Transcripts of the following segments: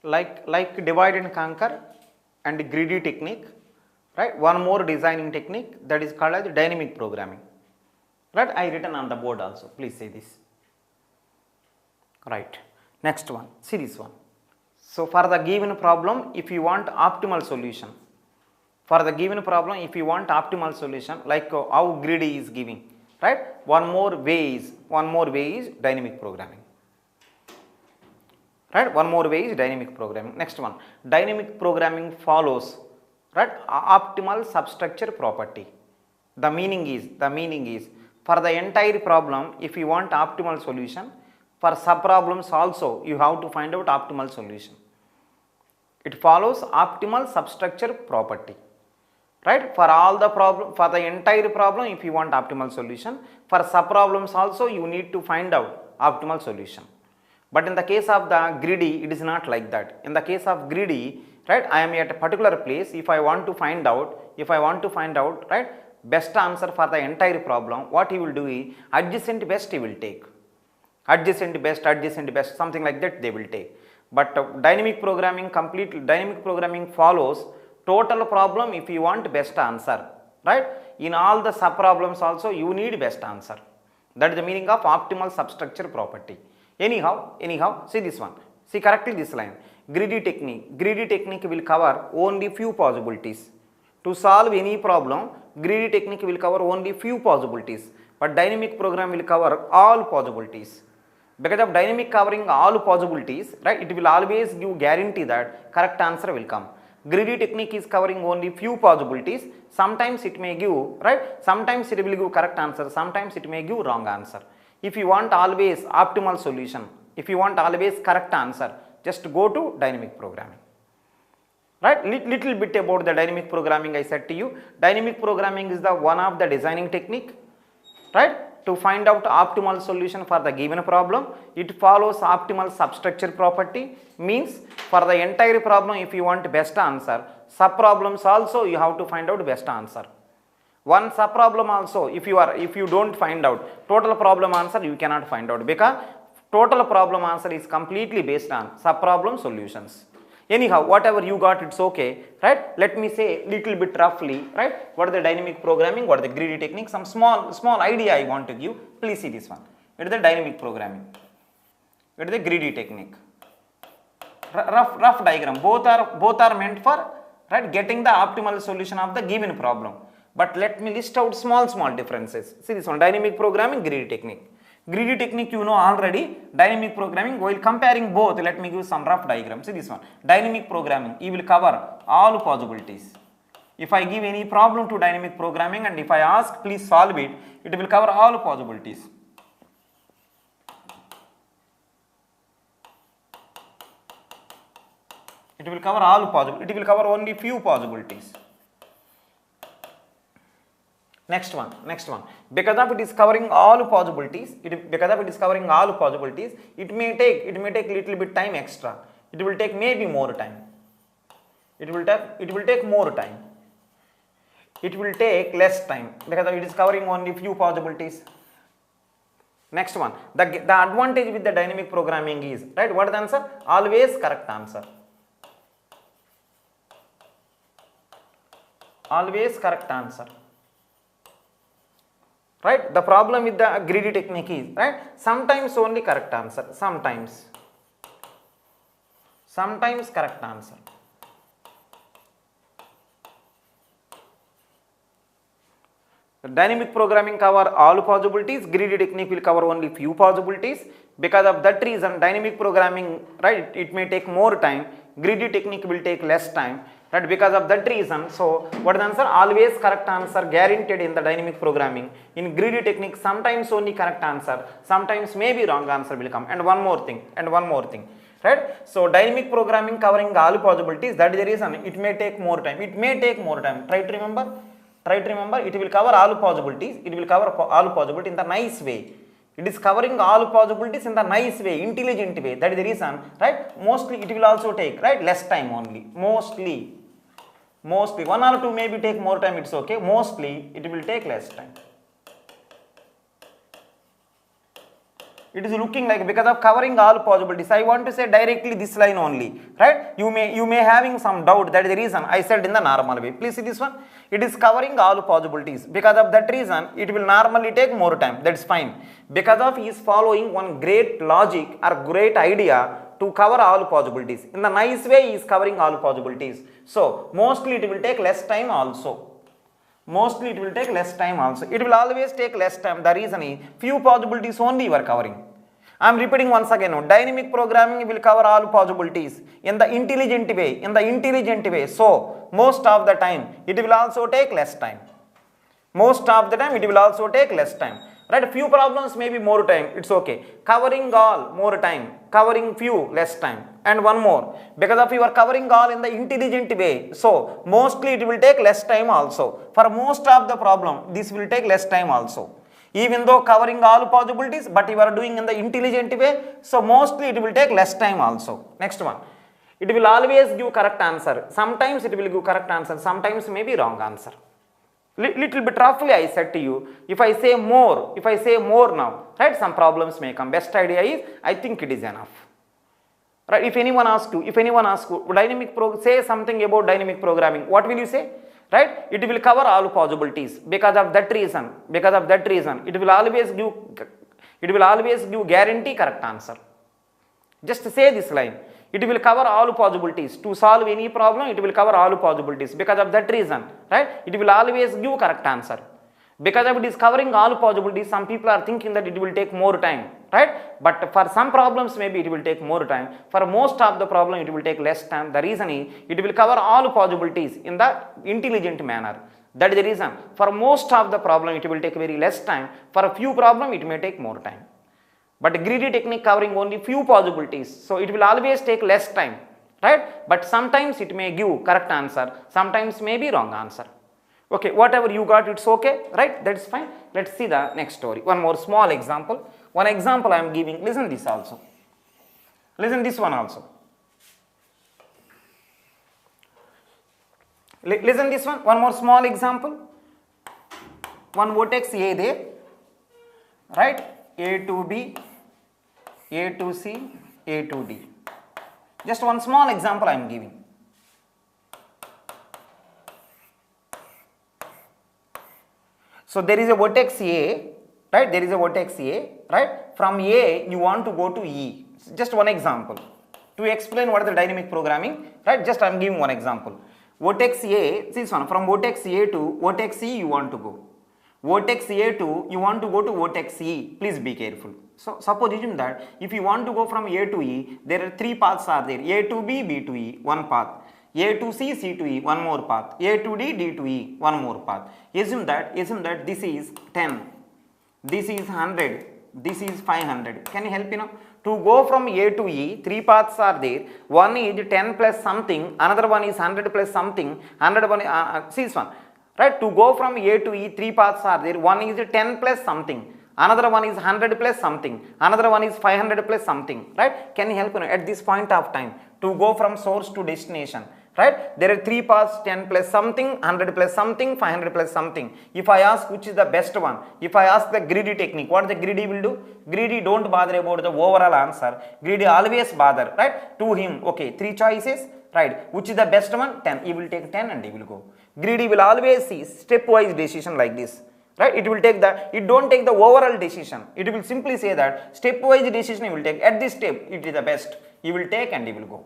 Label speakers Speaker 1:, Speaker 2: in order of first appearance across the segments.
Speaker 1: like divide and conquer and greedy technique, right? One more designing technique that is called as dynamic programming, right? I written on the board also, please see this, right? Next one, see this one. So for the given problem, if you want optimal solution, for the given problem, if you want optimal solution, like how greedy is giving, right? One more way is dynamic programming, right? One more way is dynamic programming. Next one, dynamic programming follows, right, optimal substructure property. The meaning is for the entire problem, if you want optimal solution, for sub problems also you have to find out optimal solution. It follows optimal substructure property, right? For all the problem, for the entire problem, if you want optimal solution, for sub problems also you need to find out optimal solution. But in the case of the greedy, it is not like that. In the case of greedy, right, I am at a particular place. If I want to find out, right, best answer for the entire problem, what he will do is adjacent best he will take. Adjacent best, something like that they will take. But dynamic programming follows total problem if you want best answer, right? In all the sub problems also you need best answer. That is the meaning of optimal substructure property. Anyhow, see this one. See correctly this line. Greedy technique will cover only few possibilities. To solve any problem, greedy technique will cover only few possibilities, but dynamic program will cover all possibilities. Because of dynamic covering all possibilities, right, it will always give guarantee that correct answer will come. Greedy technique is covering only few possibilities. Sometimes it may give, right, sometimes it will give correct answer, sometimes it may give wrong answer. If you want always optimal solution, if you want always correct answer, just go to dynamic programming, right? Little bit about the dynamic programming I said to you. Dynamic programming is the one of the designing technique, right, to find out optimal solution for the given problem. It follows optimal substructure property, means for the entire problem if you want best answer, sub problems also you have to find out best answer. One sub problem also, if you don't find out total problem answer, you cannot find out, because total problem answer is completely based on sub problem solutions. Anyhow, whatever you got, it's okay, right? Let me say little bit roughly, right, what is the dynamic programming, what is the greedy technique, some small idea I want to give. Please see this one. It is the dynamic programming, it is the greedy technique. Rough diagram, both are meant for, right, getting the optimal solution of the given problem. But let me list out small differences. See this one, dynamic programming, greedy technique. Greedy technique you know already. Dynamic programming, while comparing both, let me give some rough diagram. See this one, dynamic programming, it will cover all possibilities. If I give any problem to dynamic programming and if I ask please solve it, it will cover all possibilities. It will cover all possibilities. It will cover only few possibilities. Next one, because of it is covering all possibilities, it may take little bit time extra. It will take maybe more time. It will take more time. It will take less time because it is covering only few possibilities. Next one, the advantage with the dynamic programming is, right, what is the answer? Always correct answer. Always correct answer. Right, the problem with the greedy technique is, right, sometimes only correct answer, sometimes correct answer. The dynamic programming cover all possibilities, greedy technique will cover only few possibilities. Because of that reason, dynamic programming, right, it may take more time, greedy technique will take less time. Right, because of that reason, so what is the answer? Always correct answer guaranteed in the dynamic programming. In greedy technique, sometimes only correct answer, sometimes maybe wrong answer will come. And one more thing, right? So dynamic programming covering all possibilities, that is the reason it may take more time. Try to remember, it will cover all possibilities, in the nice way. It is covering all possibilities in the nice way, intelligent way. That is the reason, right? Mostly it will also take, right, less time only. Mostly 1 or 2 maybe take more time, it's okay. Mostly it will take less time. It is looking like because of covering all possibilities. I want to say directly this line only, right? You may having some doubt. That is the reason I said in the normal way. Please see this one. It is covering all possibilities. Because of that reason, it will normally take more time. That's fine. Because of he is following one great logic or great idea to cover all possibilities. In the nice way, he is covering all possibilities. So mostly it will take less time also. Mostly it will take less time also. It will always take less time. The reason is few possibilities only you are covering. I am repeating once again. Dynamic programming will cover all possibilities in the intelligent way. In the intelligent way. So most of the time it will also take less time. Most of the time it will also take less time. Right? Few problems may be more time. It's okay. Covering all more time. Covering few less time. And one more. Because of you are covering all in the intelligent way. So mostly it will take less time also. For most of the problem, this will take less time also. Even though covering all possibilities, but you are doing in the intelligent way. So mostly it will take less time also. Next one. It will always give correct answer. Sometimes it will give correct answer. Sometimes maybe wrong answer. Little bit roughly I said to you, if I say more now, right, some problems may come. Best idea is, I think it is enough. Right, if anyone asks you, say something about dynamic programming, what will you say? Right, it will cover all possibilities. Because of that reason, it will always give guarantee correct answer. Just say this line. It will cover all possibilities. To solve any problem, it will cover all possibilities. Because of that reason, right, it will always give correct answer. Because of it is covering all possibilities, some people are thinking that it will take more time, right? But for some problems, maybe it will take more time. For most of the problem, it will take less time. The reason is, it will cover all possibilities in the intelligent manner. That is the reason. For most of the problem, it will take very less time. For a few problem, it may take more time. But greedy technique covering only few possibilities. So it will always take less time, right? But sometimes it may give correct answer. Sometimes may be wrong answer. Okay, whatever you got, it's okay, right? That's fine. Let's see the next story. One more small example. One example I am giving. Listen this also. Listen this one also. Listen this one. One more small example. One vertex A there, right? A to B, A to C, A to D. Just one small example I am giving. So there is a vertex A, right? There is a vertex A, right? From A you want to go to E. Just one example to explain what is the dynamic programming, right? Just I am giving one example. Vertex A, this one, from vertex A to vertex C you want to go. Vertex A to you want to go to vertex E. Please be careful. So suppose assume that if you want to go from A to E, there are three paths are there. A to B, B to E, one path. A to C, C to E, one more path. A to D, D to E, one more path. Assume that this is 10, this is 100, this is 500. Can you help me now? To go from A to E, three paths are there. One is 10 plus something, another one is 100 plus something, another one see this one. Right, to go from A to E, three paths are there. One is 10 plus something, another one is 100 plus something, another one is 500 plus something. Right, can you help me at this point of time to go from source to destination? Right, there are three paths, 10 plus something, 100 plus something, 500 plus something. If I ask which is the best one, if I ask the greedy technique, what the greedy will do? Greedy don't bother about the overall answer. Greedy always bother, right? To him, okay, three choices, right? Which is the best one? 10. He will take 10 and he will go. Greedy will always see stepwise decision like this, right? It will take it don't take the overall decision. It will simply say that stepwise decision he will take. At this step, it is the best. He will take and he will go.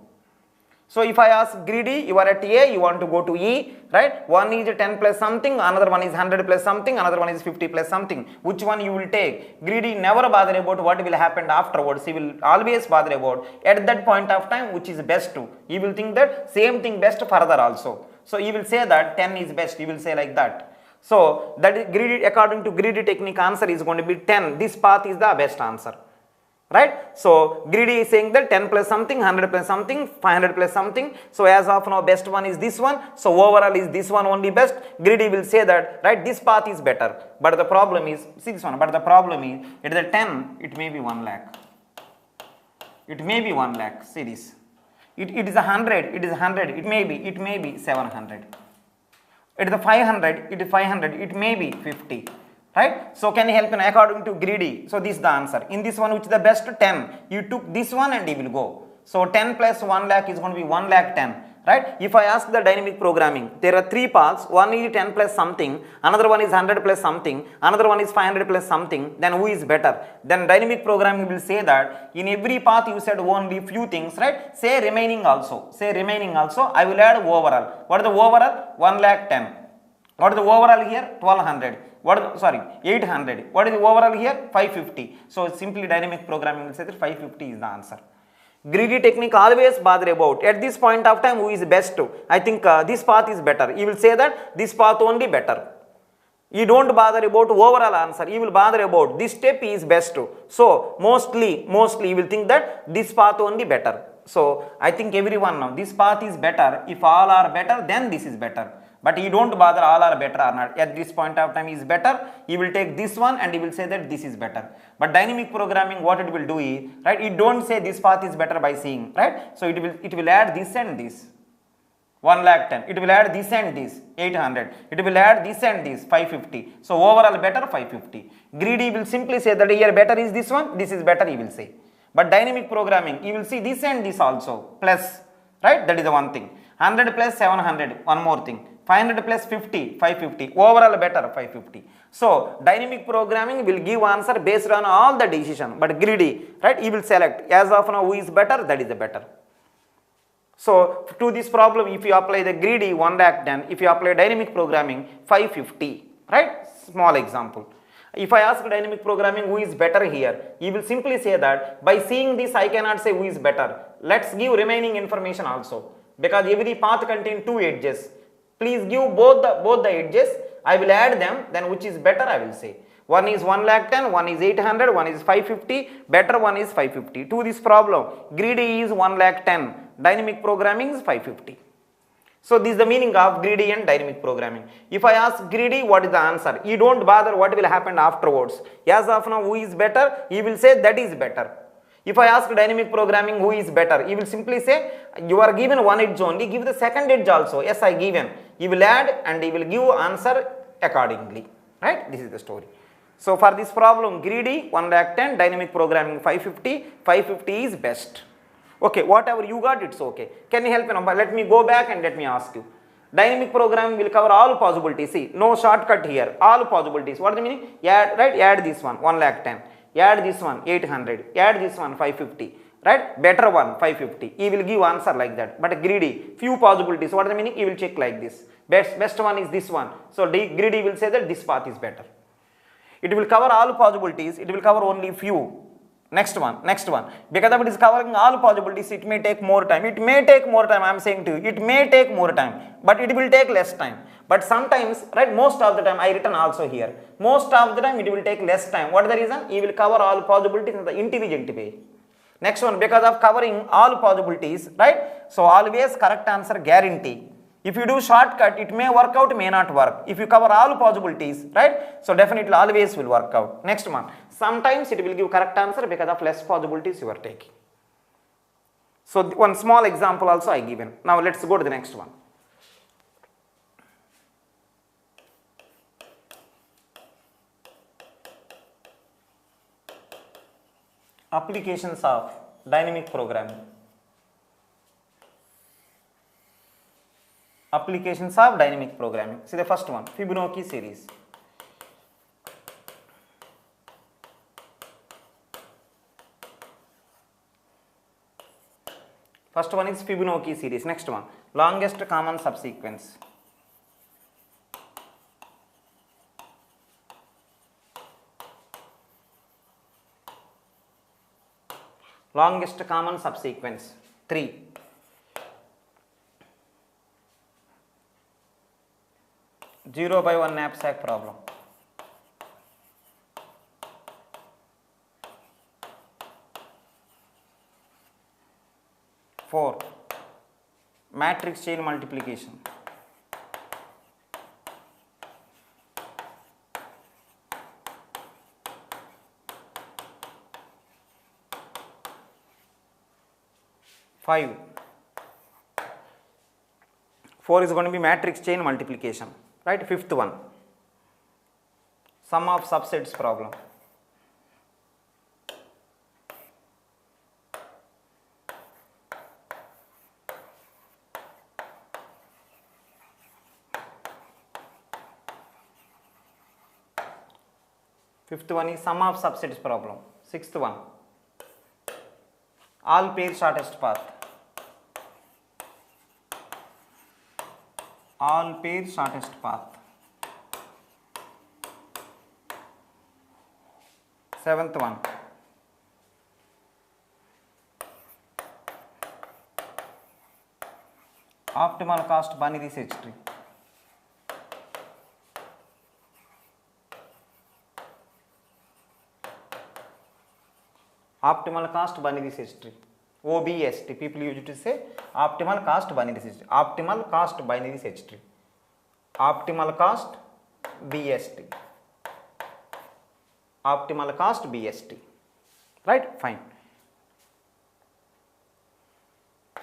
Speaker 1: So if I ask greedy, you are at A, you want to go to E, right? One is 10 plus something, another one is 100 plus something, another one is 50 plus something. Which one you will take? Greedy never bother about what will happen afterwards. He will always bother about at that point of time which is best to. He will think that same thing best further also. So he will say that 10 is best. He will say like that. So that is greedy. According to greedy technique, answer is going to be 10. This path is the best answer. Right? So greedy is saying that 10 plus something, 100 plus something, 500 plus something. So as of now, best one is this one. So overall is this one only best. Greedy will say that, right, this path is better. But the problem is, see this one, but the problem is, it is a 10, it may be 1 lakh. It may be 1 lakh. See this. It is 100, it is 100, it may be 700. It is 500, it is 500, it may be 50. right? So can you help me according to greedy? So this is the answer. In this one, which is the best? 10. You took this one and you will go. So 10 plus 1 lakh is going to be 1 lakh 10. Right? If I ask the dynamic programming, there are 3 paths. One is 10 plus something, another one is 100 plus something, another one is 500 plus something. Then who is better? Then dynamic programming will say that in every path you said only few things, right? Say remaining also. Say remaining also. I will add overall. What is the overall? 1 lakh 10. What is the overall here? 1200. What is, sorry, 800. What is the overall here? 550. So simply dynamic programming will say that 550 is the answer. Greedy technique always bother about at this point of time who is best. I think this path is better. You will say that this path only better. You don't bother about overall answer. You will bother about this step is best. So mostly you will think that this path only better. So I think everyone now this path is better. If all are better, then this is better. But you don't bother all are better or not. At this point of time is better. You will take this one and you will say that this is better. But dynamic programming, what it will do is, right? You don't say this path is better by seeing, right? So it will add this and this. 1 lakh 10. It will add this and this 800. It will add this and this 550. So overall better 550. Greedy will simply say that here better is this one. This is better. He will say. But dynamic programming, you will see this and this also plus, right? That is the one thing. 100 plus 700. One more thing. 500 plus 50, 550, overall better 550. So dynamic programming will give answer based on all the decision, but greedy, right? He will select as of now who is better, that is the better. So to this problem, if you apply the greedy 1 lakh 10, if you apply dynamic programming 550, right? Small example. If I ask dynamic programming who is better here, he will simply say that by seeing this I cannot say who is better. Let's give remaining information also, because every path contains 2 edges. Please give both the edges. I will add them. Then which is better? I will say. One is 1 lakh 10, one is 800, one is 550. Better one is 550. To this problem, greedy is 1 lakh 10. Dynamic programming is 550. So this is the meaning of greedy and dynamic programming. If I ask greedy, what is the answer? You don't bother what will happen afterwards. As of now, who is better? He will say that is better. If I ask dynamic programming who is better, he will simply say you are given one edge only, give the second edge also. Yes, I given. He will add and he will give answer accordingly. Right? This is the story. So for this problem, greedy 1 lakh 10, dynamic programming 550. 550 is best. Okay, whatever you got, it's okay. Can you help me now? Let me go back and let me ask you. Dynamic programming will cover all possibilities. See, no shortcut here. All possibilities. What is the meaning? Add, right? Add this one 1 lakh 10. Add this one 800, add this one 550, right? Better one 550. He will give answer like that. But greedy, few possibilities. What is the meaning? He will check like this. Best one is this one. So greedy will say that this path is better. It will cover all possibilities. It will cover only few. Next one. Because of it is covering all possibilities, it may take more time. It may take more time. I am saying to you, it may take more time, but it will take less time. But sometimes, right, most of the time, I written also here. Most of the time, it will take less time. What is the reason? He will cover all possibilities in the intelligent way. Next one, because of covering all possibilities, right? So always correct answer guarantee. If you do shortcut, it may work out, may not work. If you cover all possibilities, right? So definitely always will work out. Next one, sometimes it will give correct answer because of less possibilities you are taking. So one small example also I given. Now let's go to the next one. Applications of dynamic programming. Applications of dynamic programming. See the first one, Fibonacci series. First one is Fibonacci series. Next one, longest common subsequence. Longest common subsequence 3. Zero by one knapsack problem. 4. Matrix chain multiplication. 5. 4 is going to be matrix chain multiplication, right? Fifth one. Sum of subsets problem. Fifth one is sum of subsets problem. Sixth one, all pair shortest path. All pair shortest path. Seventh one, optimal cost binary search tree. Optimal cost binary search tree. OBST. People used to say optimal cost binary search tree. Optimal cost binary search tree. Optimal cost BST. Optimal cost BST. Right? Fine.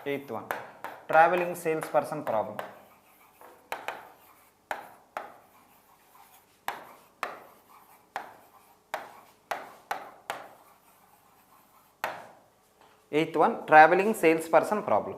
Speaker 1: Eighth one, traveling salesperson problem. Eighth one, traveling salesperson problem.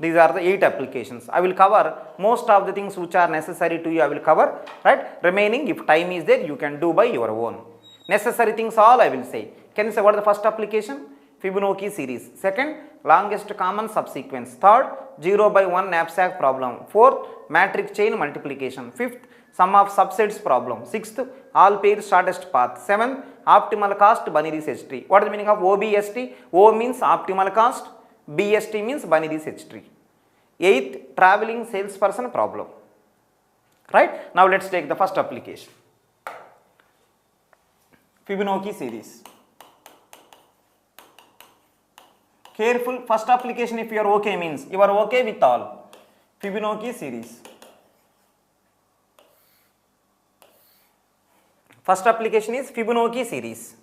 Speaker 1: These are the 8 applications. I will cover most of the things which are necessary to you. I will cover, right? Remaining, if time is there, you can do by your own. Necessary things all I will say. Can you say what is the first application? Fibonacci series. Second, longest common subsequence. Third, 0 by 1 knapsack problem. Fourth, matrix chain multiplication. Fifth, sum of subsets problem. Sixth, all pairs shortest path. Seventh, optimal cost binary search tree. What is the meaning of OBST? O means optimal cost, BST means binary search tree. Eighth, traveling salesperson problem. Right? Now let's take the first application. Fibonacci series. Careful, first application if you are okay means you are okay with all. Fibonacci series. First application is Fibonacci series.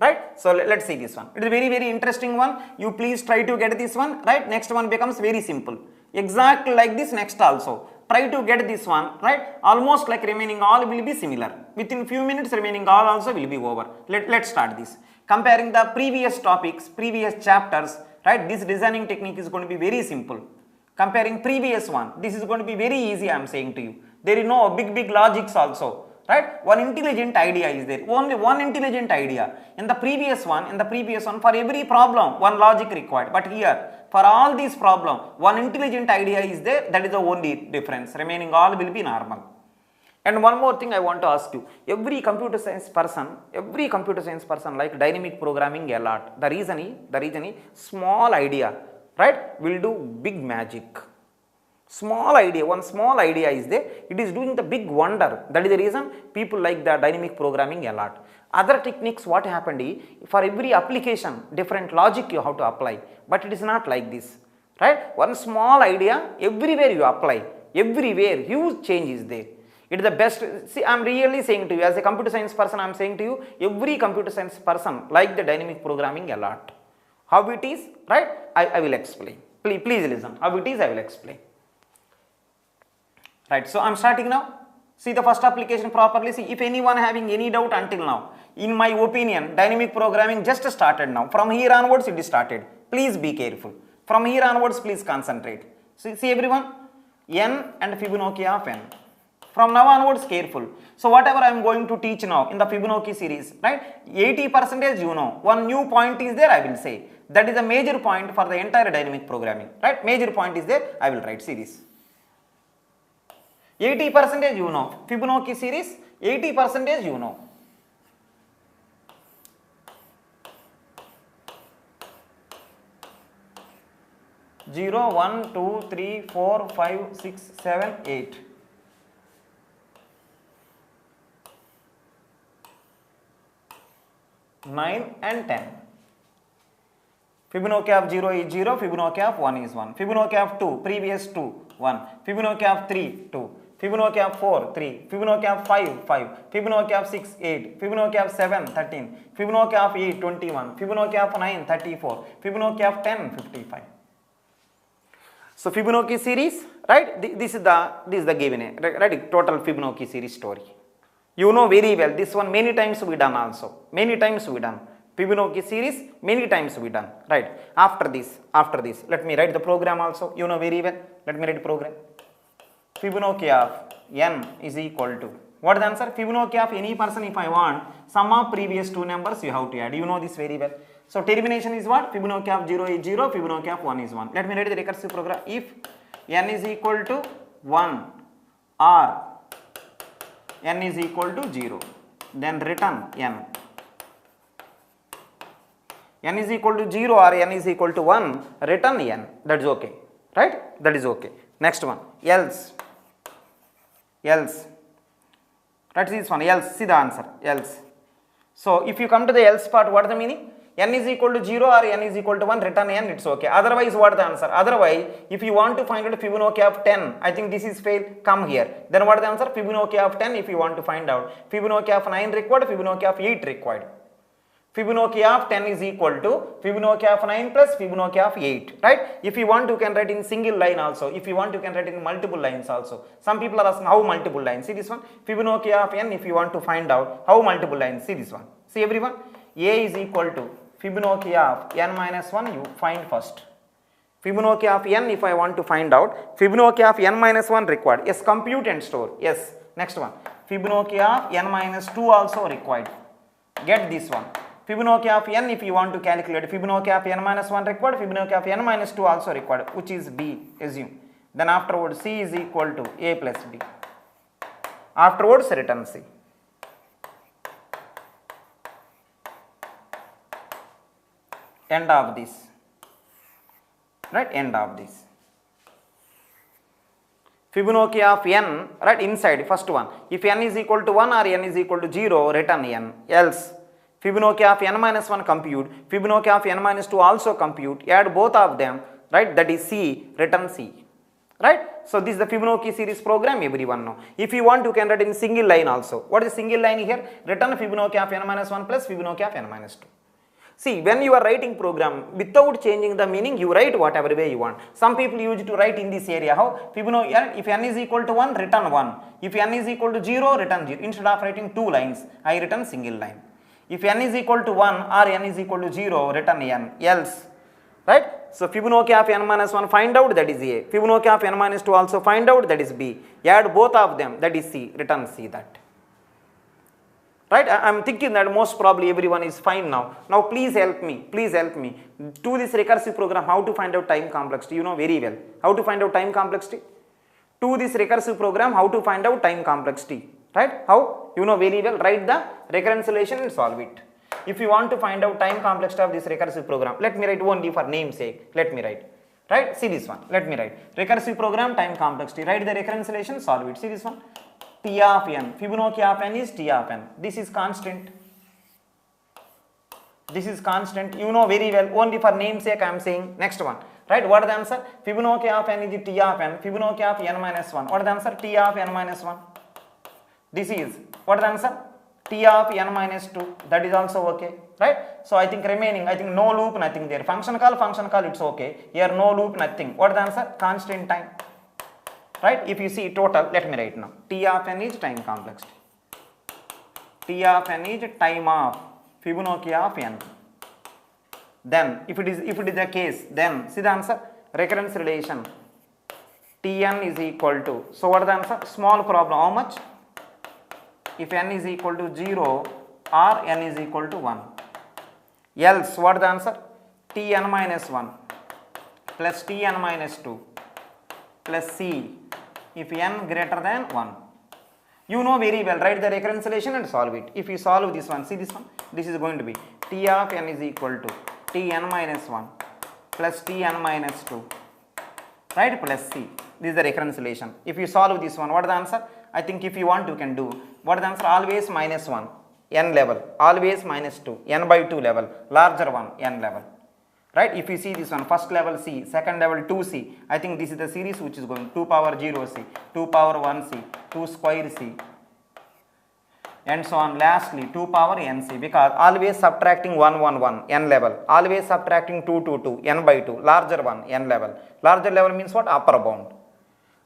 Speaker 1: Right? So let's see this one. It is a very interesting one. You please try to get this one. Right? Next one becomes very simple. Exactly like this next also. Try to get this one. Right? Almost like remaining all will be similar. Within few minutes remaining all also will be over. Let's start this. Comparing the previous topics, previous chapters. Right? This designing technique is going to be very simple. Comparing previous one. This is going to be very easy, I am saying to you. There is no big logics also. Right? One intelligent idea is there. Only one intelligent idea. In the previous one, for every problem, one logic required. But here, for all these problem, one intelligent idea is there. That is the only difference. Remaining all will be normal. And one more thing I want to ask you. Every computer science person like dynamic programming a lot. The reason is small idea, right, will do big magic. Small idea, one small idea is there, it is doing the big wonder. That is the reason people like the dynamic programming a lot. Other techniques, what happened is, for every application, different logic you have to apply. But it is not like this. Right? One small idea, everywhere you apply. Everywhere, huge change is there. It is the best. See, I am really saying to you, as a computer science person, I am saying to you, every computer science person like the dynamic programming a lot. How it is, right? I will explain. Please listen. How it is, I will explain. Right, so I am starting now. See the first application properly. See, if anyone having any doubt until now, in my opinion, dynamic programming just started now. From here onwards, it is started. Please be careful. From here onwards, please concentrate. See everyone, n and Fibonacci of n. From now onwards, careful. So whatever I am going to teach now in the Fibonacci series, right? 80% you know. One new point is there, I will say. That is a major point for the entire dynamic programming. Right? Major point is there, I will write series. 80% you know. Fibonacci series, 80% you know. Zero, 1, 2, 3, 4, 5, 6, 7, 8. Nine and 10. Fibonacci of 0 is 0, Fibonacci of 1 is 1. Fibonacci of 2, previous 2, 1. Fibonacci of 3, 2. Fibonacci of 4, 3. Fibonacci of 5, 5. Fibonacci of 6, 8. Fibonacci of 7, 13. Fibonacci of 8, 21. Fibonacci of 9, 34. Fibonacci of 10, 55. So Fibonacci series, right? This is the given, right? Total Fibonacci series story. You know very well, this one many times we done also. Many times we done. Fibonacci series, many times we done. Right. After this, let me write the program also. You know very well. Let me write program. Fibonacci of n is equal to, what is the answer? Fibonacci of any person, if I want sum of previous two numbers, you have to add. You know this very well. So termination is what? Fibonacci of 0 is 0, Fibonacci of 1 is 1. Let me write the recursive program. If n is equal to 1 or n is equal to 0, then return n. N is equal to 0 or n is equal to 1, return n. That is okay. Right? That is okay. Next one. Else. Right, this one. Else. See the answer. Else. So if you come to the else part, what is the meaning? N is equal to 0 or n is equal to 1, return n, it's okay. Otherwise, what is the answer? Otherwise, if you want to find out Fibonacci of 10, I think this is fail, come here. Then what is the answer? Fibonacci of 10 if you want to find out. Fibonacci of 9 required, Fibonacci of 8 required. Fibonacci of 10 is equal to Fibonacci of 9 plus Fibonacci of 8, right? If you want, you can write in single line also. If you want, you can write in multiple lines also. Some people are asking how multiple lines. See this one? Fibonacci of n, if you want to find out how multiple lines, see this one. See everyone? A is equal to Fibonacci of n minus 1, you find first. Fibonacci of n, if I want to find out, Fibonacci of n minus 1 required. Yes, compute and store. Yes. Next one. Fibonacci of n minus 2 also required. Get this one. Fibonacci of n, if you want to calculate, Fibonacci of n minus 1 required, Fibonacci of n minus 2 also required, which is b, assume. Then afterwards, c is equal to a plus b. Afterwards, return c. End of this. Right? End of this. Fibonacci of n, right, inside, first one. If n is equal to 1 or n is equal to 0, return n. Else, Fibonacci of n minus 1 compute, Fibonacci of n minus 2 also compute, add both of them, right, that is c, return c. Right? So this is the Fibonacci series program, everyone know. If you want, you can write in single line also. What is single line here? Return Fibonacci of n minus 1 plus Fibonacci of n minus 2. See, when you are writing program, without changing the meaning, you write whatever way you want. Some people use to write in this area. How? Fibonacci, if n is equal to 1, return 1. If n is equal to 0, return 0. Instead of writing two lines, I return single line. If n is equal to 1 or n is equal to 0, return n. Else. Right? So Fibonacci of n minus 1 find out, that is a. Fibonacci of n minus 2 also find out, that is b. Add both of them, that is c. Return c, that. Right? I am thinking that most probably everyone is fine now. Now please help me. Please help me. Do this recursive program, how to find out time complexity. You know very well. How to find out time complexity? Do this recursive program, how to find out time complexity. Right? How? You know very well. Write the recurrence relation and solve it. If you want to find out time complexity of this recursive program, let me write only for namesake. Let me write. Right? See this one. Let me write. Recursive program, time complexity. Write the recurrence relation, solve it. See this one. T of n. Fibonacci of n is T of n. This is constant. This is constant. You know very well. Only for namesake I am saying. Next one. Right? What is the answer? Fibonacci of n is T of n. Fibonacci of n minus 1. What is the answer? T of n minus 1. This is. What is the answer? T of n minus 2. That is also okay. Right? So I think remaining, I think no loop, nothing there. Function call, it's okay. Here no loop, nothing. What is the answer? Constant time. Right? If you see total, let me write now. T of n is time complexity. T of n is time of Fibonacci of n. Then if it is the case, then see the answer, recurrence relation. Tn is equal to, so what is the answer? Small problem, how much? If n is equal to 0 or n is equal to 1. Else, what is the answer? Tn minus 1 plus Tn minus 2 plus c if n greater than 1. You know very well, write the recurrence relation and solve it. If you solve this one, see this one, this is going to be T of n is equal to Tn minus 1 plus Tn minus 2, right, plus c. This is the recurrence relation. If you solve this one, what is the answer? I think if you want, you can do. What is the answer? Always minus 1, n level, always minus 2, n by 2 level, larger one, n level. Right? If you see this one, first level c, second level 2c, I think this is the series which is going 2 power 0c, 2 power 1c, 2 square c, and so on. Lastly, 2 power nc, because always subtracting 1, 1, 1, n level, always subtracting 2, 2, 2, n by 2, larger one, n level. Larger level means what? Upper bound.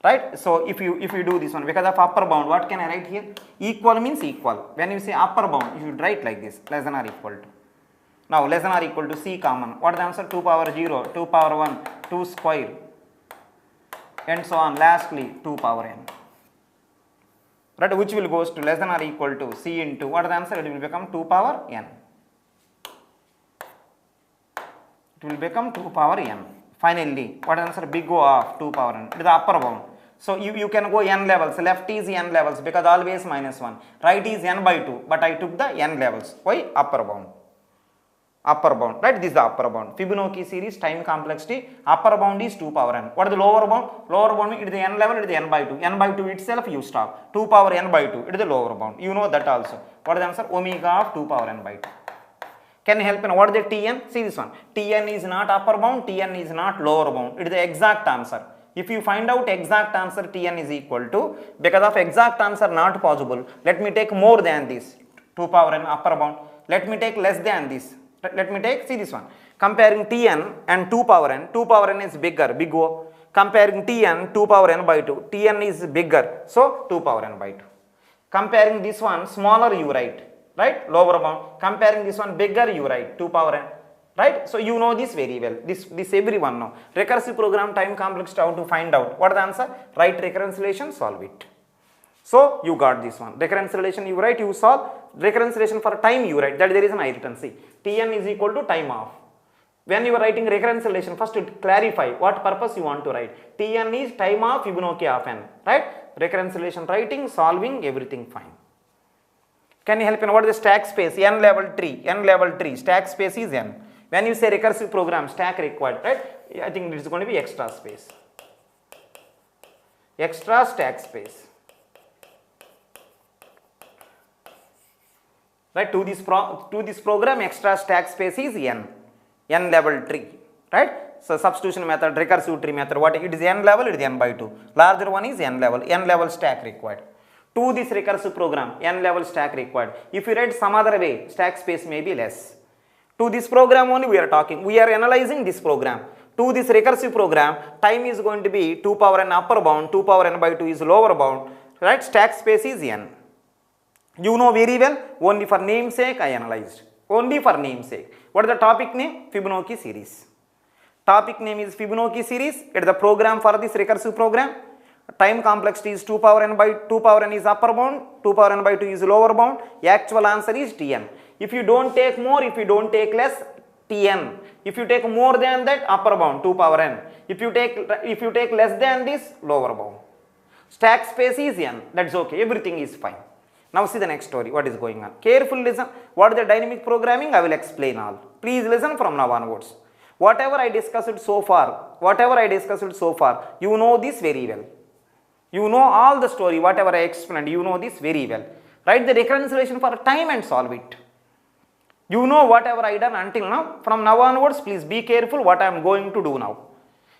Speaker 1: right? So if you do this one, because of upper bound, what can I write here? Equal means equal. When you say upper bound, you should write like this, less than or equal to. Now less than or equal to C common. What is the answer? 2 power 0, 2 power 1, 2 square, and so on. Lastly 2 power n. Right, which will goes to less than or equal to C into, what is the answer? It will become 2 power n. It will become 2 power n. Finally, what is the answer? Big O of 2 power n. It is the upper bound. So you can go n levels. Left is n levels because always minus 1. Right is n by 2, but I took the n levels. Why? Upper bound. Upper bound, right? This is the upper bound. Fibonacci series time complexity, upper bound is 2 power n. What is the lower bound? Lower bound means it is the n level, it is the n by 2. N by 2 itself you stop. 2 power n by 2, it is the lower bound. You know that also. What is the answer? Omega of 2 power n by 2. Can you help me? What is the Tn? See this one. Tn is not upper bound, Tn is not lower bound. It is the exact answer. If you find out exact answer, Tn is equal to, because of exact answer not possible, let me take more than this, 2 power n upper bound. Let me take less than this. Let me take, see this one. Comparing Tn and 2 power n is bigger, big O. Comparing Tn, 2 power n by 2, Tn is bigger, so 2 power n by 2. Comparing this one, smaller you write, right? Lower bound. Comparing this one, bigger you write, 2 power n. Right? So you know this very well. This everyone know. Recursive program time complexity, how to find out. What is the answer? Write recurrence relation, solve it. So you got this one. Recurrence relation you write, you solve. Recurrence relation for time you write. That is the reason I written. See, Tn is equal to time of. When you are writing recurrence relation, first to clarify what purpose you want to write. Tn is time of Fibonacci of n. Right? Recurrence relation writing, solving, everything fine. Can you help me? What is the stack space? N level tree. N level tree. Stack space is n. When you say recursive program, stack required, right? I think it is going to be extra space. Extra stack space. Right? To this program, extra stack space is n. N level tree. Right? So substitution method, recursive tree method, what it is n level, it is n by 2. Larger one is n level stack required. To this recursive program, n level stack required. If you write some other way, stack space may be less. To this program only we are talking, we are analyzing this program. To this recursive program, time is going to be 2 power n upper bound, 2 power n by 2 is lower bound, right? Stack space is n. You know very well, only for namesake I analyzed. Only for namesake. What is the topic name? Fibonacci series. Topic name is Fibonacci series. It is the program for this recursive program. Time complexity is 2 power n by 2 power n is upper bound, 2 power n by 2 is lower bound. Actual answer is Tn. If you don't take more, if you don't take less, Tn. If you take more than that, upper bound, 2 power n. If you take less than this, lower bound. Stack space is n. That's okay. Everything is fine. Now see the next story. What is going on? Careful listen. What is the dynamic programming? I will explain all. Please listen from now onwards. Whatever I discussed so far, you know this very well. You know all the story, whatever I explained, you know this very well. Write the recurrence relation for time and solve it. You know whatever I done until now. From now onwards, please be careful what I am going to do now.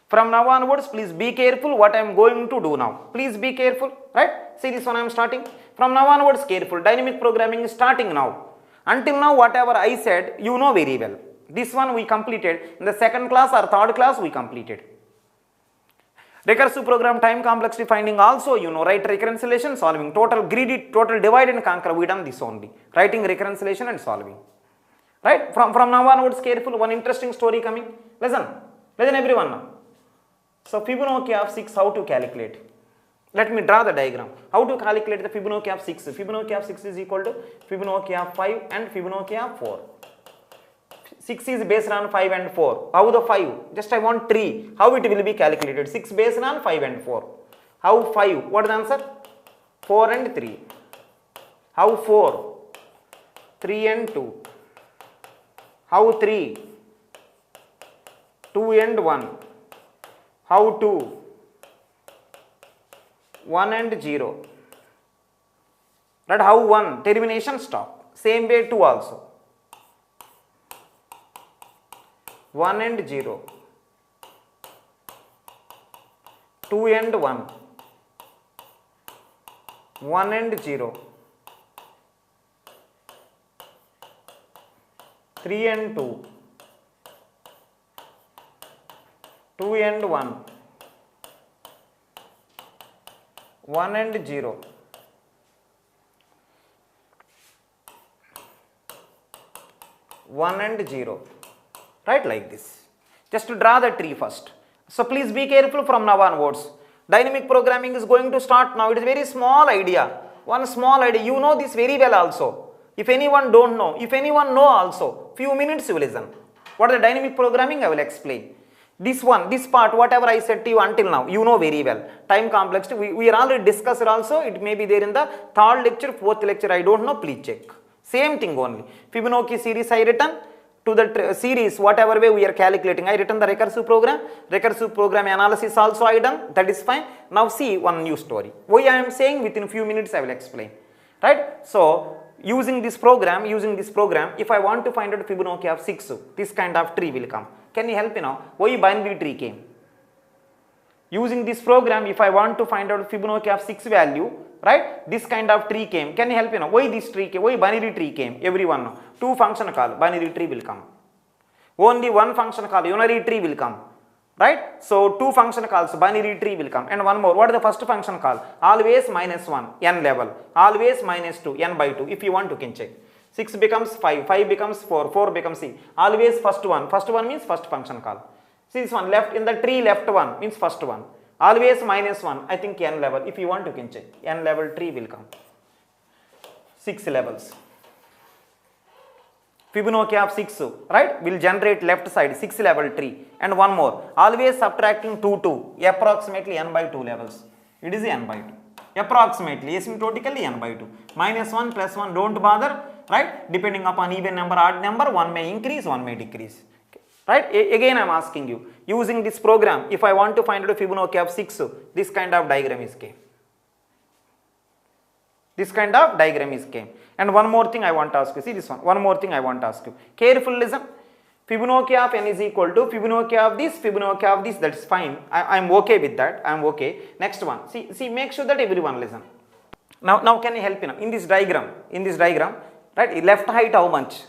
Speaker 1: From now onwards, please be careful what I am going to do now. Please be careful, right? See this one I am starting. From now onwards, careful. Dynamic programming is starting now. Until now, whatever I said, you know very well. This one we completed. In the second class or third class, we completed. Recursive program time complexity finding also, you know, write recurrence relation, solving. Total divide and conquer, we done this only. Writing recurrence relation and solving. Right? From now onwards, careful. One interesting story coming. Listen everyone now. So Fibonacci of 6, how to calculate? Let me draw the diagram. How to calculate the Fibonacci of 6? Fibonacci of 6 is equal to Fibonacci of 5 and Fibonacci of 4. 6 is based on 5 and 4. How the 5? Just I want 3. How it will be calculated? 6 based on 5 and 4. How 5? What is the answer? 4 and 3. How 4? 3 and 2. How 3? 2 and 1. How 2? 1 and 0. That how 1? Termination stop. Same way 2 also. 1 and 0. 2 and 1. 1 and 0. 3 and 2. 2 and 1. 1 and 0. 1 and 0, right, like this. Just to draw the tree first. So please be careful from now onwards. Dynamic programming is going to start now. It is very small idea. One small idea. You know this very well also. If anyone don't know, if anyone know also, few minutes you will listen. What is the dynamic programming? I will explain. This one, this part, whatever I said to you until now, you know very well. Time complexity, we are already discussed also. It may be there in the third lecture, fourth lecture, I don't know, please check. Same thing only. Fibonacci series I written, to the series, whatever way we are calculating, I written the recursive program analysis also I done, that is fine. Now see one new story. Why I am saying within a few minutes I will explain, right? So using this program, if I want to find out Fibonacci of 6, this kind of tree will come. Can you help me now? Why binary tree came? Using this program, if I want to find out Fibonacci of 6 value, right, this kind of tree came. Can you help me now? Why this tree came? Why binary tree came? Everyone know. 2 function call, binary tree will come. Only 1 function call, unary tree will come. Right? So 2 function calls, binary tree will come. And one more. What is the first function call? Always -1, n level. Always -2, n by 2. If you want, you can check. 6 becomes 5, 5 becomes 4, 4 becomes 6. Always first one. First one means first function call. See this one, left in the tree, left one means first one. Always -1, I think n level. If you want, you can check. N level tree will come. 6 levels. Fibonacci of 6, right, will generate left side 6 level tree. And one more, always subtracting 2, approximately n by 2 levels. It is n by 2. Approximately, asymptotically n by 2. -1 plus 1, don't bother, right? Depending upon even number, odd number, one may increase, one may decrease. Right? Again I am asking you, using this program, if I want to find out a Fibonacci of 6, this kind of diagram is came. This kind of diagram is came. And one more thing I want to ask you, see this one, one more thing I want to ask you. Careful listen, Fibonacci of n is equal to Fibonacci of this, that is fine. I am okay with that, I am okay. Next one, see, make sure that everyone listen. Now can you help me now? In this diagram, right, left height how much?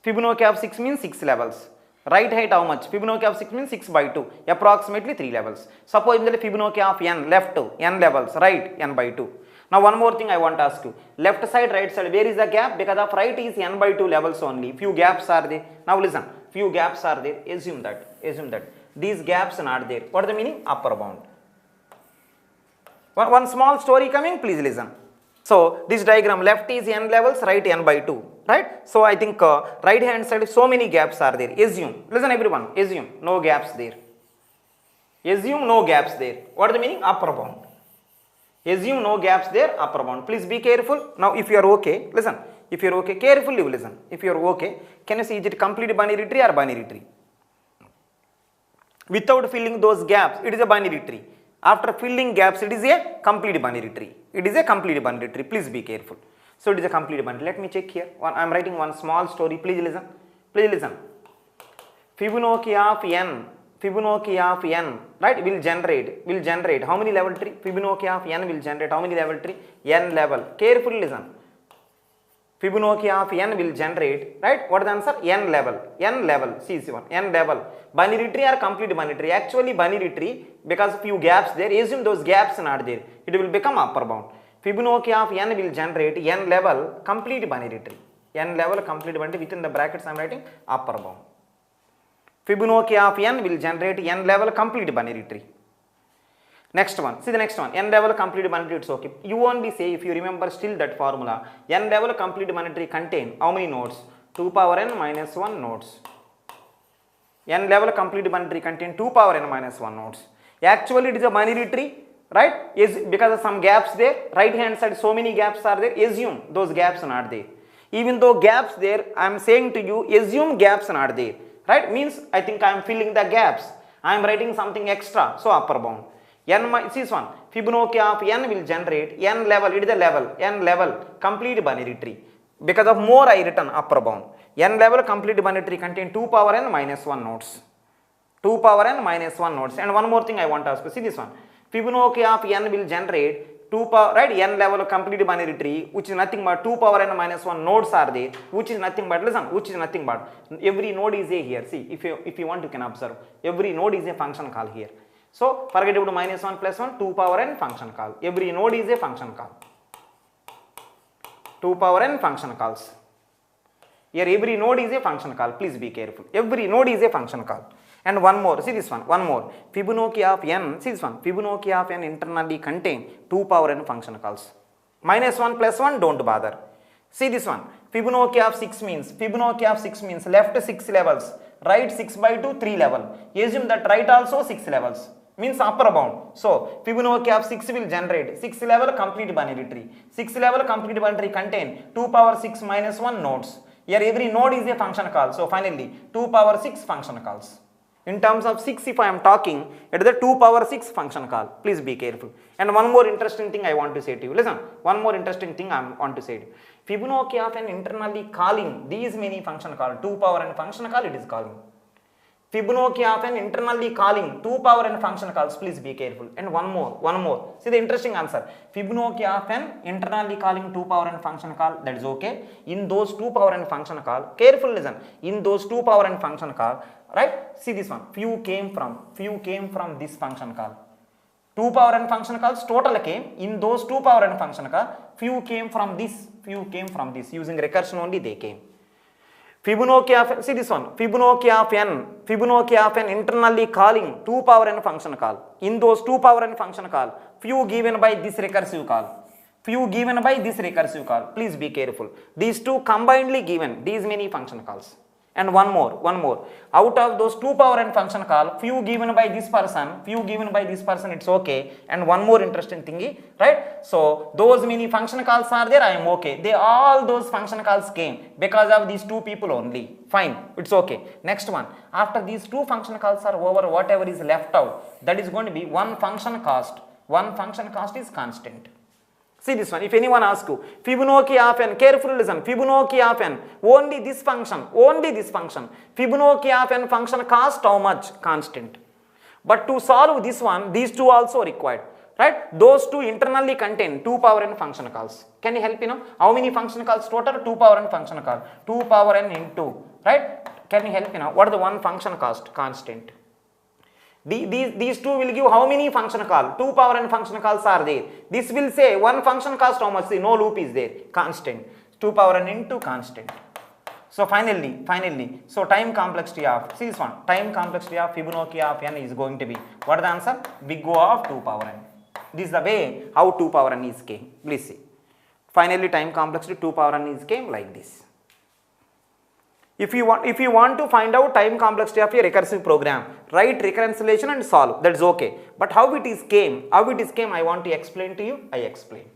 Speaker 1: Fibonacci of 6 means 6 levels. Right height how much? Fibonacci of 6 means 6 by 2, approximately 3 levels. Suppose that Fibonacci of n, left n levels, right n by 2. Now one more thing I want to ask you, left side, right side, where is the gap? Because of right is n by 2 levels only, few gaps are there. Now listen, few gaps are there, assume that these gaps are not there. What is the meaning? Upper bound. One small story coming, please listen. So this diagram, left is n levels, right n by 2, right? So I think right hand side, so many gaps are there. Assume, listen everyone, assume no gaps there. Assume no gaps there. What is the meaning? Upper bound. Assume no gaps there, upper bound. Please be careful. Now if you are okay, listen. If you are okay, carefully listen. If you are okay, can you see is it complete binary tree or binary tree? Without filling those gaps, it is a binary tree. After filling gaps, it is a complete binary tree. It is a complete binary tree. Please be careful. So it is a complete binary. Let me check here. I am writing one small story. Please listen. Please listen. Fibonacci of n, right, will generate how many level tree? Fibonacci of n will generate how many level tree? N level. Carefully listen. Fibonacci of n will generate, right? What is the answer? N level. See this one. N level. Binary tree or complete binary tree? Actually binary tree, because few gaps there. Assume those gaps are not there. It will become upper bound. Fibonacci of n will generate n level complete binary tree. N level complete binary tree, within the brackets I am writing upper bound. Fibonacci of n will generate n level complete binary tree. Next one, see the next one, n level complete binary tree, it's okay. You only say, if you remember still that formula, n level complete binary tree contain how many nodes? 2 power n minus 1 nodes. N level complete binary tree contain 2 power n minus 1 nodes. Actually it is a binary tree, right? Is because of some gaps there, right hand side so many gaps are there, assume those gaps are not there. Even though gaps there, I am saying to you, assume gaps are not there. Right, means I think I am filling the gaps. I am writing something extra, so upper bound. See this one, Fibonacci of n will generate n level, it is the level, n level complete binary tree. Because of more I written upper bound. N level complete binary tree contain 2 power n minus 1 nodes. 2 power n minus 1 nodes. And one more thing I want to ask you, see this one, Fibonacci of n will generate 2 power, right, n level complete binary tree, which is nothing but 2 power n minus 1 nodes are there, which is nothing but, listen, which is nothing but, every node is a here. See, if you want, you can observe, every node is a function call here. So forget about minus 1 plus 1, 2 power n function call. Every node is a function call. 2 power n function calls. Here every node is a function call. Please be careful. Every node is a function call. And one more, see this one, one more. Fibonacci of n, see this one. Fibonacci of n internally contain 2 power n function calls. Minus 1 plus 1, don't bother. See this one. Fibonacci of 6 means, Fibonacci of 6 means left 6 levels, right 6 by 2, 3 level. Assume that right also 6 levels. Means upper bound. So Fibonacci of 6 will generate 6 level complete binary tree. 6 level complete binary tree contain 2 power 6 minus 1 nodes. Here every node is a function call. So finally 2 power 6 function calls. In terms of 6, if I am talking, it is the 2 power 6 function call. Please be careful. And one more interesting thing I want to say to you. Listen, one more interesting thing I want to say to you. Fibonacci of an internally calling these many function call, 2 power n function call it is calling. Fibonacci of an internally calling 2 power n function calls, please be careful. And one more. See the interesting answer. Fibonacci of an internally calling 2 power n function call, that is okay. In those 2 power n function call, careful listen, in those 2 power n function call, right? See this one, few came from this function call. 2 power n function calls total came, in those 2 power n function call, few came from this, using recursion only they came. Fibonacci of, see this one, Fibonacci of n internally calling 2 power n function call. In those 2 power n function call, few given by this recursive call. Please be careful. These two combinedly given, these many function calls. And one more. Out of those 2 power n function call, few given by this person, it's okay. And one more interesting thingy, right? So those many function calls are there, I am okay. All those function calls came because of these 2 people only. Fine, it's okay. Next one, after these 2 function calls are over, whatever is left out, that is going to be one function cost. One function cost is constant. See this one, if anyone asks you, Fibonacci of n, carefully listen, Fibonacci of n, only this function, Fibonacci of n function cost how much? Constant. But to solve this one, these two also required, right? Those two internally contain 2 power n function calls. Can you help me now? How many function calls total? 2 power n function call. 2 power n into, right? Can you help me now? What is the one function cost? Constant. These two will give how many function call? 2 power n function calls are there. This will say one function cost how much? See, no loop is there. Constant. 2 power n into constant. So finally, so time complexity of, see this one, time complexity of Fibonacci of n is going to be, what is the answer? Big O of 2 power n. This is the way how 2 power n is came. Please see. Finally, time complexity 2 power n is came like this. If you want to find out time complexity of a recursive program, write reconciliation and solve. That is okay. But how it is came, I want to explain to you. I explain.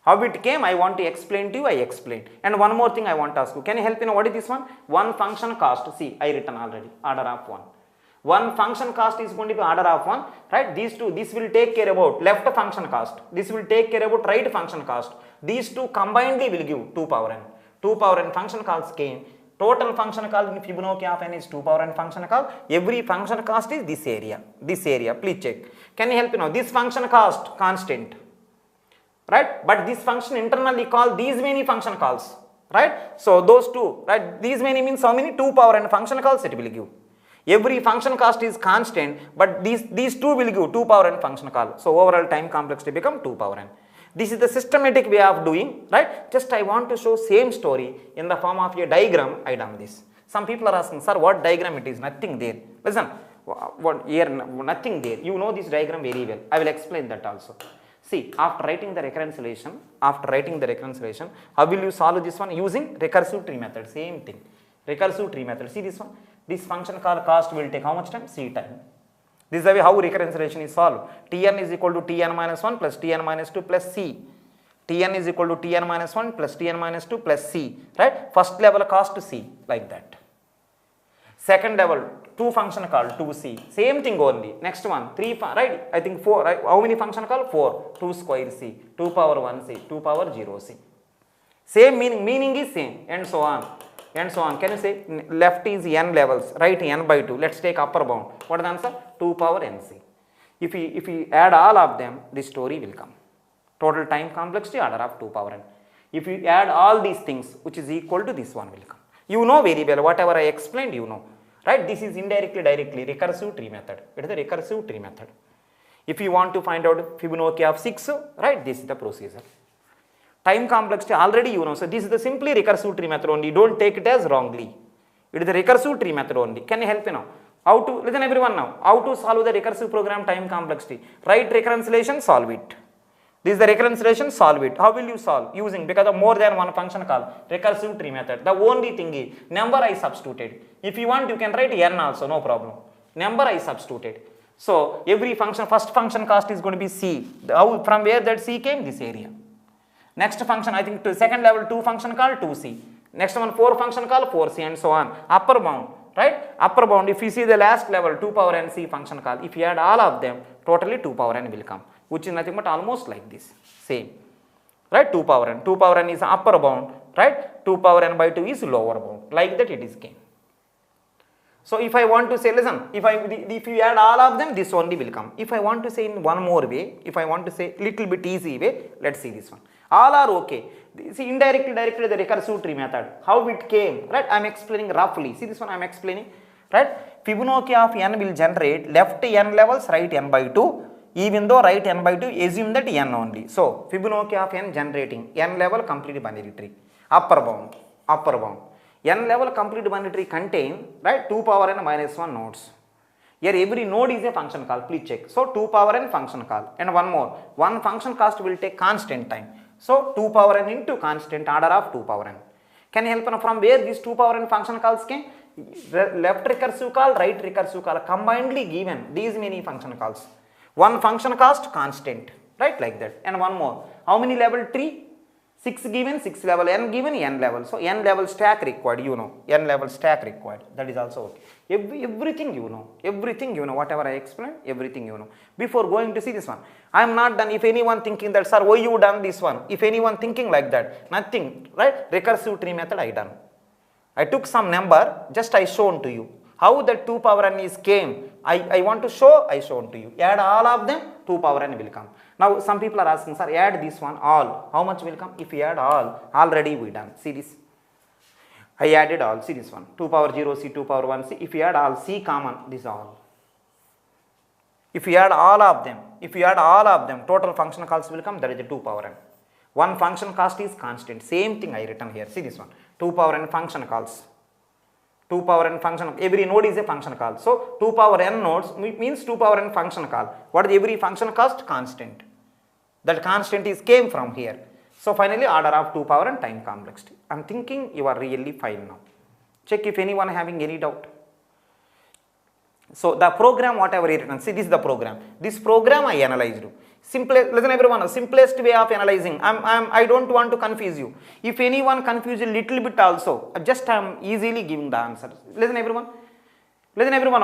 Speaker 1: How it came, I want to explain to you. I explain. And one more thing I want to ask you. Can you help me know what is this one? One function cost. See, I written already. Order of 1. One function cost is going to be order of 1. Right? These two. This will take care about left function cost. This will take care about right function cost. These two combinedly will give 2 power n. 2 power n function calls came. Total function call in Fibonacci of n is 2 power n function call. Every function cost is this area. Please check. Can you help me now? This function cost constant, right? But this function internally call these many function calls, right? So those two, right? These many means how many? 2 power n function calls it will give. Every function cost is constant, but these two will give 2 power n function call. So overall time complexity become 2 power n. This is the systematic way of doing, right? Just I want to show same story in the form of a diagram. I done this. Some people are asking, sir, what diagram it is? Nothing there. Listen, what here? Nothing there. You know this diagram very well. I will explain that also. See, after writing the reconciliation, how will you solve this one? Using recursive tree method. Same thing. Recursive tree method. See this one. This function called cost will take how much time? C time. This is the way how reconciliation is solved. Tn is equal to Tn minus 1 plus Tn minus 2 plus C. Tn is equal to Tn minus 1 plus Tn minus 2 plus C. Right? First level cost to C like that. Second level 2 function called 2C. Same thing only. Next one 3, right? I think 4. Right? How many function called? 4. 2 square C. 2 power 1 C. 2 power 0 C. Same meaning. Meaning is same and so on. And so on. Can you say left is n levels, right n by 2. Let's take upper bound. What is the answer? 2 power nc. If we add all of them, this story will come. Total time complexity order of 2 power n. If you add all these things, which is equal to this one will come. You know very well, whatever I explained, you know. right? This is indirectly, directly recursive tree method. It is a recursive tree method. If you want to find out Fibonacci of 6, right, this is the procedure. Time complexity already you know, so this is the simply recursive tree method only. Don't take it as wrongly. It is the recursive tree method only. Can you help me now? How to, listen everyone now, how to solve the recursive program time complexity? Write recurrence relation, solve it. This is the recurrence relation, solve it. How will you solve? Using, because of more than one function called recursive tree method. The only thing is, number I substituted. If you want, you can write n also, no problem. Number I substituted. So, every function, first function cost is going to be C. How, from where that C came? This area. Next function, I think, to second level 2 function called 2C. Next one 4 function called 4C and so on. Upper bound, right? Upper bound, if you see the last level 2 power n C function call, if you add all of them, totally 2 power n will come, which is nothing but almost like this, same, right? 2 power n. 2 power n is upper bound, right? 2 power n by 2 is lower bound. Like that it is came. So if I want to say, listen, if you add all of them, this only will come. If I want to say in one more way, if I want to say little bit easy way, let's see this one. All are okay. See, indirectly, directly the recursive tree method. How it came, right? I am explaining roughly. See this one I am explaining, right? Fibonacci of n will generate left n levels, right n by 2. Even though right n by 2, assume that n only. So Fibonacci of n generating n level complete binary tree. Upper bound, upper bound. N level complete binary tree contain, right, 2 power n minus 1 nodes. Here every node is a function call, please check. So 2 power n function call, and one more, one function cost will take constant time. So 2 power n into constant order of 2 power n. Can you help me from where these 2 power n function calls came? Left recursive call, right recursive call, combinedly given these many function calls. One function cost constant, right, like that. And one more, how many level tree? 6 given, 6 level, n given, n level. So n level stack required, you know, n level stack required. That is also okay. Everything you know, whatever I explained, everything you know. Before going to see this one, I am not done. If anyone thinking that, sir, why you done this one? If anyone thinking like that, nothing, right? Recursive tree method I done. I took some number, just I shown to you. How that 2 power n is came, I want to show, I shown to you. Add all of them, 2 power n will come. Now some people are asking, sir, add this one all, how much will come? If you add all, already we done. See this, I added all. See this one, 2 power 0 C, 2 power 1 C. If you add all, C common, this all. If you add all of them, total function calls will come, that is the 2 power n. One function cost is constant, same thing I written here. See this one, 2 power n function calls. 2 power n function, every node is a function call. So 2 power n nodes means 2 power n function call. What is every function cost? Constant. That constant is came from here. So finally order of 2 power n time complexity. I am thinking you are really fine now. Check if anyone having any doubt. So the program whatever it written, see this is the program. This program I analyzed. Listen everyone, simplest way of analyzing. I don't want to confuse you. If anyone confuse a little bit also, just I am easily giving the answer. Listen everyone,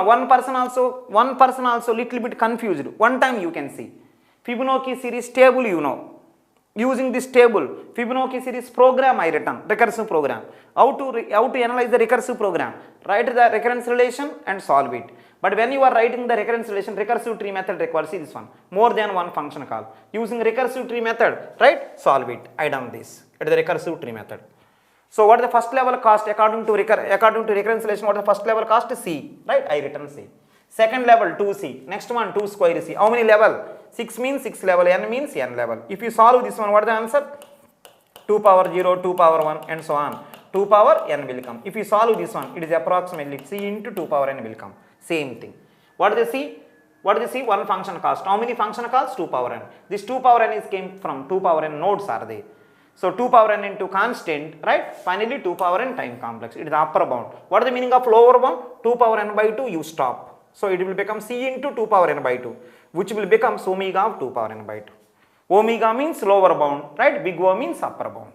Speaker 1: one person also little bit confused. One time you can see. Fibonacci series table you know. Using this table, Fibonacci series program I written, recursive program. How to analyze the recursive program? Write the recurrence relation and solve it. But when you are writing the recurrence relation, recursive tree method requires, see this one, more than one function call. Using recursive tree method, right, solve it. I done this. It is the recursive tree method. So what is the first level cost according to recurrence relation? What is the first level cost? C, right? I written C. Second level 2C. Next one 2 square C. How many level? 6 means 6 level. N means n level. If you solve this one, what is the answer? 2 power 0, 2 power 1 and so on. 2 power n will come. If you solve this one, it is approximately C into 2 power n will come. Same thing. What is the C? What is the C? One function cost. How many function calls? 2 power n. This 2 power n is came from 2 power n nodes are they. So 2 power n into constant, right? Finally 2 power n time complex. It is the upper bound. What is the meaning of lower bound? 2 power n by 2 you stop. So it will become C into 2 power n by 2, which will become omega of 2 power n by 2. Omega means lower bound, right? Big O means upper bound.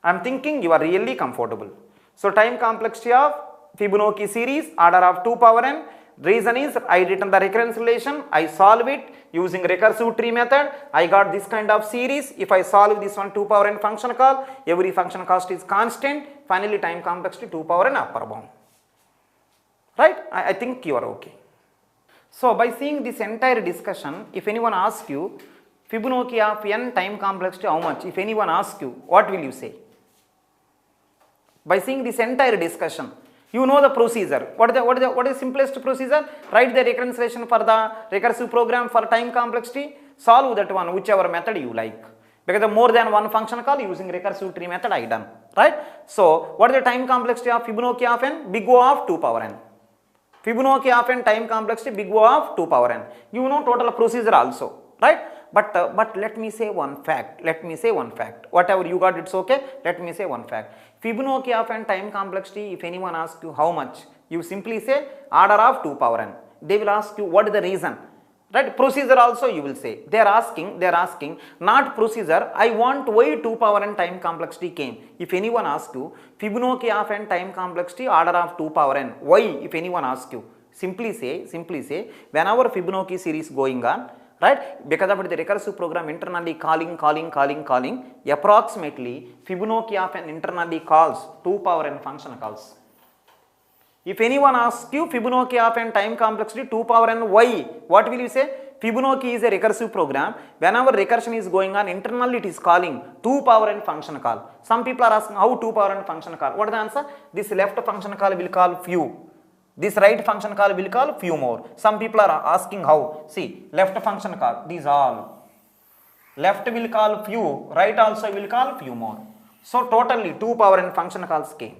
Speaker 1: I am thinking you are really comfortable. So time complexity of Fibonacci series, order of 2 power n. Reason is I written the recurrence relation, I solve it using recursive tree method. I got this kind of series. If I solve this one 2 power n function call, every function cost is constant. Finally time complexity 2 power n upper bound. Right? I think you are okay. So by seeing this entire discussion, if anyone asks you Fibonacci of n time complexity how much? If anyone asks you, what will you say? By seeing this entire discussion, You know the procedure. What is the simplest procedure? Write the recurrence relation for the recursive program for time complexity. Solve that one, whichever method you like. Because more than one function call using recursive tree method I done. Right? So, what is the time complexity of Fibonacci of n? Big O of 2 power n. Fibonacci of n time complexity big O of 2 power n. You know total procedure also. Right? But let me say one fact. Whatever you got, it's okay. Let me say one fact. Fibonacci of n time complexity, if anyone asks you how much, you simply say order of 2 power n. They will ask you what is the reason. Right? Procedure also you will say. They are asking not procedure. I want why 2 power n time complexity came. If anyone asks you Fibonacci of n time complexity order of 2 power n, why? If anyone asks you, simply say whenever Fibonacci series going on, right, because of the recursive program internally calling, approximately Fibonacci of n internally calls 2 power n function calls. If anyone asks you Fibonacci of n time complexity 2 power n, why? What will you say? Fibonacci is a recursive program. Whenever recursion is going on, internally it is calling 2 power n function call. Some people are asking how 2 power n function call. What is the answer? This left function call will call few. This right function call will call few more. Some people are asking how. See, left function call, these all. Left will call few, right also will call few more. So totally 2 power n function calls came.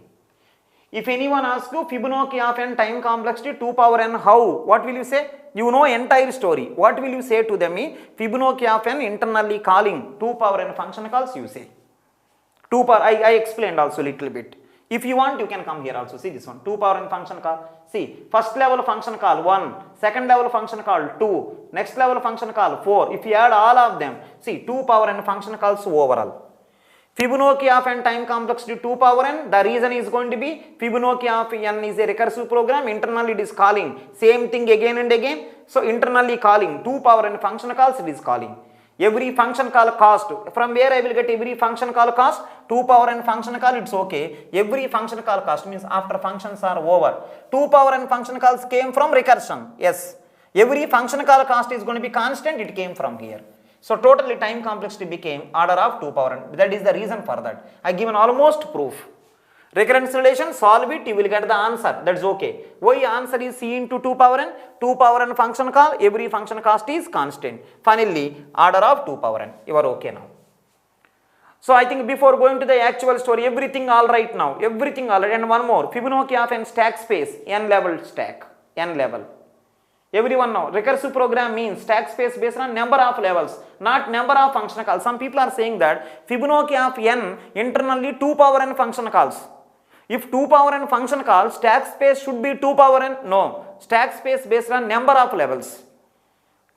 Speaker 1: If anyone asks you Fibonacci of n time complexity 2 power n, how? What will you say? You know entire story. What will you say to them? Fibonacci of n internally calling 2 power n function calls, you say. 2 power, I explained also little bit. If you want, you can come here also. See this one, 2 power n function call. See, first level function call 1, second level function call 2, next level function call 4. If you add all of them, see 2 power n function calls overall. Fibonacci of n time complexity 2 power n, the reason is going to be Fibonacci of n is a recursive program, internally it is calling same thing again and again. So internally calling 2 power n function calls it is calling. Every function call cost, from where I will get every function call cost? 2 power n function call, it's okay. Every function call cost means after functions are over. 2 power n function calls came from recursion. Yes. Every function call cost is going to be constant, it came from here. So totally time complexity became order of 2 power n. That is the reason for that. I given almost proof. Recurrence relation, solve it, you will get the answer. That's okay. Why answer is C into 2 power n? 2 power n function call, every function cost is constant. Finally, order of 2 power n. You are okay now. So I think before going to the actual story, everything all right now. Everything all right. And one more. Fibonacci of n stack space, n level stack. N level. Everyone know, recursive program means stack space based on number of levels, not number of function calls. Some people are saying that Fibonacci of n internally 2 power n function calls. If 2 power n function calls, stack space should be 2 power n. No, stack space based on number of levels.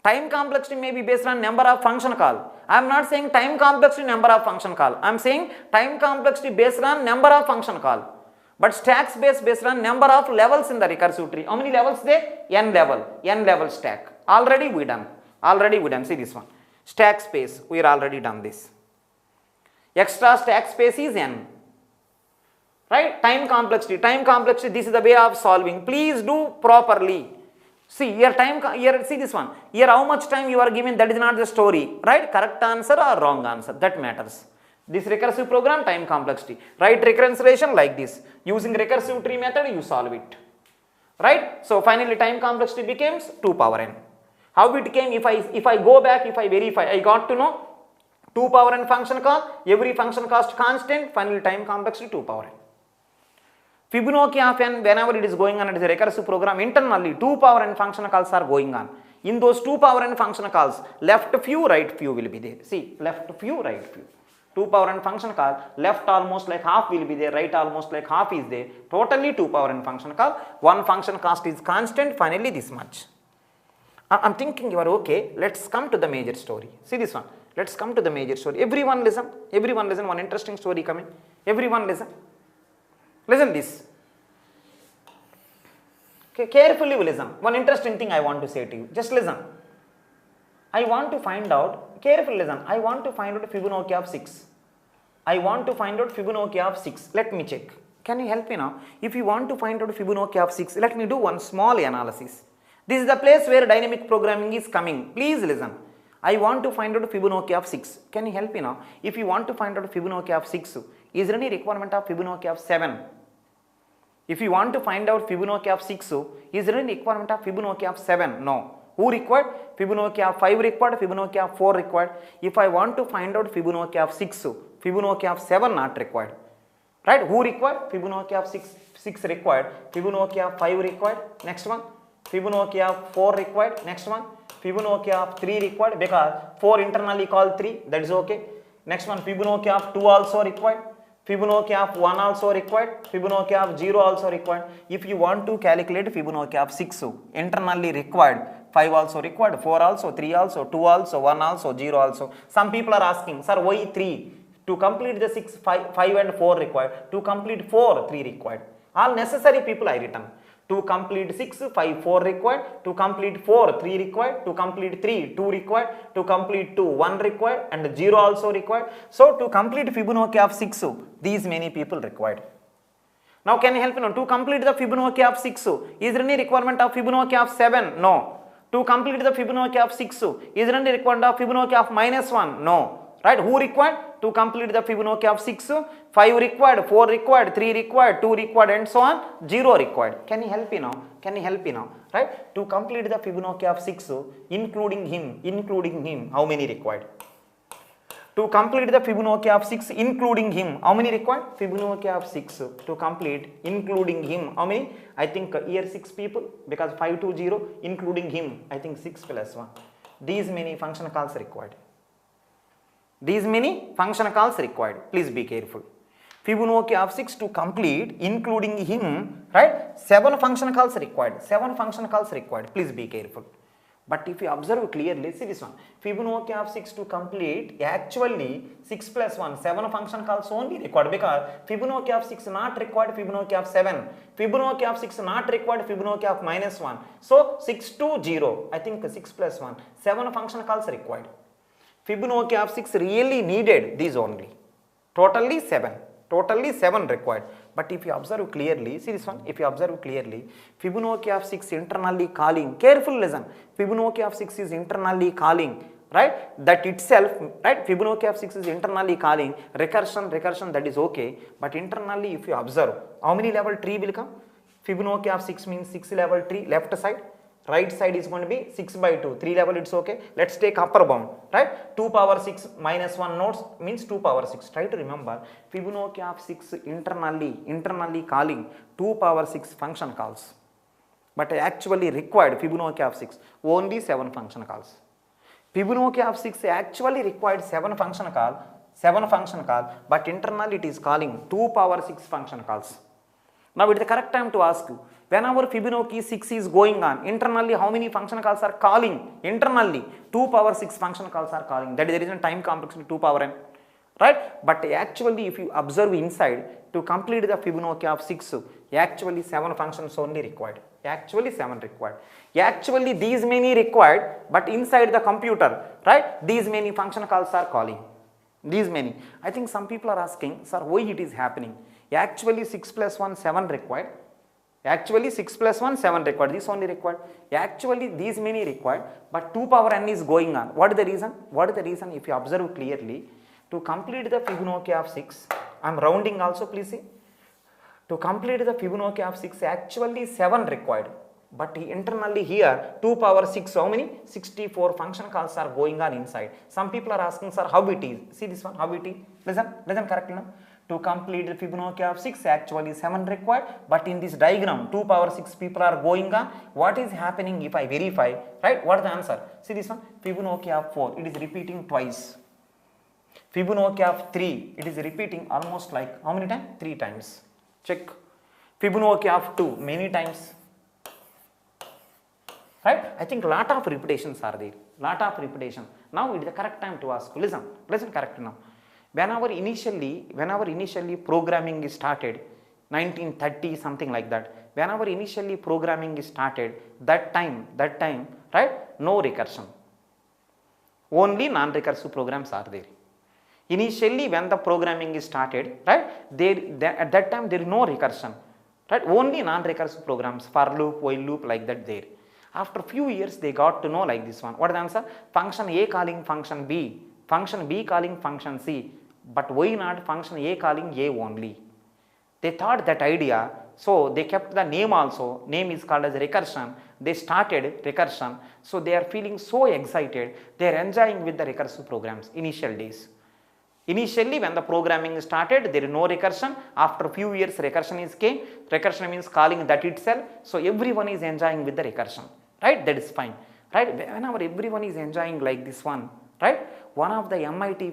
Speaker 1: Time complexity may be based on number of function call. I am not saying time complexity number of function call. I am saying time complexity based on number of function call. But stack space based on number of levels in the recursive tree. How many levels there? N level stack. Already we done. See this one. Stack space, we are already done this. Extra stack space is n. Right? Time complexity, this is the way of solving. Please do properly. See, here see this one. Here how much time you are given, that is not the story. Right? Correct answer or wrong answer, that matters. This recursive program, time complexity. Write recurrence relation like this. Using recursive tree method, you solve it. Right? So finally time complexity becomes 2 power n. How it came? If I go back, if I verify, I got to know 2 power n function call, every function cost constant, finally time complexity 2 power n. Fibonacci of n, whenever it is going on, it is a recursive program, internally 2 power n function calls are going on. In those 2 power n function calls, left few, right few will be there. See, left few, right few. 2 power n function call, left almost like half will be there, right almost like half is there. Totally 2 power n function call. One function cost is constant, finally this much. I'm thinking you are okay. Let's come to the major story. See this one. Let's come to the major story. Everyone listen. One interesting story coming. Everyone listen. Listen this. Okay, carefully listen. One interesting thing I want to say to you. Just listen. I want to find out, carefully listen, I want to find out Fibonacci of 6. I want to find out Fibonacci of 6. Let me check. Can you help me now? If you want to find out Fibonacci of 6, let me do one small analysis. This is the place where dynamic programming is coming. Please listen. I want to find out Fibonacci of 6. Can you help me now? If you want to find out Fibonacci of 6, is there any requirement of Fibonacci of 7? If you want to find out Fibonacci of 6, is there any requirement of Fibonacci of 7? No. Who required? Fibonacci of 5 required, Fibonacci of 4 required. If I want to find out Fibonacci of 6, Fibonacci of 7 not required. Right? Who required? Fibonacci of 6 required, Fibonacci of 5 required, next one. Fibonacci of 4 required, next one. Fibonacci of 3 required because 4 internally called 3, that is okay. Next one, Fibonacci of 2 also required. Fibonacci of 1 also required, Fibonacci of 0 also required. If you want to calculate Fibonacci of 6, internally required, 5 also required, 4 also, 3 also, 2 also, 1 also, 0 also. Some people are asking, sir, why 3? To complete the 6, 5 and 4 required. To complete 4, 3 required. All necessary people I written. To complete 6, 5, 4 required. To complete 4, 3 required. To complete 3, 2 required. To complete 2, 1 required and 0 also required. So, to complete Fibonacci of 6, these many people required. Now, can you help me now? To complete the Fibonacci of 6, is there any requirement of Fibonacci of 7? No. To complete the Fibonacci of 6, is there any requirement of Fibonacci of -1? No. Right? Who required? To complete the Fibonacci of 6, 5 required, 4 required, 3 required, 2 required and so on, 0 required. Can you help me now? Can you help me now? Right? To complete the Fibonacci of 6, including him, how many required? To complete the Fibonacci of 6, including him, how many required? Fibonacci of 6, to complete, including him, how many? I think here 6 people, because 5 to 0, including him, I think 6 plus 1. These many function calls required. These many function calls required. Please be careful. Fibonacci of 6 to complete, including him, right? 7 function calls required. 7 function calls required. Please be careful. But if you observe clearly, see this one. Fibonacci of 6 to complete, actually 6 plus 1, 7 function calls only required because Fibonacci of 6 not required, Fibonacci of 7. Fibonacci of 6 not required, Fibonacci of -1. So 6 to 0, I think 6 plus 1, 7 function calls required. Fibonacci of 6 really needed these only. Totally 7 required. But if you observe clearly, see this one, if you observe clearly, Fibonacci of 6 internally calling, careful listen, Fibonacci of 6 is internally calling, right? That itself, right? Fibonacci of 6 is internally calling, recursion, that is okay. But internally if you observe, how many level tree will come? Fibonacci of 6 means 6 level tree, left side. Right side is going to be 6 by 2, 3 level it's okay. Let's take upper bound, right? 2 power 6 minus 1 nodes means 2 power 6. Try to remember Fibonacci of 6 internally calling 2 power 6 function calls. But actually required Fibonacci of 6 only 7 function calls. Fibonacci of 6 actually required 7 function call, but internally it is calling 2 power 6 function calls. Now it is the correct time to ask you, whenever Fibonacci 6 is going on, internally how many function calls are calling? Internally 2 power 6 function calls are calling. That is the reason time complexity 2 power n. Right? But actually if you observe inside, to complete the Fibonacci of 6, actually 7 functions only required. Actually 7 required. Actually these many required, but inside the computer, right? These many function calls are calling. These many. I think some people are asking, sir, why it is happening? Actually 6 plus 1, 7 required. Actually 6 plus 1, 7 required. This only required. Actually these many required, but 2 power n is going on. What is the reason? What is the reason? If you observe clearly, to complete the Fibonacci of 6, I am rounding also, please see. To complete the Fibonacci of 6, actually 7 required. But internally here 2 power 6, how many? 64 function calls are going on inside. Some people are asking, sir, how it is? See this one, how it is? Listen correctly now. To complete the Fibonacci of 6, actually 7 required, but in this diagram 2 power 6 people are going on. What is happening if I verify, right? What is the answer? See this one, Fibonacci of 4, it is repeating twice. Fibonacci of 3, it is repeating almost like how many times? 3 times. Check. Fibonacci of 2, many times. Right? I think lot of repetitions are there. Lot of repetition. Now it is the correct time to ask. Listen correctly now. Whenever initially programming is started, 1930 something like that. Whenever initially programming is started, that time, right? No recursion. Only non-recursive programs are there. Initially when the programming is started, right? At that time there is no recursion. Right? Only non-recursive programs, for loop, while loop, like that there. After few years they got to know like this one. What is the answer? Function A calling function B, function B calling function C, but why not function A calling A only? They thought that idea So they kept the name also, name is called as recursion. They started recursion. So they are feeling so excited, they are enjoying with the recursive programs initial days. Initially when the programming started, there is no recursion. After few years recursion is came. Recursion means calling that itself. So everyone is enjoying with the recursion, right? That is fine, right? Whenever everyone is enjoying like this one, right? One of the MIT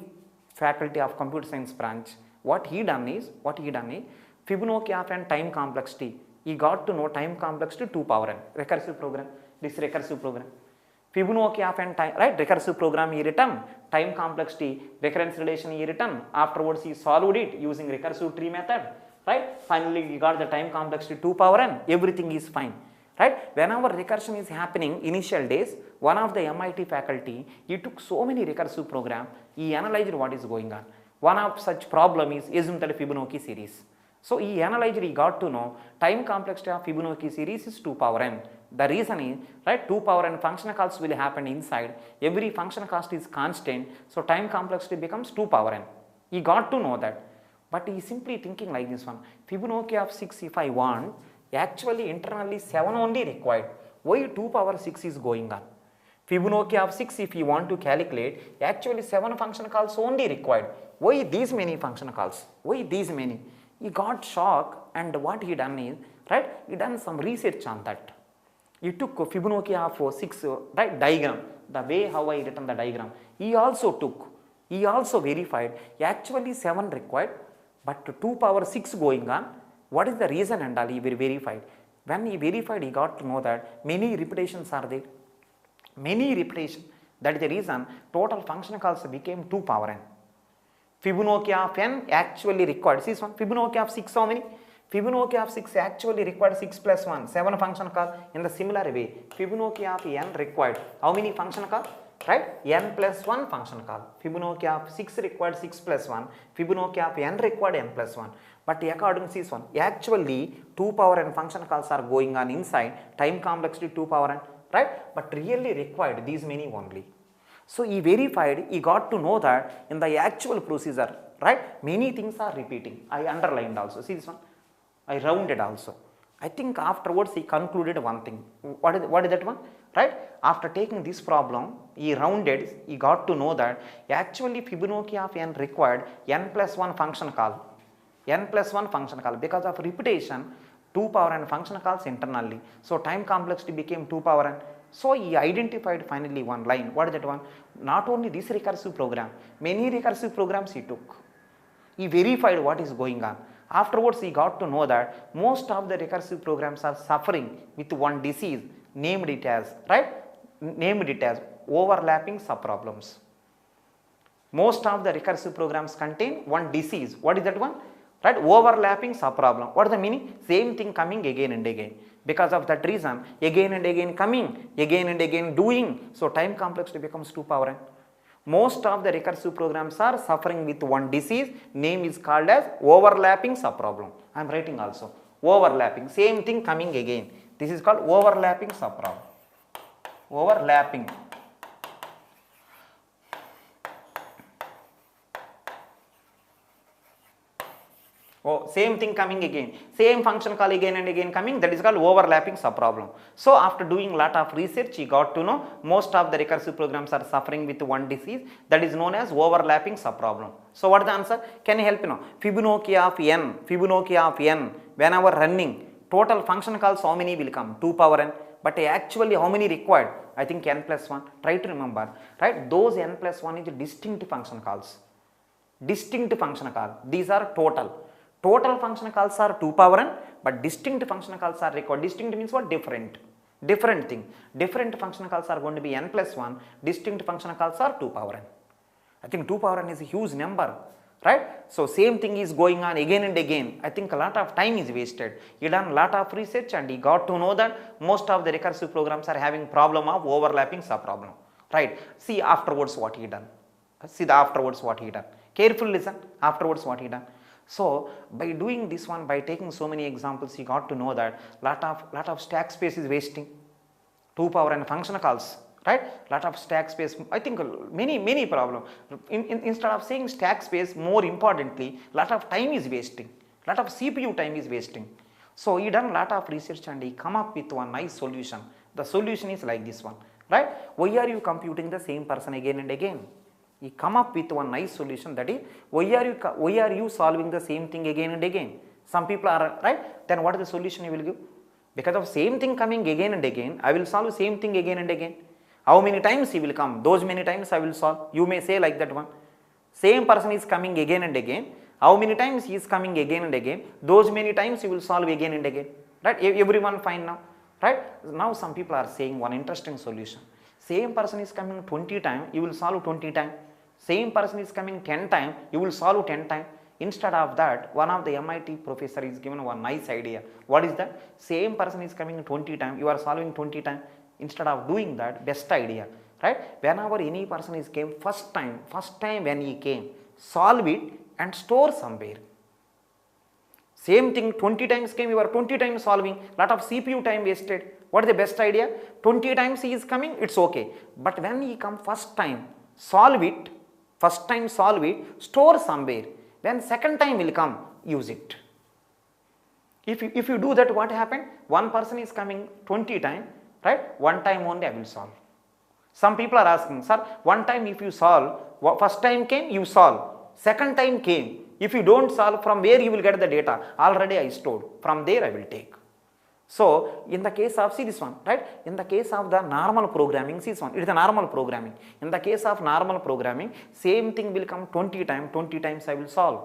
Speaker 1: faculty of computer science branch, what he done is Fibonacci of n time complexity. He got to know time complexity 2 power n, recursive program, this recursive program. Fibonacci of n time, right? Recursive program he written, time complexity, recurrence relation he written, afterwards he solved it using recursive tree method, right? Finally he got the time complexity 2 power n, everything is fine, right? Whenever recursion is happening initial days, one of the MIT faculty, he took so many recursive program, he analyzed what is going on. One of such problem is asymptotic Fibonacci series. So he analyzed, he got to know time complexity of Fibonacci series is 2 power n. The reason is, right, 2 power n function calls will happen inside, every function cost is constant, so time complexity becomes 2 power n. He got to know that, but he is simply thinking like this one, Fibonacci of 6 if I want, actually internally 7 only required, why 2 power 6 is going on? Fibonacci of 6 if you want to calculate, actually 7 function calls only required, why these many function calls, why these many? He got shocked, and what he done is, right, he done some research on that. He took Fibonacci of 6, right, diagram, the way how I written the diagram. He also verified, actually 7 required, but 2 power 6 going on. What is the reason and all he verified? When he verified, he got to know that many repetitions are there. Many repetitions, that is the reason total function calls became 2 power n. Fibonacci of n actually required, see this one, Fibonacci of 6 how many? Fibonacci of 6 actually required 6 plus 1, 7 function call. In the similar way, Fibonacci of n required how many function call? Right, n plus 1 function call. Fibonacci of 6 required 6 plus 1, Fibonacci of n required n plus 1. But according to this one, actually 2 power n function calls are going on inside, time complexity 2 power n, right? But really required these many only. So he verified, he got to know that in the actual procedure, right, many things are repeating. I underlined also, see this one, I rounded also. I think afterwards he concluded one thing. What is that one? Right? After taking this problem, he rounded, he got to know that actually Fibonacci of n required n plus 1 function call. N plus 1 function call, because of repetition, 2 power n function calls internally. So time complexity became 2 power n. So he identified finally one line. What is that one? Not only this recursive program, many recursive programs he took. He verified what is going on. Afterwards he got to know that most of the recursive programs are suffering with one disease, named it as, right, named it as overlapping subproblems. Most of the recursive programs contain one disease. What is that one? Right, overlapping subproblem. What is the meaning? Same thing coming again and again. Because of that reason, again and again coming, again and again doing, so time complexity becomes 2 power n. Most of the recursive programs are suffering with one disease, name is called as overlapping subproblem. I am writing also, overlapping, same thing coming again. This is called overlapping subproblem. Overlapping. Oh, same thing coming again, same function call again and again coming, that is called overlapping subproblem. So after doing lot of research, he got to know most of the recursive programs are suffering with one disease, that is known as overlapping subproblem. So what is the answer? Can you help me now? Fibonacci of n, whenever running, total function calls how many will come? 2 power n. But actually how many required? I think n plus 1. Try to remember, right? Those n plus 1 is distinct function calls. Distinct function call. These are total. Total function calls are 2 power n, but distinct function calls are required. Distinct means what? Different. Different thing. Different function calls are going to be n plus 1. Distinct function calls are 2 power n. I think 2 power n is a huge number, right? So same thing is going on again and again. I think a lot of time is wasted. He done a lot of research and he got to know that most of the recursive programs are having problem of overlapping subproblem, right? See afterwards what he done. See the afterwards what he done. Carefully listen afterwards what he done. So by doing this one, by taking so many examples, he got to know that lot of stack space is wasting. 2 power n function calls, right? Lot of stack space. I think many problem. Instead of saying stack space, more importantly, lot of time is wasting. Lot of CPU time is wasting. So he done a lot of research and he come up with one nice solution. The solution is like this one, right? Why are you computing the same person again and again? He come up with one nice solution, that is, why are you solving the same thing again and again? Some people are, right? Then what is the solution you will give? Because of same thing coming again and again, I will solve same thing again and again. How many times he will come? Those many times I will solve. You may say like that one. Same person is coming again and again. How many times he is coming again and again? Those many times you will solve again and again. Right? Everyone fine now. Right? Now some people are saying one interesting solution. Same person is coming 20 times, you will solve 20 times. Same person is coming 10 times, you will solve 10 times. Instead of that, one of the MIT professor is given one nice idea. What is that? Same person is coming 20 times, you are solving 20 times. Instead of doing that, best idea, right? Whenever any person is came first time when he came, solve it and store somewhere. Same thing 20 times came, you are 20 times solving, lot of CPU time wasted. What is the best idea? 20 times he is coming, it's okay. But when he come first time, solve it, store somewhere. When second time will come, use it. If you do that, what happened? One person is coming 20 times, right? One time only I will solve. Some people are asking, sir, one time if you solve, first time came, you solve. Second time came. If you don't solve, from where you will get the data? Already I stored. From there I will take. So, in the case of, see this one, right? In the case of the normal programming, see this one, it is a normal programming. In the case of normal programming, same thing will come 20 times I will solve.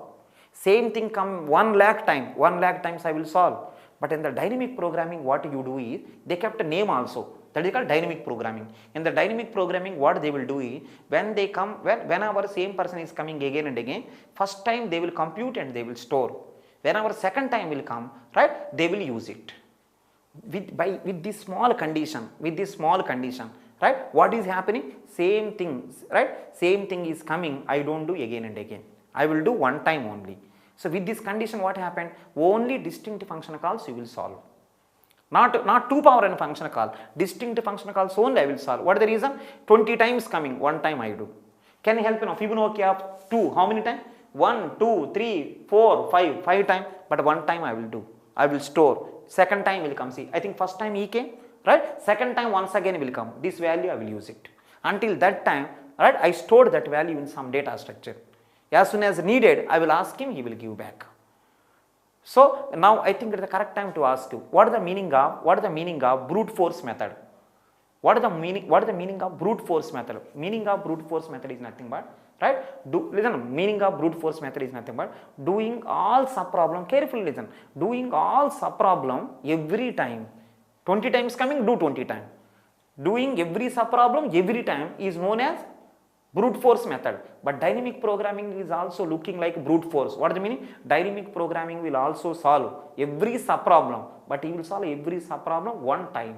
Speaker 1: Same thing come 1 lakh times I will solve. But in the dynamic programming, what you do is, they kept a name also. That is called dynamic programming. In the dynamic programming, what they will do is, when they come, whenever same person is coming again and again, first time they will compute and they will store. Whenever second time will come, right, they will use it. With this small condition, right, what is happening? Same thing, right, same thing is coming, I don't do again and again. I will do one time only. So with this condition, what happened? Only distinct function calls you will solve. Not 2 power n function call, distinct function calls only I will solve. What is the reason? 20 times coming, one time I do. Can you help? Fibonacci of 2, how many times? 1, 2, 3, 4, 5 times, but one time I will do. I will store. Second time will come. See, I think first time he came, right? Second time once again will come. This value I will use it. Until that time, right, I stored that value in some data structure. As soon as needed, I will ask him, he will give back. So now I think it is the correct time to ask you, what is the meaning of brute force method? What is the meaning of brute force method? Meaning of brute force method is nothing but, right? Meaning of brute force method is nothing but doing all sub problem, carefully listen, doing all sub problem every time. 20 times coming, do 20 times. Doing every sub problem every time is known as brute force method. But dynamic programming is also looking like brute force. What is the meaning? Dynamic programming will also solve every sub problem, but he will solve every sub problem one time.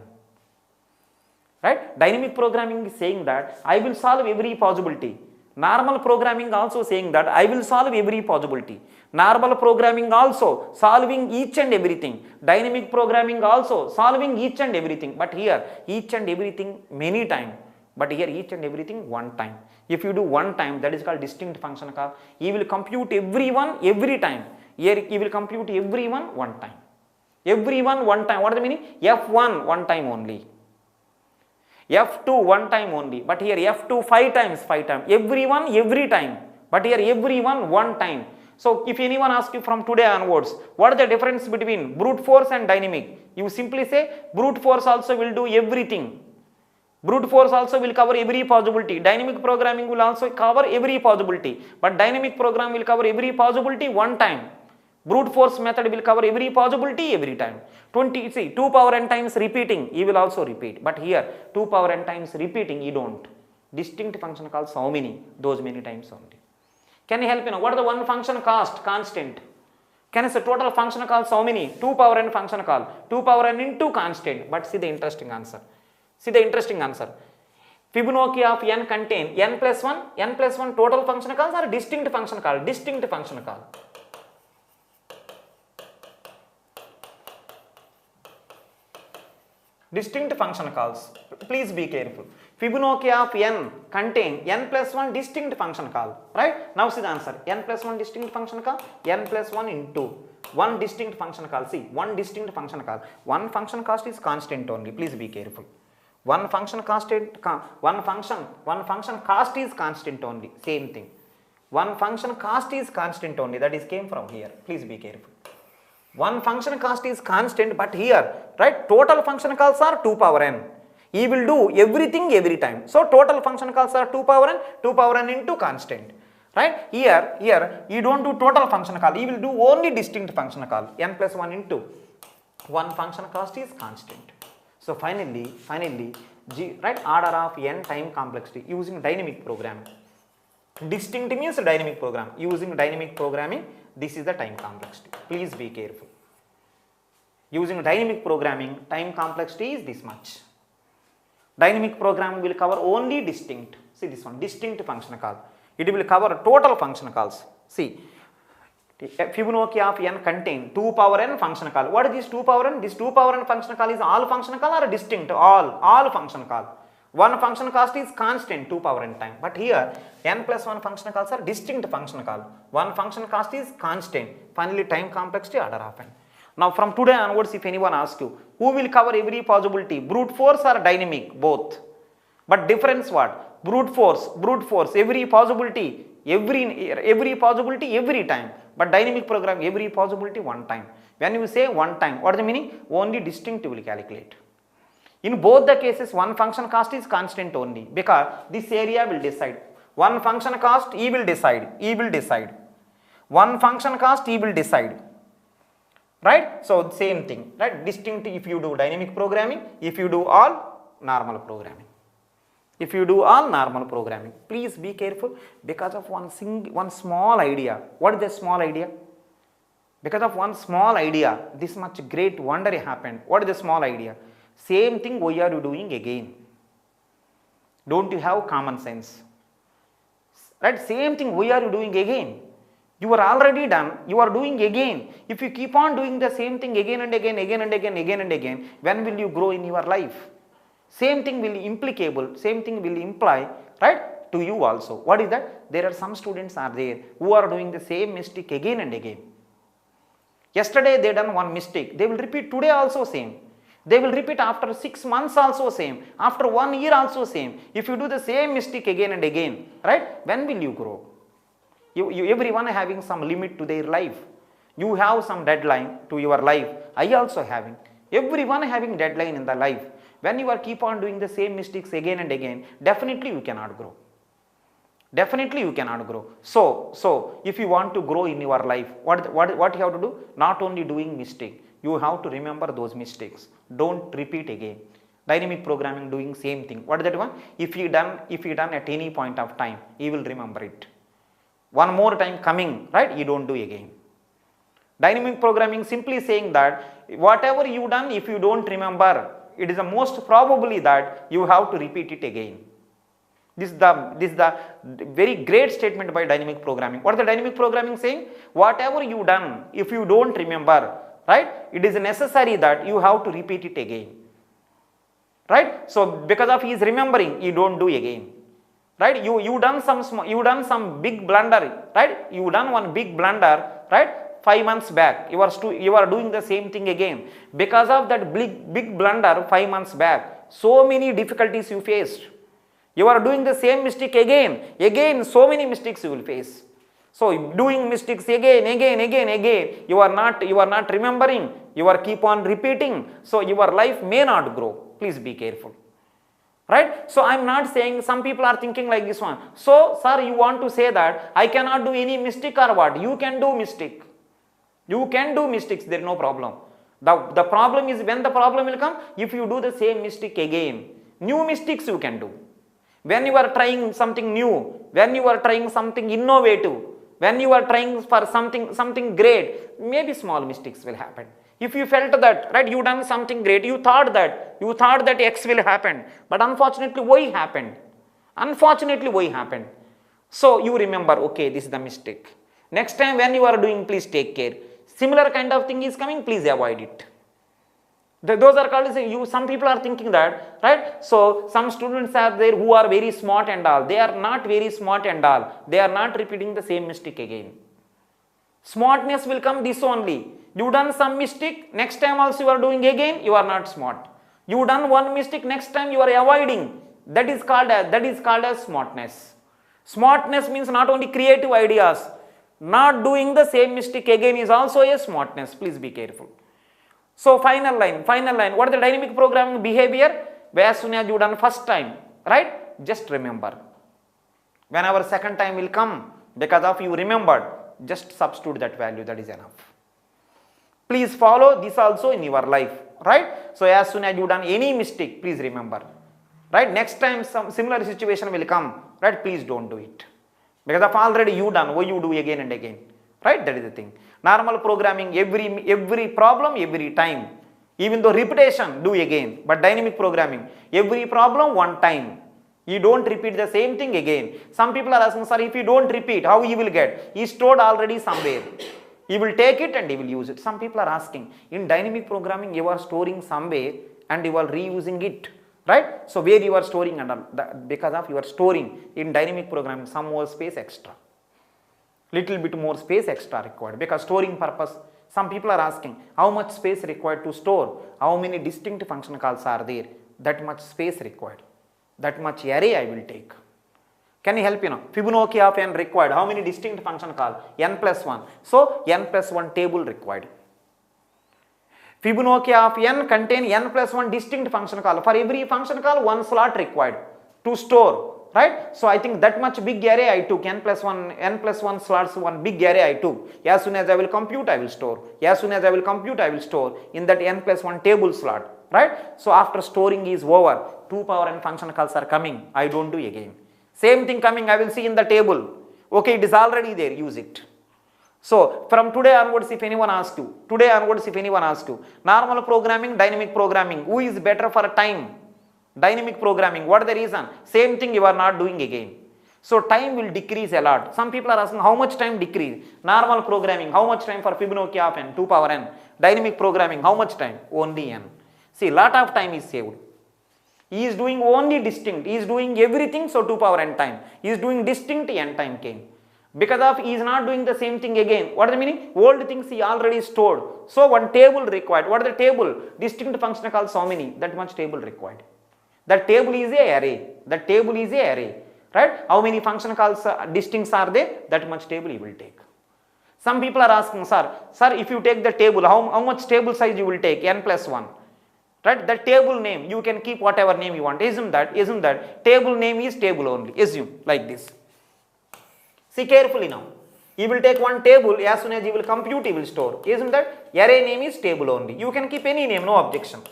Speaker 1: Right? Dynamic programming is saying that I will solve every possibility. Normal programming also saying that I will solve every possibility. Normal programming also solving each and everything. Dynamic programming also solving each and everything. But here each and everything many times. But here each and everything one time. If you do one time, that is called distinct function call. He will compute everyone every time. Here he will compute everyone one time. Everyone one time. What is the meaning? F1 one time only. F2 one time only. But here F2 5 times. Everyone every time. But here everyone one time. So if anyone asks you from today onwards, what is the difference between brute force and dynamic? You simply say brute force also will do everything. Brute force also will cover every possibility. Dynamic programming will also cover every possibility. But dynamic program will cover every possibility one time. Brute force method will cover every possibility every time. 2 power n times repeating, he will also repeat. But here 2 power n times repeating, he don't. Distinct function calls how many? Those many times only. Can you help me now? What is the one function cost? Constant. Can you say total function calls how many? 2 power n function call. 2 power n into constant. But see the interesting answer. Fibonacci of n contain n plus 1 total function calls or distinct function call? Distinct function call. Distinct function calls. Please be careful. Fibonacci of n contain n plus 1 distinct function call, right? Now see the answer, n plus 1 distinct function call, n plus 1 into 1 distinct function call. See, 1 distinct function call, one function cost is constant only, please be careful. One function cost is constant only, same thing. One function cost is constant only, that is came from here, please be careful. One function cost is constant, but here, right, total function calls are 2 power n. He will do everything every time. So total function calls are 2 power n into constant. Right? Here you don't do total function call, you will do only distinct function call, n plus 1 into 1 function cost is constant. So finally, right, order of n time complexity using dynamic programming. Distinct means dynamic program. Using dynamic programming, this is the time complexity. Please be careful. Using dynamic programming, time complexity is this much. Dynamic program will cover only distinct. See this one, distinct function call. It will cover total function calls. See, Fibonacci of n contain 2 power n function call. What is this 2 power n? This 2 power n function call is all function call or distinct? All function call. One function cost is constant 2 power n time. But here n plus 1 function calls are distinct function call. One function cost is constant. Finally, time complexity order of n. Now from today onwards, if anyone asks you, who will cover every possibility? Brute force or dynamic? Both. But difference what? Brute force, every possibility, every possibility, every time. But dynamic program, every possibility one time. When you say one time, what is the meaning? Only distinct you will calculate. In both the cases, one function cost is constant only, because this area will decide. One function cost, E will decide. One function cost, E will decide. Right? So same thing, right? Distinct if you do dynamic programming, if you do all normal programming. If you do all normal programming, please be careful because of one small idea. What is the small idea? Because of one small idea, this much great wonder happened. What is the small idea? Same thing why are you doing again? Don't you have common sense? Right? Same thing why are you doing again? You are already done, you are doing again. If you keep on doing the same thing again and again, when will you grow in your life? Same thing will implicable, same thing will imply, right, to you also. What is that? There are some students are there who are doing the same mistake again and again. Yesterday they done one mistake, they will repeat today also same. They will repeat after 6 months also same, after 1 year also same. If you do the same mistake again and again, right, when will you grow? Everyone having some limit to their life. You have some deadline to your life. I also having. Everyone having deadline in the life. When you are keep on doing the same mistakes again and again, definitely you cannot grow. Definitely you cannot grow. So if you want to grow in your life, what you have to do? Not only doing mistake, you have to remember those mistakes. Don't repeat again. Dynamic programming doing same thing. What is that one? If you done at any point of time, you will remember it. One more time coming, right, you don't do again. Dynamic programming simply saying that whatever you done, if you don't remember, it is the most probably that you have to repeat it again. This is the very great statement by dynamic programming. What is the dynamic programming saying? Whatever you done, if you don't remember, right, it is necessary that you have to repeat it again. Right? So because of his remembering, you don't do again. Right? You done some big blunder, right? You done one big blunder, right? 5 months back, you are doing the same thing again. Because of that big blunder 5 months back, so many difficulties you faced. You are doing the same mistake again, so many mistakes you will face. So doing mistakes again, you are not remembering, you are keep on repeating, so your life may not grow. Please be careful. Right? So I am not saying, some people are thinking like this one. So sir, you want to say that I cannot do any mistake or what? You can do mistake. You can do mistakes, there is no problem. The problem is when the problem will come, if you do the same mistake again, new mistakes you can do. When you are trying something new, when you are trying something innovative, when you are trying for something great, maybe small mistakes will happen. If you felt that, right, you done something great, you thought that X will happen, but unfortunately Y happened. So you remember, okay, this is the mistake. Next time when you are doing, please take care. Similar kind of thing is coming, please avoid it. Those are called, you, some people are thinking that, right? So some students are there who are very smart and all. They are not very smart and all. They are not repeating the same mistake again. Smartness will come this only. You done some mistake, next time also you are doing again, you are not smart. You done one mistake, next time you are avoiding. That is called as smartness. Smartness means not only creative ideas. Not doing the same mistake again is also a smartness. Please be careful. So final line. What is the dynamic programming behavior? As soon as you done first time, right? Just remember. Whenever second time will come, because of you remembered, just substitute that value, that is enough. Please follow this also in your life, right? So as soon as you done any mistake, please remember, right? Next time some similar situation will come, right? Please don't do it. Because of already you done, why you do again and again, right? That is the thing. Normal programming, every problem, every time. Even though repetition, do again. But dynamic programming, every problem one time. You don't repeat the same thing again. Some people are asking, sir, if you don't repeat, how you will get? He stored already somewhere. He will take it and he will use it. Some people are asking, in dynamic programming, you are storing somewhere and you are reusing it, right? So where you are storing, and because of you are storing in dynamic programming some more space extra. Little bit more space extra required, because storing purpose. Some people are asking, how much space required to store? How many distinct function calls are there? That much space required. That much array I will take. Can you help? Fibonacci of n required. How many distinct function call? N plus 1. So n plus 1 table required. Fibonacci of n contain n plus 1 distinct function call. For every function call, one slot required to store. Right? So I think that much big array I took, n plus 1 slots, one big array I took. As soon as I will compute, I will store. As soon as I will compute, I will store in that n plus 1 table slot. Right? So after storing is over, 2 power n function calls are coming. I don't do again. Same thing coming, I will see in the table. Okay, it is already there, use it. So from today onwards, if anyone asks you, normal programming, dynamic programming, who is better for time? Dynamic programming, what is the reason? Same thing you are not doing again. So time will decrease a lot. Some people are asking, how much time decrease? Normal programming, how much time for Fibonacci of n? 2 power n. Dynamic programming, how much time? Only n. See, lot of time is saved. He is doing only distinct. He is doing everything, so 2 power n time. He is doing distinct, n time came. Because of he is not doing the same thing again. What is the meaning? Old things he already stored. So one table required. What is the table? Distinct function calls how many? That much table required. That table is a array. Right? How many function calls distincts are there? That much table you will take. Some people are asking, sir, if you take the table, how much table size you will take? N plus 1. Right? The table name, you can keep whatever name you want. Assume that table name is table only. Assume like this. See carefully now. You will take one table, as soon as you will compute, you will store. Assume that array name is table only. You can keep any name, no objection.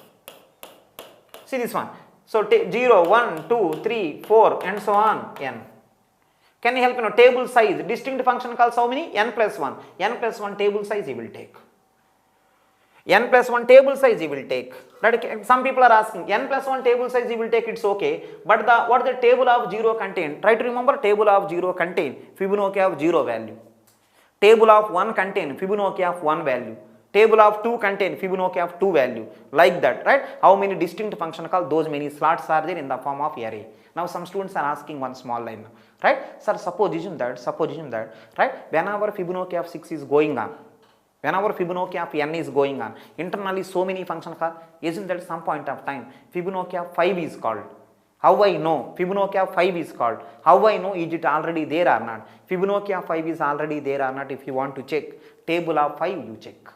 Speaker 1: See this one. So 0, 1, 2, 3, 4 and so on, n. Can you help? Table size, distinct function calls how many? N plus 1. N plus 1 table size you will take. N plus 1 table size you will take. Right? Some people are asking, n plus 1 table size you will take, it's okay. But what the table of 0 contain? Try to remember, table of 0 contain Fibonacci of 0 value. Table of 1 contain Fibonacci of 1 value. Table of 2 contain Fibonacci of 2 value. Like that, right? How many distinct function call? Those many slots are there in the form of array. Now some students are asking one small line, right? Sir, supposition that, right? Whenever Fibonacci of 6 is going on, whenever Fibonacci of n is going on, internally so many function call, isn't that some point of time Fibonacci of 5 is called? How I know Fibonacci of 5 is called? How I know is it already there or not? Fibonacci of 5 is already there or not? If you want to check, table of 5 you check.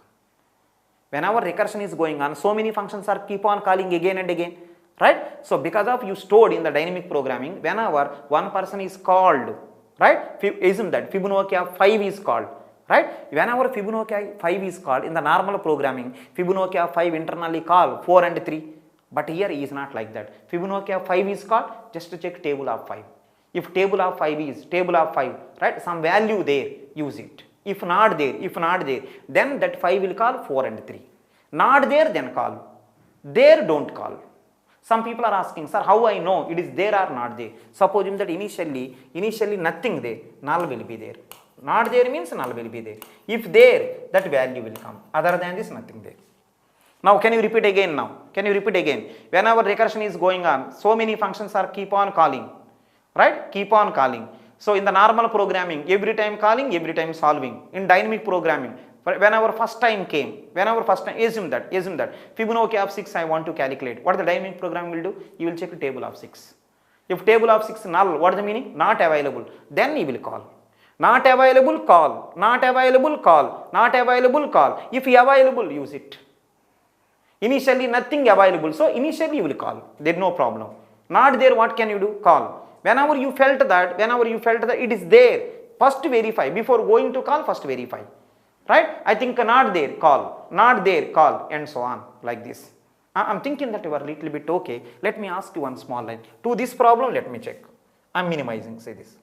Speaker 1: Whenever recursion is going on, so many functions are keep on calling again and again, right? So because of you stored in the dynamic programming, whenever one person is called, right? Isn't that Fibonacci of 5 is called, right? Whenever Fibonacci of 5 is called in the normal programming, Fibonacci of 5 internally call 4 and 3. But here is not like that. Fibonacci of 5 is called, just to check table of 5. If table of 5 is table of 5, right? Some value there, use it. If not there, then that 5 will call 4 and 3. Not there, then call. There, don't call. Some people are asking, sir, how I know it is there or not there? Supposing that initially nothing there, null will be there. Not there means null will be there. If there, that value will come. Other than this, nothing there. Now can you repeat again now? Can you repeat again? Whenever recursion is going on, so many functions are keep on calling, right? Keep on calling. So in the normal programming, every time calling, every time solving. In dynamic programming, whenever first time came, assume that Fibonacci of 6 I want to calculate. What the dynamic program will do? You will check the table of 6. If table of 6 null, what is the meaning? Not available. Then you will call. Not available, call. Not available, call. Not available, call. If available, use it. Initially nothing available, so initially you will call. There is no problem. Not there, what can you do? Call. Whenever you felt that it is there, first verify. Before going to call, first verify. Right? I think not there, call. Not there, call, and so on, like this. I am thinking that you are a little bit okay. Let me ask you one small line. To this problem, let me check. I am minimizing, say this.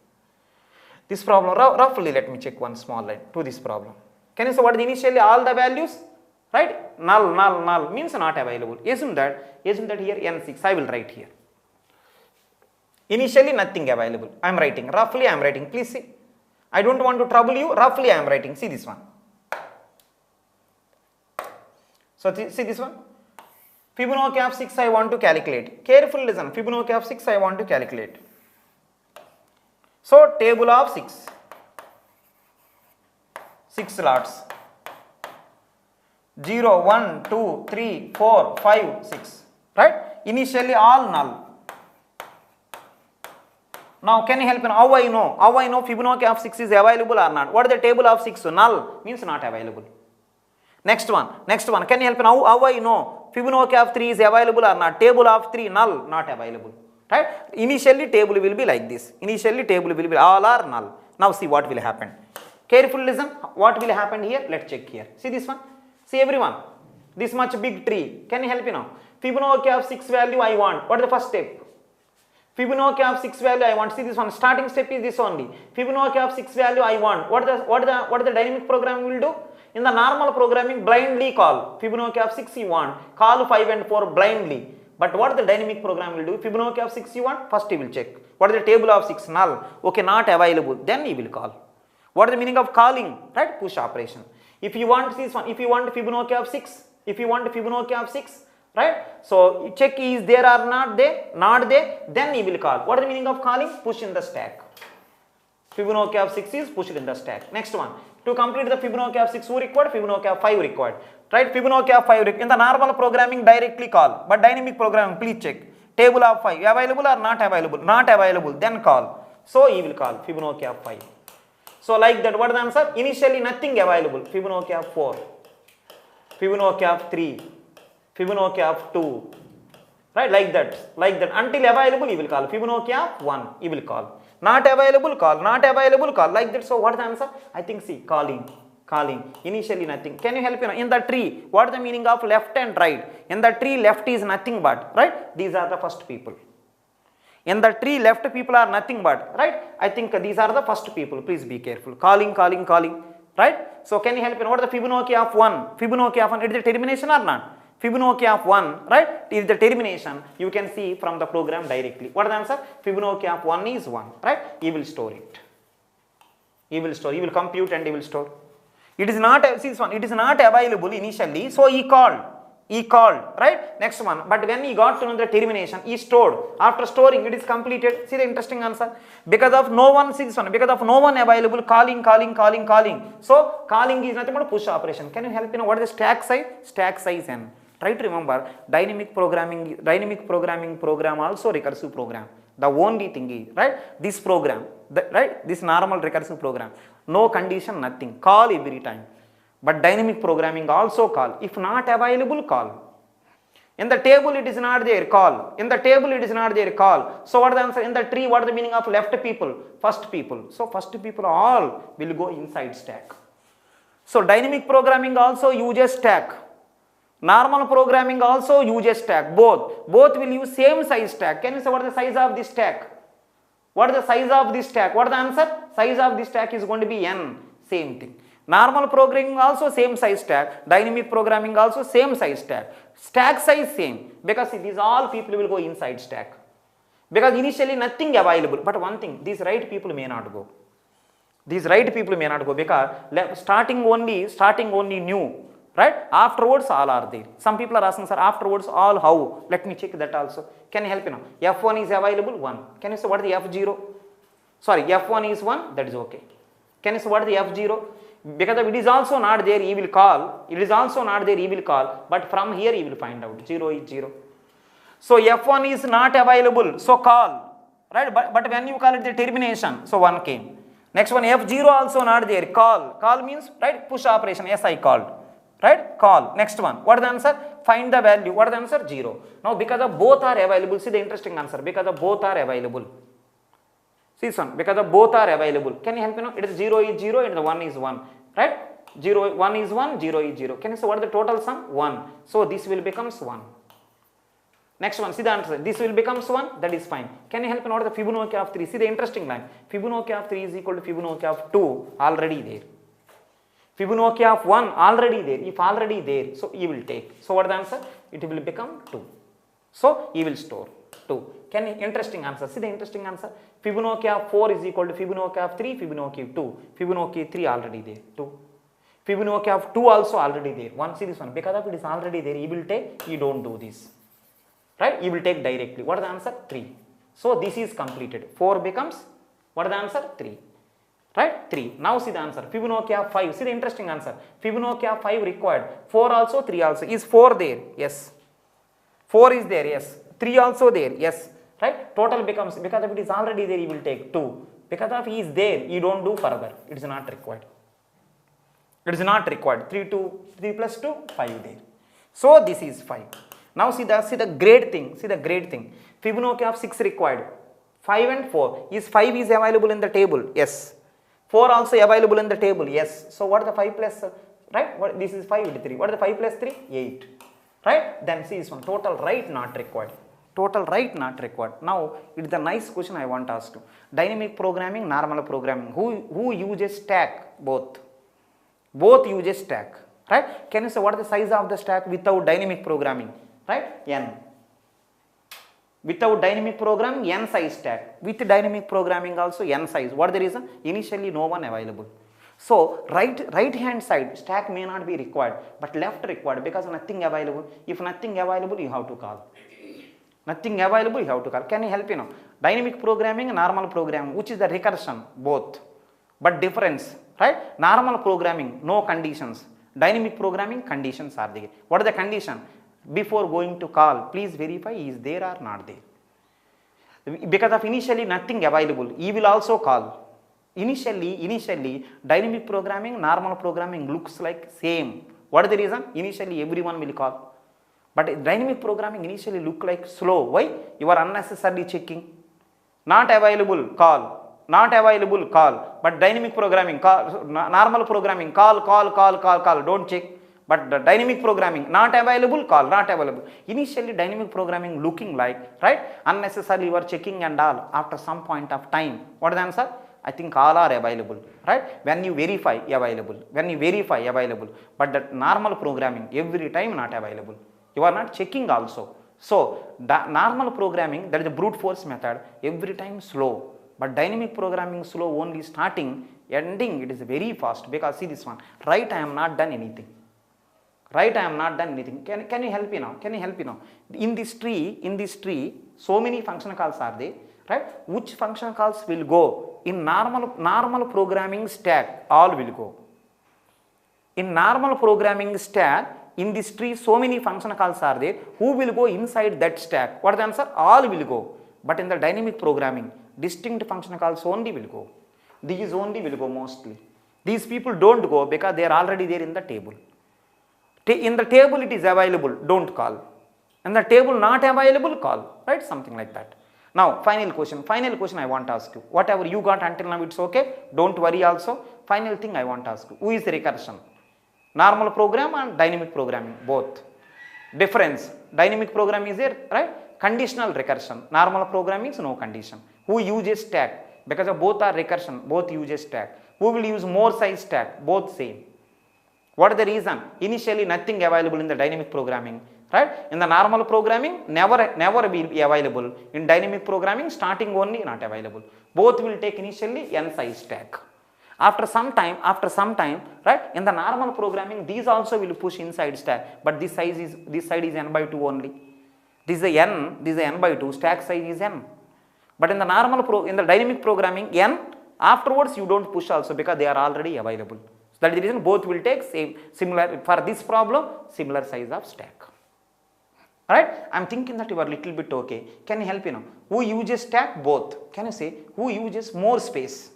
Speaker 1: This problem, roughly let me check one small line to this problem. Can you say what is initially all the values? Right? Null means not available. Assume that here N6, I will write here. Initially nothing available. I am writing. Roughly I am writing. Please see. I don't want to trouble you. Roughly I am writing. See this one. So see this one. Fibonacci of 6 I want to calculate. Careful listen. Fibonacci of 6 I want to calculate. So table of 6. 6 slots. 0, 1, 2, 3, 4, 5, 6. Right? Initially all null. Now can you help me? How I know? Fibonacci of 6 is available or not? What is the table of 6? Null means not available. Next one. Can you help me? How I know Fibonacci of 3 is available or not? Table of 3 null, not available. Right? Initially table will be like this. Initially table will be all are null. Now see what will happen. Careful listen. What will happen here? Let's check here. See this one. See everyone. This much big tree. Can you help me now? Fibonacci of 6 value I want. What is the first step? Fibonacci of 6 value I want. See this one. Starting step is this only. Fibonacci of 6 value I want. What the dynamic program will do? In the normal programming, blindly call. Fibonacci of 6 you want. Call 5 and 4 blindly. But what the dynamic program will do? Fibonacci of 6 you want. First you will check. What is the table of 6? Null. Okay, not available. Then you will call. What is the meaning of calling? Right? Push operation. If you want this one. If you want Fibonacci of 6. Right? So check is there or not there, then you will call. What is the meaning of calling? Push in the stack. Fibonacci of 6 is pushed in the stack. Next one. To complete the Fibonacci of 6 who required? Fibonacci of 5 required. Right? Fibonacci of 5 required. In the normal programming directly call. But dynamic programming please check. Table of 5 available or not available? Not available. Then call. So you will call Fibonacci of 5. So like that, what is the answer? Initially nothing available. Fibonacci of 4. Fibonacci of 3. Fibonacci of 2, right? Like that. Until available, you will call. Fibonacci of 1, you will call. Not available, call. Not available, call. Like that. So what is the answer? I think see, calling. Initially nothing. Can you help me? In the tree, what is the meaning of left and right? In the tree, left is nothing but, right? These are the first people. In the tree, left people are nothing but, right? I think these are the first people. Please be careful. Calling. Right? So can you help me? What is the Fibonacci of 1? Fibonacci of 1, it is a termination or not? Fibonacci of 1, right, is the termination. You can see from the program directly. What is the answer? Fibonacci of 1 is 1, right? You will store it. You will compute and you will store. It is not, see this one, it is not available initially, so he called, right? Next one, but when he got to know the termination, he stored. After storing, it is completed. See the interesting answer. Because of no one, see this one, because of no one available, calling. So calling is nothing but a push operation. Can you help me know what is the stack size? Stack size n. Try to remember, dynamic programming program also recursive program. The only thing is, right, this program, right, this normal recursive program, no condition, nothing, call every time. But dynamic programming also call. If not available, call. In the table it is not there, call. In the table it is not there, call. So what is the answer? In the tree, what is the meaning of left people? First people. So first people all will go inside stack. So dynamic programming also uses stack. Normal programming also uses stack. Both will use same size stack. Can you say what is the size of this stack? What is the size of this stack? What is the answer? Size of this stack is going to be n. Same thing. Normal programming also same size stack. Dynamic programming also same size stack. Stack size same, because these all people will go inside stack. Because initially nothing available. But one thing, these right people may not go. Because starting only new. right? Afterwards all are there. Some people are asking, sir, afterwards all how? Let me check that also. Can you help me now? F1 is available 1. Can you say what is the F0? Sorry, F1 is 1, that is okay. Can you say what is the F0? Because it is also not there, he will call. It is also not there, he will call. But from here he will find out. 0 is 0. So F1 is not available, so call. Right? But when you call it the termination, so 1 came. Next one, F0 also not there, call. Call means, right, push operation. Yes, I called. Right? Call. Next one. What is the answer? Find the value. What is the answer? 0. Now because of both are available, see the interesting answer. Because of both are available. See this one. Because of both are available. Can you help me now? It is 0 is 0 and the 1 is 1. Right? 0, 1 is 1, 0 is 0. Can you say what is the total sum? 1. So this will becomes 1. Next one, see the answer. This will becomes 1, that is fine. Can you help me know the Fibonacci of 3? See the interesting line. Fibonacci of 3 is equal to Fibonacci of 2, already there. Fibonacci of 1, already there. If already there, so you will take. So what is the answer? It will become 2. So you will store 2. Can you, interesting answer. See the interesting answer. Fibonacci of 4 is equal to Fibonacci of 3, Fibonacci of 2. Fibonacci 3 already there, 2. Fibonacci of 2 also already there. 1, see this one. Because of it is already there, you will take, you don't do this. Right? You will take directly. What is the answer? 3. So this is completed. 4 becomes, what is the answer? 3. Right? 3. Now see the answer. Fibonacci of 5. See the interesting answer. Fibonacci of 5 required. 4 also, 3 also. Is 4 there? Yes. 4 is there? Yes. 3 also there? Yes. Right? Total becomes, because of it is already there, you will take 2. Because of he is there, you don't do further. It is not required. It is not required. 3 plus 2, 5 there. So this is 5. Now see the great thing. See the great thing. Fibonacci of 6 required. 5 and 4. Is 5 is available in the table? Yes. 4 also available in the table? Yes. So what is the 5 plus, right? What, this is 5 with 3. What is the 5 plus 3? 8. Right? Then see this one. Total right not required. Total right not required. Now it is the nice question I want to ask you. Dynamic programming, normal programming. Who uses stack? Both. Both uses stack. Right? Can you say what is the size of the stack without dynamic programming? Right? N. Without dynamic programming, N size stack. With dynamic programming also N size. What is the reason? Initially no one available. So right hand side stack may not be required, but left required because nothing available. If nothing available, you have to call. Nothing available, you have to call. Can you help me now? Dynamic programming, normal programming, which is the recursion? Both. But difference, right? Normal programming, no conditions. Dynamic programming, conditions are there. What is the condition? Before going to call, please verify is there or not there. Because of initially nothing available, he will also call. Initially dynamic programming, normal programming looks like same. What is the reason? Initially everyone will call. But dynamic programming initially look like slow. Why? You are unnecessarily checking. Not available, call. Not available, call. But dynamic programming, call, normal programming, call, don't check. But the dynamic programming, not available, call, not available. Initially dynamic programming looking like, right? Unnecessarily you are checking and all. After some point of time, what is the answer? I think all are available, right? When you verify, available. When you verify, available. But that normal programming, every time not available. You are not checking also. So, the normal programming, that is the brute force method, every time slow. But dynamic programming slow only starting, ending it is very fast. Because see this one, right, I am not done anything. Right, I am not done anything. Can you help me now? Can you help me now? In this tree, so many function calls are there, right? Which function calls will go? In normal programming stack, all will go. In normal programming stack, in this tree, so many function calls are there. Who will go inside that stack? What is the answer? All will go. But in the dynamic programming, distinct function calls only will go. These only will go mostly. These people don't go because they are already there in the table. In the table it is available, don't call. In the table not available, call. Right? Something like that. Now, final question I want to ask you. Whatever you got until now, it's okay. Don't worry also. Final thing I want to ask you. Who is recursion? Normal program and dynamic programming, both. Difference. Dynamic programming is there, right? Conditional recursion. Normal programming is no condition. Who uses stack? Because of both are recursion, both uses stack. Who will use more size stack? Both same. What is the reason? Initially nothing available in the dynamic programming, right? In the normal programming, never will be available. In dynamic programming, starting only not available. Both will take initially n size stack. After some time, right, in the normal programming, these also will push inside stack, but this side is n by 2 only. This is n by 2, stack size is n. But in the in the dynamic programming, n afterwards you don't push also because they are already available. So that is the reason both will take similar, for this problem, similar size of stack. Alright, I am thinking that you are little bit okay. Can you help me now? Who uses stack? Both. Can you say who uses more space?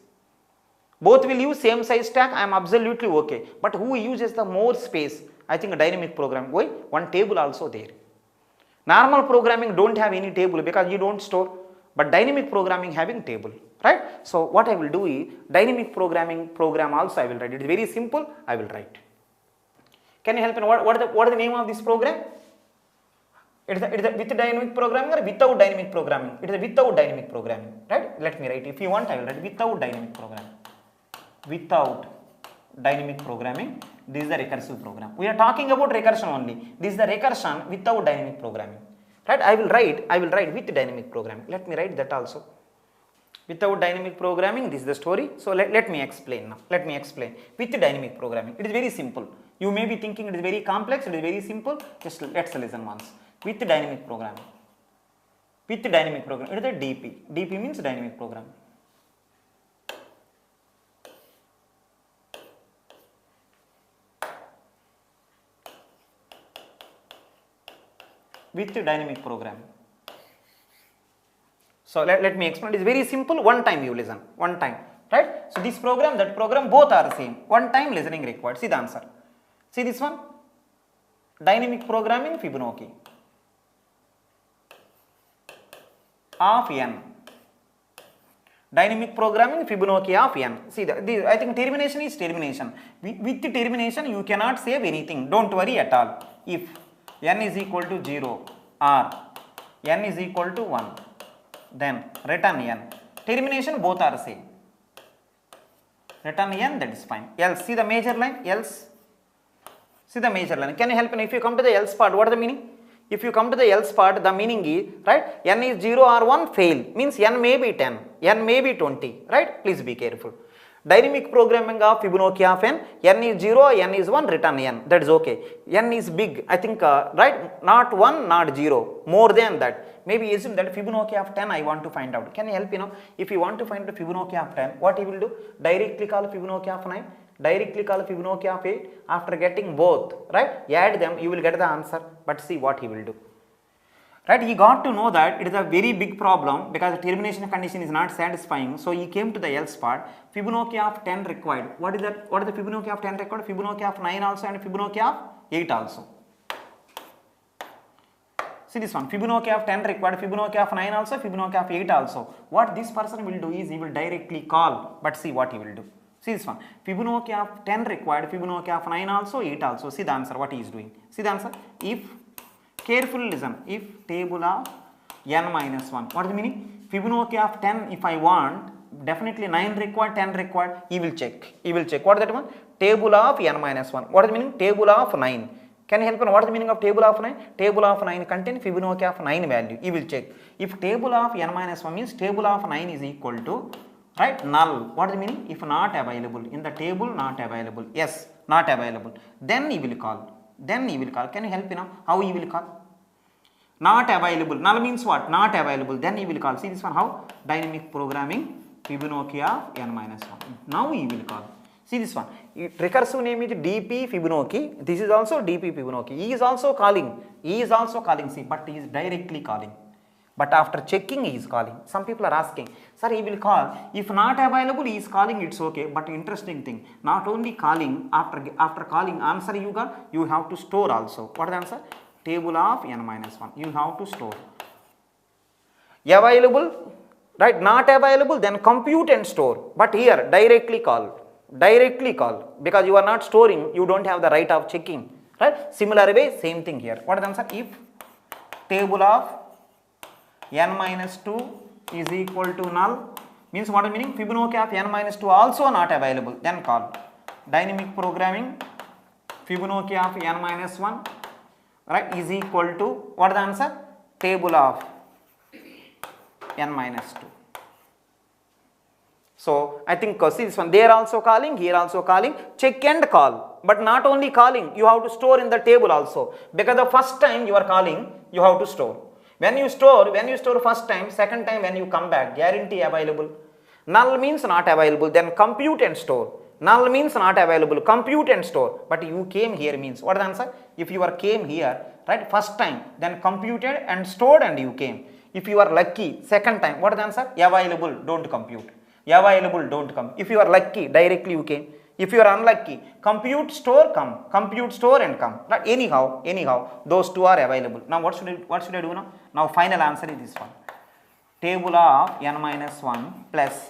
Speaker 1: Both will use same size stack, I am absolutely okay. But who uses the more space? I think a dynamic program. Why? One table also there. Normal programming don't have any table because you don't store. But dynamic programming having table. Right? So what I will do is dynamic programming program also I will write. It is very simple. I will write. Can you help me? What is the name of this program? It is with dynamic programming or without dynamic programming? It is without dynamic programming. Right? Let me write. If you want, I will write without dynamic programming. Without dynamic programming, this is the recursive program. We are talking about recursion only. This is the recursion without dynamic programming. Right? I will write with dynamic programming. Let me write that also. Without dynamic programming, this is the story. So let me explain now. Let me explain. With dynamic programming, it is very simple. You may be thinking it is very complex. It is very simple. Just let's listen once. With dynamic programming. With dynamic programming, it is a DP. DP means dynamic programming. With dynamic programming. So let me explain. It is very simple. One time you listen. One time. Right? So this program, that program, both are same. One time listening required. See the answer. See this one. Dynamic programming Fibonacci of n. Dynamic programming Fibonacci of n. See, I think termination is termination. With the termination, you cannot save anything. Don't worry at all. If n is equal to 0 or n is equal to 1, then return n. Termination both are same. Return n, that is fine. Else, see the major line, else. See the major line. Can you help me? If you come to the else part, what is the meaning? If you come to the else part, the meaning is, right, n is 0 or 1, fail. Means n may be 10, n may be 20, right? Please be careful. Dynamic programming of Fibonacci of n is 0, n is 1, return n. That is okay. N is big, I think, right? Not 1, not 0. More than that. Maybe assume that Fibonacci of 10 I want to find out. Can you help me now? If you want to find the Fibonacci of 10, what you will do? Directly call Fibonacci of 9. Directly call Fibonacci of 8. After getting both, right? Add them, you will get the answer. But see what he will do. Right, he got to know that it is a very big problem because the termination condition is not satisfying. So he came to the else part. Fibonacci of 10 required. What is that? What is the Fibonacci of 10 required? Fibonacci of 9 also and Fibonacci of 8 also. See this one. Fibonacci of 10 required. Fibonacci of 9 also. Fibonacci of 8 also. What this person will do is he will directly call. But see what he will do. See this one. Fibonacci of 10 required. Fibonacci of 9 also. 8 also. See the answer. What he is doing. See the answer. If carefully listen, if table of n minus 1, what is the meaning? Fibonacci of 10, if I want, definitely 9 required, 10 required, he will check. He will check. What is that one? Table of n minus 1. What is the meaning? Table of 9. Can you help me? What is the meaning of table of 9? Table of 9 contain Fibonacci of 9 value. He will check. If table of n minus 1 means table of 9 is equal to, right, null. What is the meaning? If not available. In the table, not available. Yes, not available. Then he will call. Then he will call. Can you help me now? How he will call? Not available. Null means what? Not available. Then he will call. See this one how? Dynamic programming Fibonacci of n minus 1. Now he will call. See this one. Recursive name is DP Fibonacci. This is also DP Fibonacci. He is also calling. He is also calling. See, but he is directly calling. But after checking, he is calling. Some people are asking, sir, he will call. If not available, he is calling, it's okay. But interesting thing, not only calling, after calling answer you got, you have to store also. What is the answer? Table of n minus 1. You have to store. Available, right? Not available, then compute and store. But here, directly call. Directly call. Because you are not storing, you don't have the right of checking. Right? Similar way, same thing here. What is the answer? If table of n minus 2 is equal to null, means what is meaning? Fibonacci of n minus 2 also not available, then call. Dynamic programming Fibonacci of n minus 1, right, is equal to, what is the answer? Table of n minus 2. So I think see this one, there also calling, here also calling, check and call. But not only calling, you have to store in the table also, because the first time you are calling, you have to store. When you store first time, second time when you come back, guarantee available. Null means not available, then compute and store. Null means not available, compute and store. But you came here means, what is the answer? If you are came here, right, first time, then computed and stored and you came. If you are lucky, second time, what is the answer? Available, don't compute. Available, don't come. If you are lucky, directly you came. If you are unlucky, compute, store, come. Compute, store and come. But anyhow, those two are available. Now what should I do now? Now final answer is this one. Table of n minus 1 plus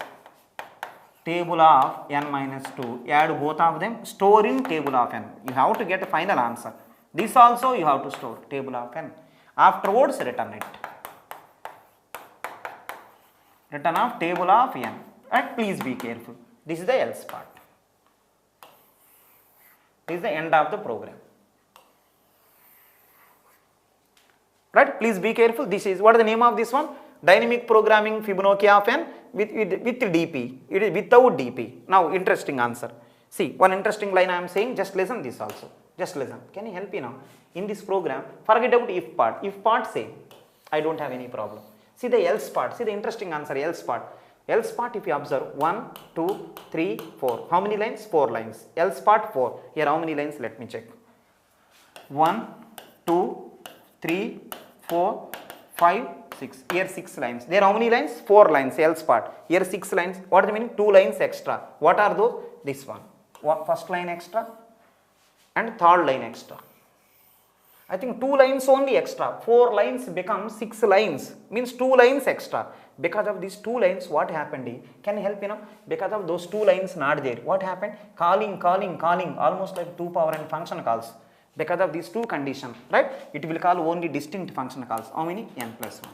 Speaker 1: table of n minus 2. Add both of them, store in table of n. You have to get a final answer. This also you have to store, table of n. Afterwards return it. Return of table of n. And please be careful. This is the else part. This is the end of the program. Right? Please be careful. This is, what is the name of this one? Dynamic programming Fibonacci of n with DP. It is without DP. Now interesting answer. See, one interesting line I am saying, just listen this also. Just listen. Can you help me now? In this program, forget about if part. If part say, I don't have any problem. See the else part. See the interesting answer, else part. Else part, if you observe, 1, 2, 3, 4. How many lines? 4 lines. Else part 4. Here how many lines? Let me check. 1, 2, 3, 4, 5, 6. Here 6 lines. There how many lines? 4 lines. Else part. Here 6 lines. What is the meaning? 2 lines extra. What are those? This one. First line extra and third line extra. I think 2 lines only extra. 4 lines become 6 lines. Means 2 lines extra. Because of these 2 lines, what happened? Can you help me now? Because of those 2 lines not there. What happened? Calling, almost like 2 power n function calls. Because of these 2 conditions, right? It will call only distinct function calls. How many? N plus 1.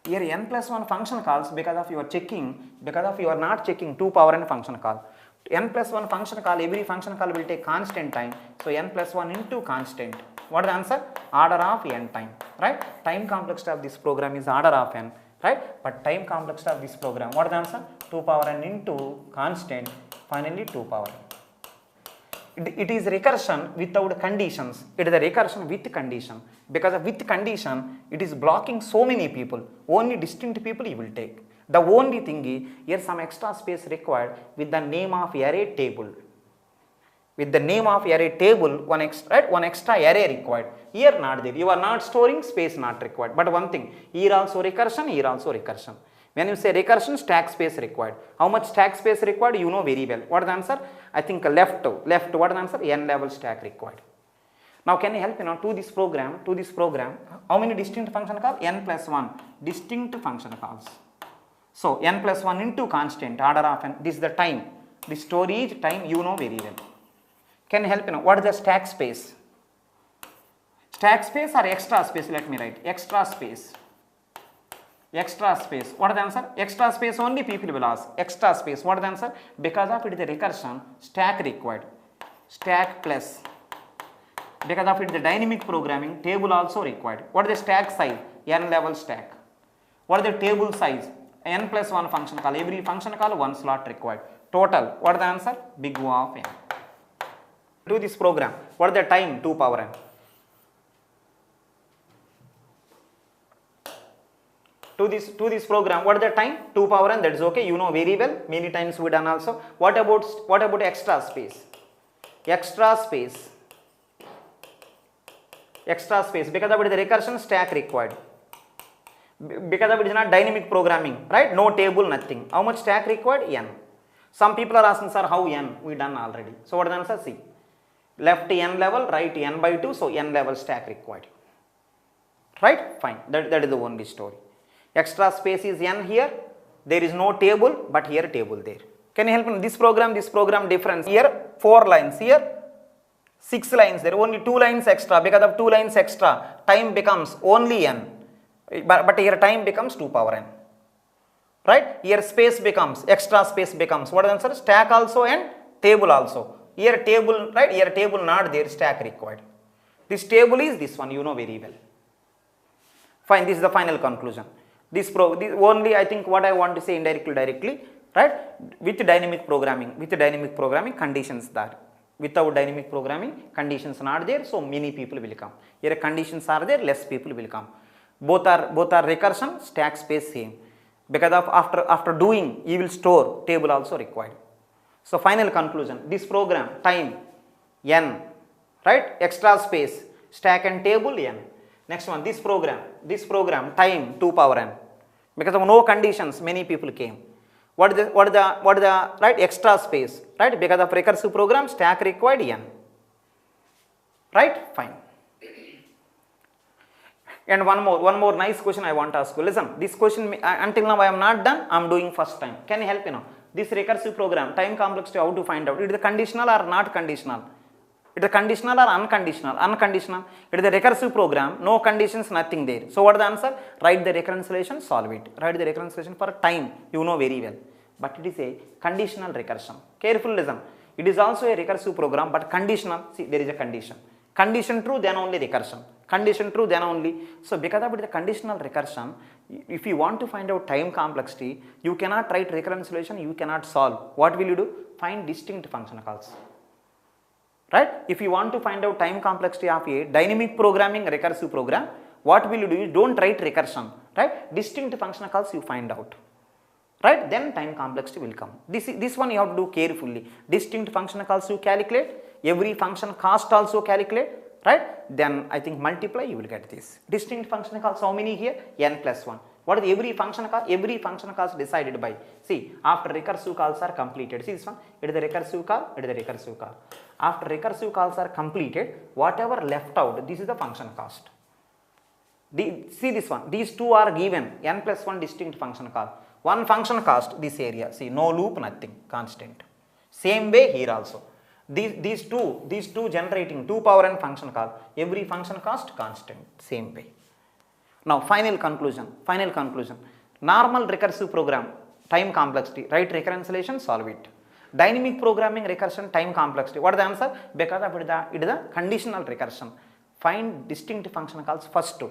Speaker 1: Here n plus 1 function calls, because of your checking, because of you are not checking 2 power n function call. N plus 1 function call, every function call will take constant time. So n plus 1 into constant. What is the answer? Order of n time, right? Time complexity of this program is order of n, right? But time complexity of this program, what is the answer? 2 power n into constant, finally 2 power n. It is recursion without conditions. It is a recursion with condition. Because of with condition, it is blocking so many people. Only distinct people you will take. The only thing is, here some extra space required with the name of array table. With the name of array table, one extra array required. Here not there. You are not storing, space not required. But one thing, here also recursion, here also recursion. When you say recursion, stack space required. How much stack space required? You know very well. What is the answer? I think left, what is the answer? N level stack required. Now can you help me now to this program, how many distinct function calls? N plus 1 distinct function calls. So n plus 1 into constant, order of n. This is the time. The storage time you know very well. Can you help me now? What is the stack space? Stack space or extra space? Let me write. Extra space. Extra space. What is the answer? Extra space only people will ask. Extra space. What is the answer? Because of it is the recursion, stack required. Stack plus. Because of it is the dynamic programming, table also required. What is the stack size? N level stack. What is the table size? N plus 1 function call. Every function call 1 slot required. Total. What is the answer? Big O of n. Do this program. What is the time? 2 power n. To this program, what is the time? 2 power n. That is okay. You know very well. Many times we done also. What about extra space? Extra space. Extra space. Because of it is the recursion, stack required. Because of it is not dynamic programming, right? No table, nothing. How much stack required? N. Some people are asking, sir, how n? We done already. So what is the answer? C. Left n level, right n by 2, so n level stack required. Right? Fine. That is the only story. Extra space is n here. There is no table, but here table there. Can you help me? This program difference. Here 4 lines. Here 6 lines. There are only 2 lines extra. Because of 2 lines extra, time becomes only n. But here time becomes 2 power n. Right? Here space becomes, extra space becomes. What is the answer? Stack also and table also. Here table, right? Here table not there, stack required. This table is this one, you know very well. Fine, this is the final conclusion. This only I think what I want to say indirectly, right? With dynamic programming conditions there. Without dynamic programming, conditions not there, so many people will come. Here conditions are there, less people will come. Both are recursion, stack space same. Because of after doing, you will store, table also required. So final conclusion, this program, time n, right? Extra space, stack and table n. Next one, this program, time 2 power n. Because of no conditions, many people came. What is the right extra space, right? Because of recursive program, stack required n, right? Fine. And one more nice question I want to ask you. Listen, this question until now I am not done. I am doing first time. Can you help me now? This recursive program, time complexity, how to find out? It is conditional or not conditional? It is conditional or unconditional? Unconditional. It is a recursive program, no conditions, nothing there. So what is the answer? Write the reconciliation, solve it. Write the reconciliation for time, you know very well. But it is a conditional recursion. Careful listen. It is also a recursive program, but conditional. See, there is a condition. Condition true, then only recursion. Condition true, then only. So because of it is a conditional recursion, if you want to find out time complexity, you cannot write reconciliation, you cannot solve. What will you do? Find distinct function calls. Right? If you want to find out time complexity of a dynamic programming recursive program, what will you do? You don't write recursion, right? Distinct function calls you find out, right? Then time complexity will come. This one you have to do carefully. Distinct function calls you calculate, every function cost also calculate, right? Then I think multiply, you will get this. Distinct function calls, how many here? N plus 1. What is every function call? Every function call is decided by, see, after recursive calls are completed. See this one, it is the recursive call, it is the recursive call. After recursive calls are completed, whatever left out, this is the function cost. See this one, these two are given, n plus 1 distinct function call. One function cost, this area, see, no loop, nothing, constant. Same way here also. These two generating 2 power n function call, every function cost constant, same way. Now final conclusion. Normal recursive program, time complexity, write reconciliation, solve it. Dynamic programming recursion, time complexity. What is the answer? Because of it is a conditional recursion. Find distinct function calls first to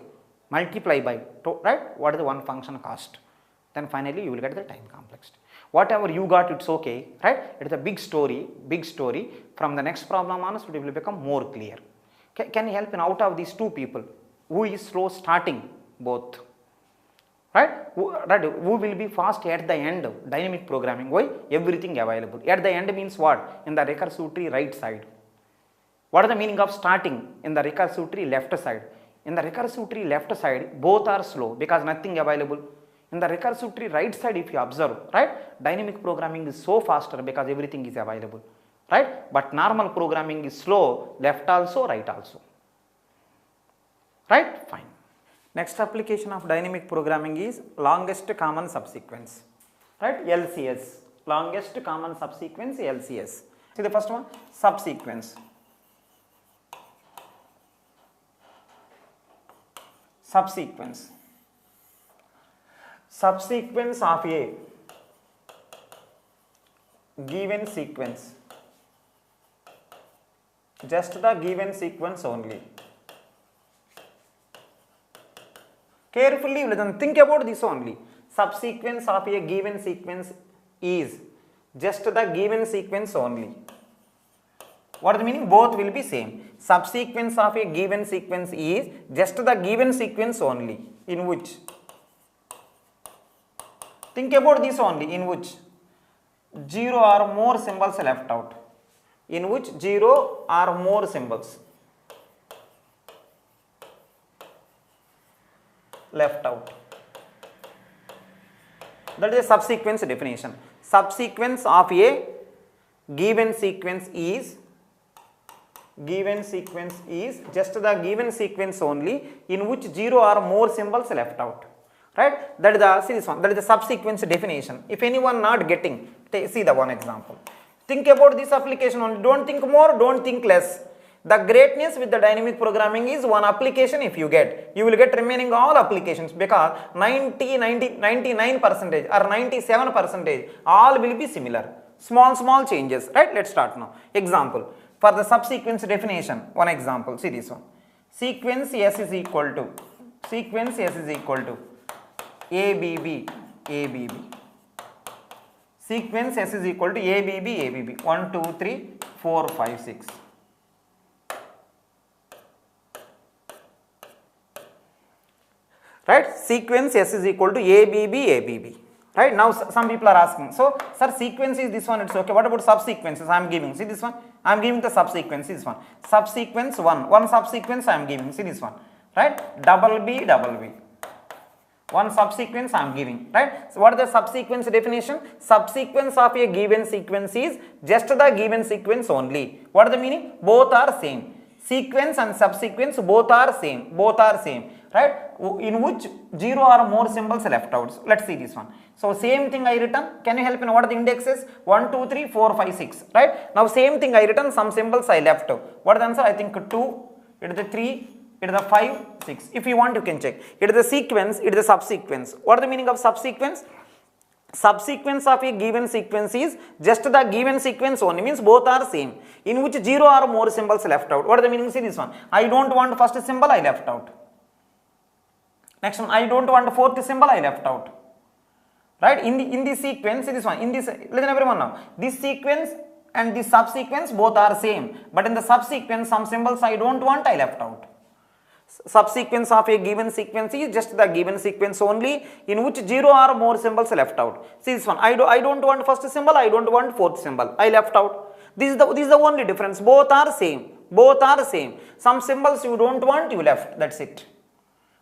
Speaker 1: multiply by, right? What is the one function cost? Then finally you will get the time complexity. Whatever you got, it's okay, right? It is a big story. From the next problem on, it will become more clear. Can you help in out of these two people? Who is slow starting? Both. Right? Who will be fast at the end? Dynamic programming. Why? Everything available. At the end means what? In the recursive tree right side. What is the meaning of starting? In the recursive tree left side. In the recursive tree left side, both are slow because nothing available. In the recursive tree right side, if you observe, right, dynamic programming is so faster because everything is available. Right? But normal programming is slow, left also, right also. Right? Fine. Next application of dynamic programming is longest common subsequence, right? LCS, longest common subsequence, LCS. See the first one, subsequence. Subsequence of a given sequence, just the given sequence only. Carefully listen, think about this only. Subsequence of a given sequence is just the given sequence only. What is the meaning? Both will be same. Subsequence of a given sequence is just the given sequence only, in which, think about this only, in which 0 or more symbols left out. In which 0 or more symbols left out. That is a subsequence definition. Subsequence of a given sequence is just the given sequence only in which 0 or more symbols left out. Right? That is the, see this one, that is the subsequence definition. If anyone not getting, see the one example. Think about this application only. Don't think more, don't think less. The greatness with the dynamic programming is one application if you get. You will get remaining all applications because 99% or 97% all will be similar. Small changes. Right? Let's start now. Example. For the subsequence definition, one example. See this one. Sequence S is equal to ABB. Sequence S is equal to ABB, ABB. 1, 2, 3, 4, 5, 6. Right? Sequence S is equal to ABB, ABB. Right? Now some people are asking, so sir, sequence is this one, it's okay. What about subsequences? I am giving. See this one? I am giving the subsequence. See this one. Subsequence 1. One subsequence I am giving. See this one. Right? Double B, double B. One subsequence I am giving. Right? So what is the subsequence definition? Subsequence of a given sequence is just the given sequence only. What is the meaning? Both are same. Sequence and subsequence both are same. Both are same. Right? In which 0 or more symbols left out. So let's see this one. So same thing I written. Can you help me know what are the indexes? 1, 2, 3, 4, 5, 6. Right? Now same thing I written. Some symbols I left out. What is the answer? I think 2. It is the 3. It is the 5, 6. If you want, you can check. It is the sequence. It is the subsequence. What is the meaning of subsequence? Subsequence of a given sequence is just the given sequence only, means both are same, in which 0 or more symbols left out. What is the meaning? See this one. I don't want first symbol, I left out. Next one, I don't want fourth symbol, I left out. Right? In the sequence, see this one. In this, listen everyone now. This sequence and this subsequence both are same, but in the subsequence some symbols I don't want, I left out. Subsequence of a given sequence is just the given sequence only, in which 0 or more symbols left out. See this one. I don't want first symbol, I don't want fourth symbol, I left out. This is the only difference. Both are same. Both are same. Some symbols you don't want, you left. That's it.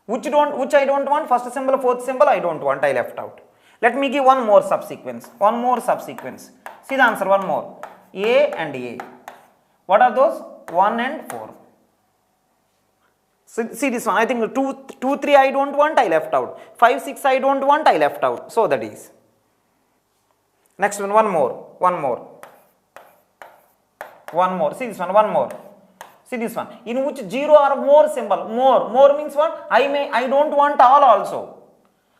Speaker 1: Which I don't want, first symbol, fourth symbol, I don't want, I left out. Let me give one more subsequence. One more subsequence. See the answer. One more. A and A. What are those? 1 and 4. So see this one. I think 2, 3 I don't want, I left out. 5, 6 I don't want, I left out. So that is. Next one. One more. One more. One more. See this one. One more. See this one. In which 0 or more symbol. More means what? I don't want all also.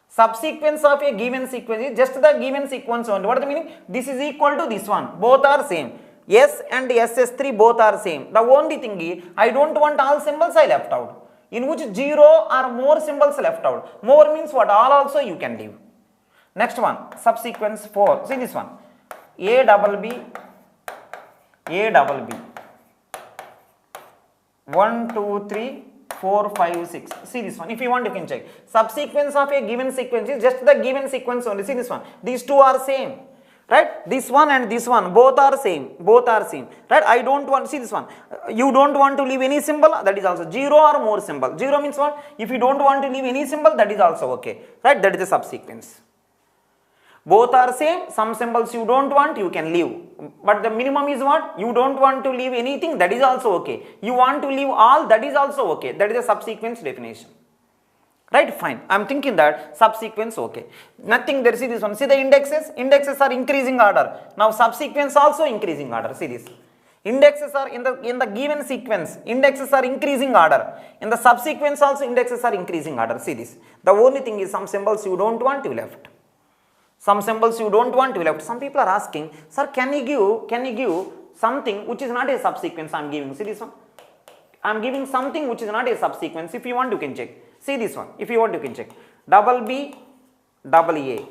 Speaker 1: Subsequence of a given sequence is just the given sequence only. What is the meaning? This is equal to this one. Both are same. S and SS3 both are same. The only thing is, I don't want all symbols, I left out. In which 0 or more symbols left out. More means what? All also you can leave. Next one. Subsequence 4. See this one. A double B. A double B. 1, 2, 3, 4, 5, 6. See this one. If you want, you can check. Subsequence of a given sequence is just the given sequence only. See this one. These two are same. Right? This one and this one. Both are same. Both are same. Right? I don't want. See this one. You don't want to leave any symbol. That is also 0 or more symbol. 0 means what? If you don't want to leave any symbol, that is also okay. Right? That is the subsequence. Both are same. Some symbols you don't want, you can leave. But the minimum is what? You don't want to leave anything, that is also okay. You want to leave all, that is also okay. That is a subsequence definition. Right? Fine. I am thinking that subsequence okay. Nothing there. See this one. See the indexes? Indexes are increasing order. Now subsequence also increasing order. See this. Indexes are in the given sequence. Indexes are increasing order. In the subsequence also indexes are increasing order. See this. The only thing is some symbols you don't want, you left. Some symbols you don't want to left. Some people are asking, sir, can you give something which is not a subsequence? I am giving. See this one. I am giving something which is not a subsequence. If you want, you can check. See this one. If you want, you can check. Double B, double A.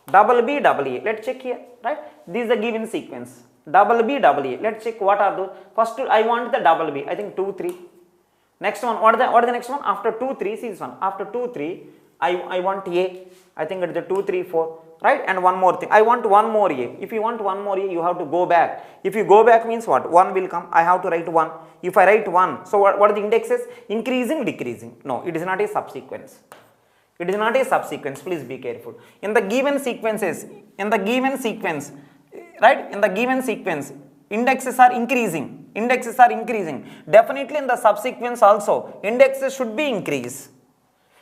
Speaker 1: Double B, double A. Let's check here. Right? This is the given sequence. Double B, double A. Let's check what are those. First, I want the double B. I think 2, 3. Next one. What is the next one? After 2, 3. See this one. After 2, 3. I want A. I think it is the 2, 3, 4, right? And one more thing. I want one more A. If you want one more A, you have to go back. If you go back means what? 1 will come. I have to write 1. If I write 1, so what are the indexes? Increasing, decreasing. No, it is not a subsequence. It is not a subsequence. Please be careful. In the given sequences, in the given sequence, right? In the given sequence, indexes are increasing. Indexes are increasing. Definitely in the subsequence also, indexes should be increased.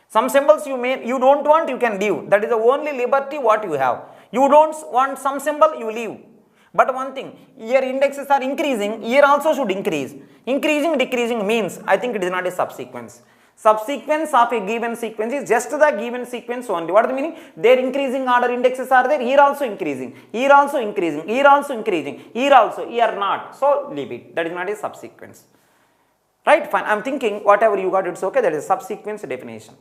Speaker 1: Some symbols you don't want, you can leave. That is the only liberty what you have. You don't want some symbol, you leave. But one thing, here indexes are increasing, here also should increase. Increasing, decreasing means, I think it is not a subsequence. Subsequence of a given sequence is just the given sequence only. What is the meaning? There increasing order indexes are there, here also increasing, here also increasing, here also increasing, here also, here not. So leave it. That is not a subsequence. Right? Fine. I am thinking whatever you got, it's okay. That is subsequence definition.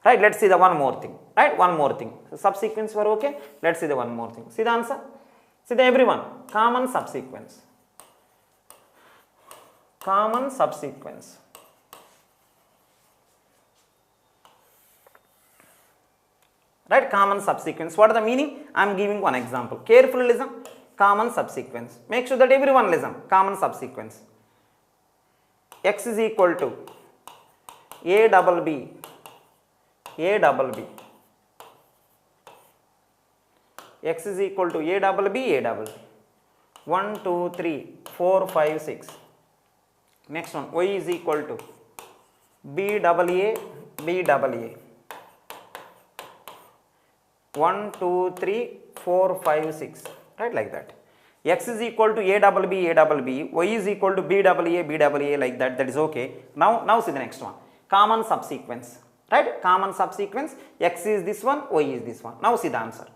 Speaker 1: Right, let's see the one more thing. Right, one more thing. Subsequence were okay. Let's see the one more thing. See the answer. See the everyone. Common subsequence. Common subsequence. Right, common subsequence. What is the meaning? I am giving one example. Carefully listen. Common subsequence. Make sure that everyone listen. Common subsequence. X is equal to A double B, A double B. X is equal to A double B, A double B. 1, 2, 3, 4, 5, 6. Next one. Y is equal to B double A, B double A. 1, 2, 3, 4, 5, 6. Right, like that. X is equal to A double B, A double B. Y is equal to B double A, B double A, like that. That is okay. Now see the next one. Common subsequence. Right, common subsequence. X is this one, Y is this one. Now see the answer.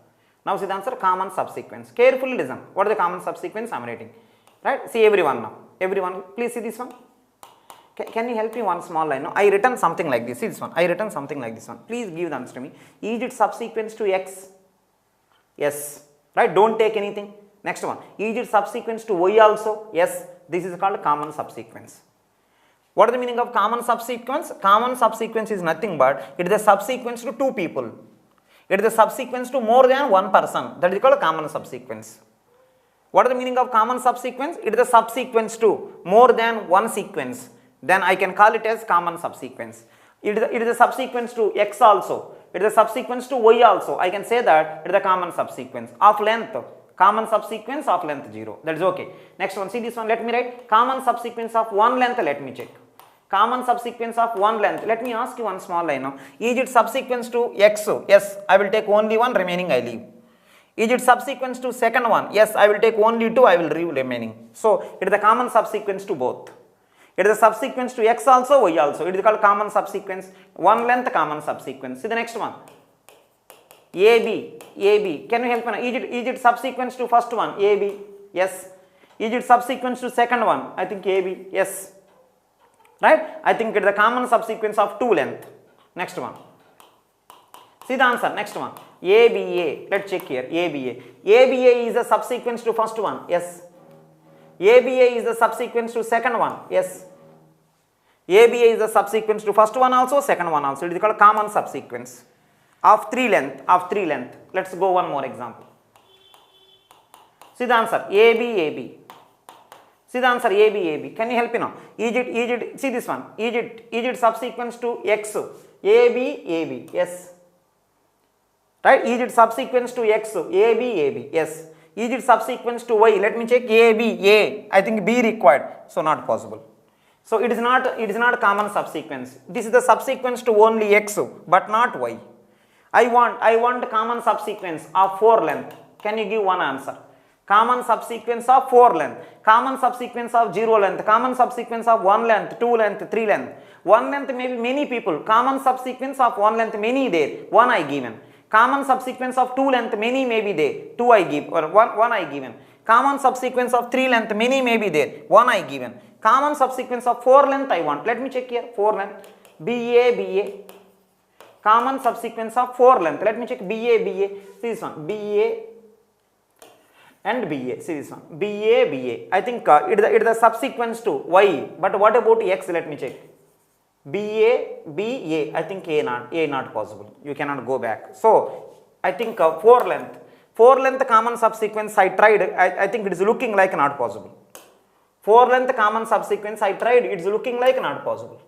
Speaker 1: Now see the answer. Common subsequence. Carefully listen. What is the common subsequence I am writing? Right, see everyone now. Everyone, please see this one. Can you help me one small line? No, I written something like this. See this one. I written something like this one. Please give the answer to me. Is it subsequence to X? Yes. Right, don't take anything. Next one. Is it subsequence to Y also? Yes. This is called common subsequence. What is the meaning of common subsequence? Common subsequence is nothing but it is a subsequence to two people. It is a subsequence to more than one person. That is called a common subsequence. What is the meaning of common subsequence? It is a subsequence to more than one sequence. Then I can call it as common subsequence. It is a subsequence to X also. It is a subsequence to Y also. I can say that it is a common subsequence of length. Common subsequence of length 0. That is okay. Next one. See this one. Let me write. Common subsequence of one length. Let me check. Common subsequence of one length. Let me ask you one small line now. Is it subsequence to X? Yes. I will take only one. Remaining I leave. Is it subsequence to second one? Yes. I will take only two. I will leave remaining. So it is a common subsequence to both. It is a subsequence to X also, Y also. It is called common subsequence. One length common subsequence. See the next one. AB, AB. Can you help me? Is it subsequence to first one? AB. Yes. Is it subsequence to second one? I think AB. Yes. Right? I think it is a common subsequence of two length. Next one. See the answer. Next one. ABA. Let's check here. ABA. ABA is a subsequence to first one. Yes. ABA is the subsequence to second one. Yes. ABA is the subsequence to first one also, second one also. It is called common subsequence of three length. Let's go one more example. See the answer. AB, AB. See the answer. AB, AB. Can you help me now? Is it, see this one. Is it subsequence to X? AB, AB. Yes. Right? Is it subsequence to X? AB, AB. Yes. Is it subsequence to Y? Let me check. A, B, A. I think B required. So not possible. So it is not common subsequence. This is the subsequence to only X, but not Y. I want common subsequence of 4 length. Can you give one answer? Common subsequence of 4 length. Common subsequence of 0 length. Common subsequence of 1 length, 2 length, 3 length. 1 length may be many people. Common subsequence of 1 length many there. 1 I given. Common subsequence of 2 length many may be there. 2 I give or 1 I given. Common subsequence of 3 length many may be there. 1 I given. Common subsequence of 4 length I want. Let me check here. 4 length. BA, BA. Common subsequence of 4 length. Let me check. BA, BA. See this one. BA and BA. See this one. BA, BA. I think it is the subsequence to Y. But what about X? Let me check. BA, BA. I think A not possible. You cannot go back. So I think 4 length. 4 length common subsequence I tried. I think it is looking like not possible. 4 length common subsequence I tried. It is looking like not possible.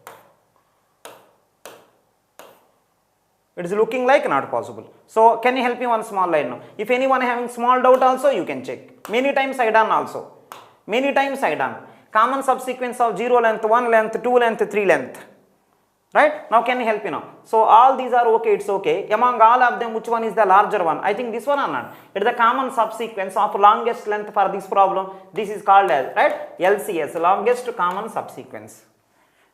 Speaker 1: It is looking like not possible. So can you help me one small line now? If anyone having small doubt also, you can check. Many times I done also. Many times I done. Common subsequence of 0 length, 1 length, 2 length, 3 length. Right? Now can you help me now? So all these are okay, it's okay. Among all of them, which one is the larger one? I think this one or not. It is the common subsequence of longest length for this problem. This is called as, right? LCS, longest common subsequence.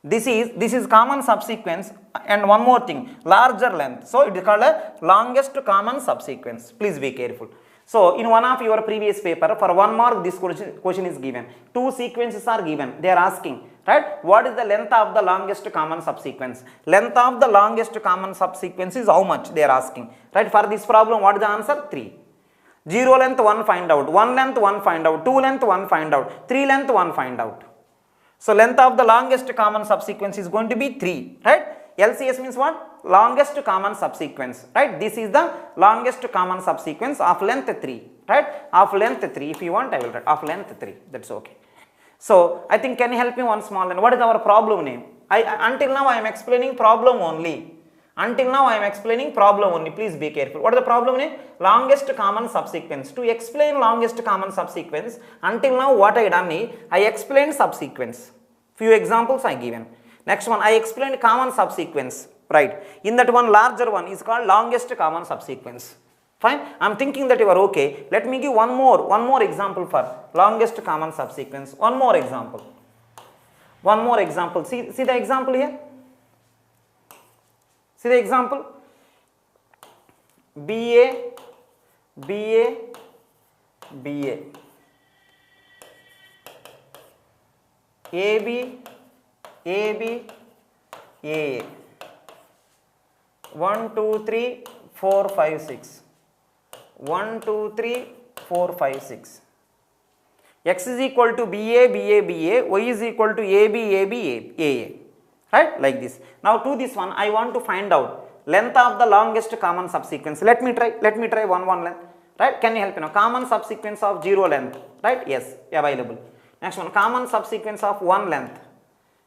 Speaker 1: This is common subsequence, and one more thing, larger length. So it is called a longest common subsequence. Please be careful. So in one of your previous paper, for 1 mark this question is given. 2 sequences are given. They are asking right? What is the length of the longest common subsequence? Length of the longest common subsequence is how much they are asking, right? For this problem, what is the answer? 3. 0 length 1 find out, 1 length 1 find out, 2 length 1 find out, 3 length 1 find out. So length of the longest common subsequence is going to be 3, right? LCS means what? Longest common subsequence, right? This is the longest common subsequence of length 3, right? Of length 3. If you want, I will write of length 3. That's okay. So I think, can you help me one small line? What is our problem name? Until now I am explaining problem only. Until now I am explaining problem only. Please be careful. What is the problem name? Longest common subsequence. To explain longest common subsequence, until now what I done is I explained subsequence. Few examples I given. Next one, I explained common subsequence. Right. In that one, larger one is called longest common subsequence. Fine. I am thinking that you are okay. Let me give one more example for longest common subsequence. One more example. One more example. See the example here. See the example. BA, BA, BA. AB, AB, AA. 1, 2, 3, 4, 5, 6. 1, 2, 3, 4, 5, 6. X is equal to BA, BA, BA. Y is equal to AB, AB, AA. Right? Like this. Now to this one, I want to find out length of the longest common subsequence. Let me try one length. Right? Can you help me now? Common subsequence of 0 length. Right? Yes, available. Next one, common subsequence of 1 length.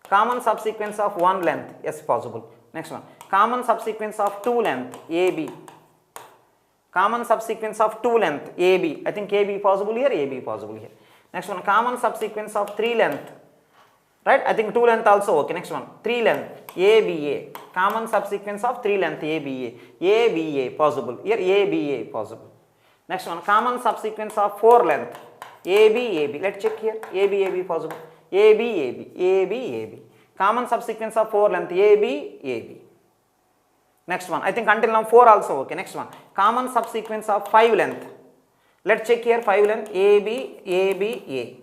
Speaker 1: Common subsequence of 1 length. Yes, possible. Next one, common subsequence of 2 length, AB. Common subsequence of 2 length, AB. I think AB possible here, AB possible here. Next one, common subsequence of 3 length. Right? I think 2 length also okay. Next one, 3 length, ABA. Common subsequence of 3 length, ABA. ABA possible. Here ABA possible. Next one, common subsequence of 4 length, ABAB. Let's check here. ABAB possible. ABAB. ABAB. Common subsequence of 4 length, AB, AB. Next one, I think until now 4 also okay. Next one, common subsequence of 5 length. Let's check here 5 length, AB, AB, A.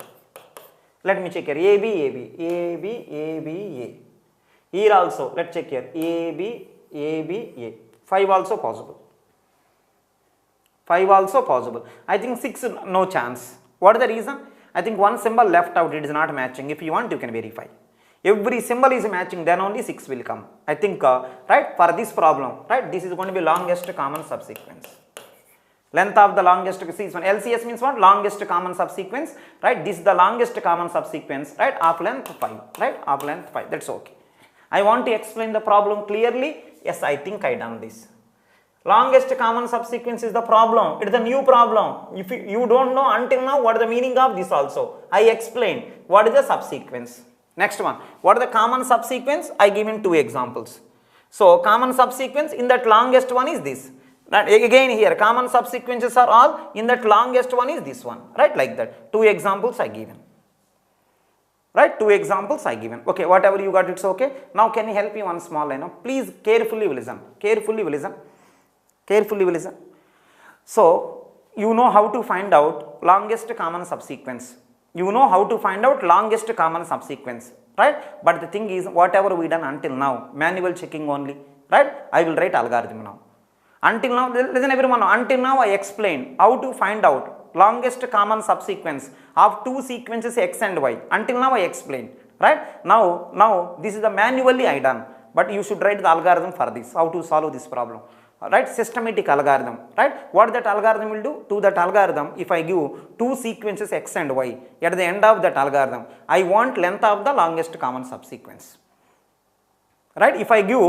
Speaker 1: Let me check here, AB, AB, AB, AB, A. Here also, let's check here, AB, AB, A. 5 also possible. 5 also possible. I think 6 no chance. What is the reason? I think one symbol left out, it is not matching. If you want, you can verify. Every symbol is matching, then only 6 will come. I think, right, for this problem, right, this is going to be longest common subsequence. Length of the longest, see, LCS means what? Longest common subsequence, right? This is the longest common subsequence, right, of length 5, right, of length 5, that's okay. I want to explain the problem clearly. Yes, I think I done this. Longest common subsequence is the problem. It is a new problem. If you don't know until now what is the meaning of this also, I explained what is the subsequence. Next one, what is the common subsequence? I given 2 examples. So common subsequence in that longest one is this. Right? Again here, common subsequences are all in that longest one is this one. Right? Like that. 2 examples I given. Right? 2 examples I given. Okay, whatever you got, it's okay. Now can you help me one small line? Please carefully listen. Carefully listen. Carefully listen. So you know how to find out longest common subsequence. You know how to find out longest common subsequence, right? But the thing is, whatever we done until now, manual checking only, right? I will write algorithm now. Until now, listen everyone, until now I explained how to find out longest common subsequence of 2 sequences x and y. Until now I explained, right? Now this is the manually I done, but you should write the algorithm for this, how to solve this problem. Right, systematic algorithm, right? What that algorithm will do? To that algorithm, if I give 2 sequences x and y, at the end of that algorithm, I want length of the longest common subsequence. Right? If I give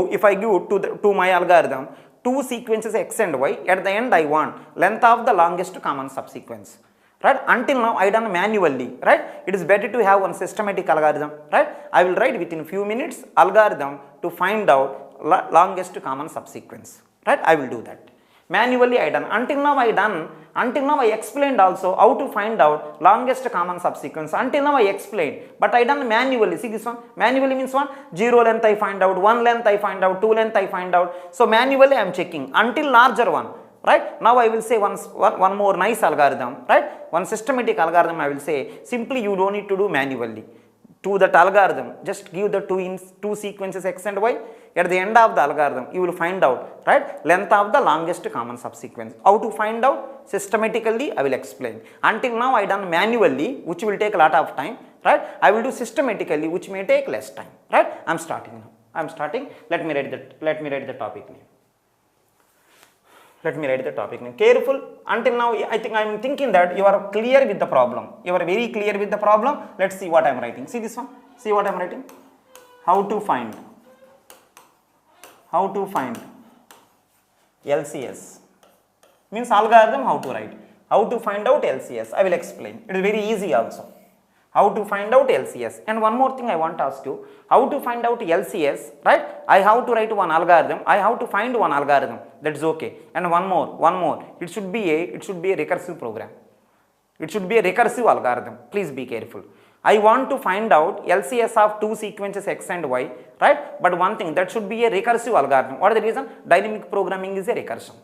Speaker 1: to my algorithm 2 sequences x and y, at the end I want length of the longest common subsequence. Right? Until now I done manually, right? It is better to have one systematic algorithm, right? I will write within few minutes algorithm to find out longest common subsequence. Right? I will do that. Manually I done. Until now I explained also how to find out longest common subsequence. Until now I explained, but I done manually. See this one? Manually means what? 0 length I find out, 1 length I find out, 2 length I find out. So manually I am checking until larger one. Right? Now I will say one more nice algorithm. Right? One systematic algorithm I will say. Simply you don't need to do manually. to that algorithm, just give the two sequences x and y. At the end of the algorithm, you will find out, right, length of the longest common subsequence. How to find out systematically, I will explain. Until now I done manually, which will take a lot of time, right? I will do systematically, which may take less time, right? I am starting now. I am starting. Let me write the topic name. Let me write the topic name. Careful. Until now, I am thinking that you are clear with the problem. You are very clear with the problem. Let's see what I am writing. See this one. See what I am writing. How to find LCS. Means algorithm how to write. How to find out LCS. I will explain. It is very easy also. How to find out LCS. And one more thing I want to ask you. How to find out LCS, right? I have to write one algorithm. I have to find one algorithm. That is okay. And one more. It should be a recursive program. It should be a recursive algorithm. Please be careful. I want to find out LCS of two sequences x and y, right? But one thing, that should be a recursive algorithm. What is the reason? Dynamic programming is a recursion.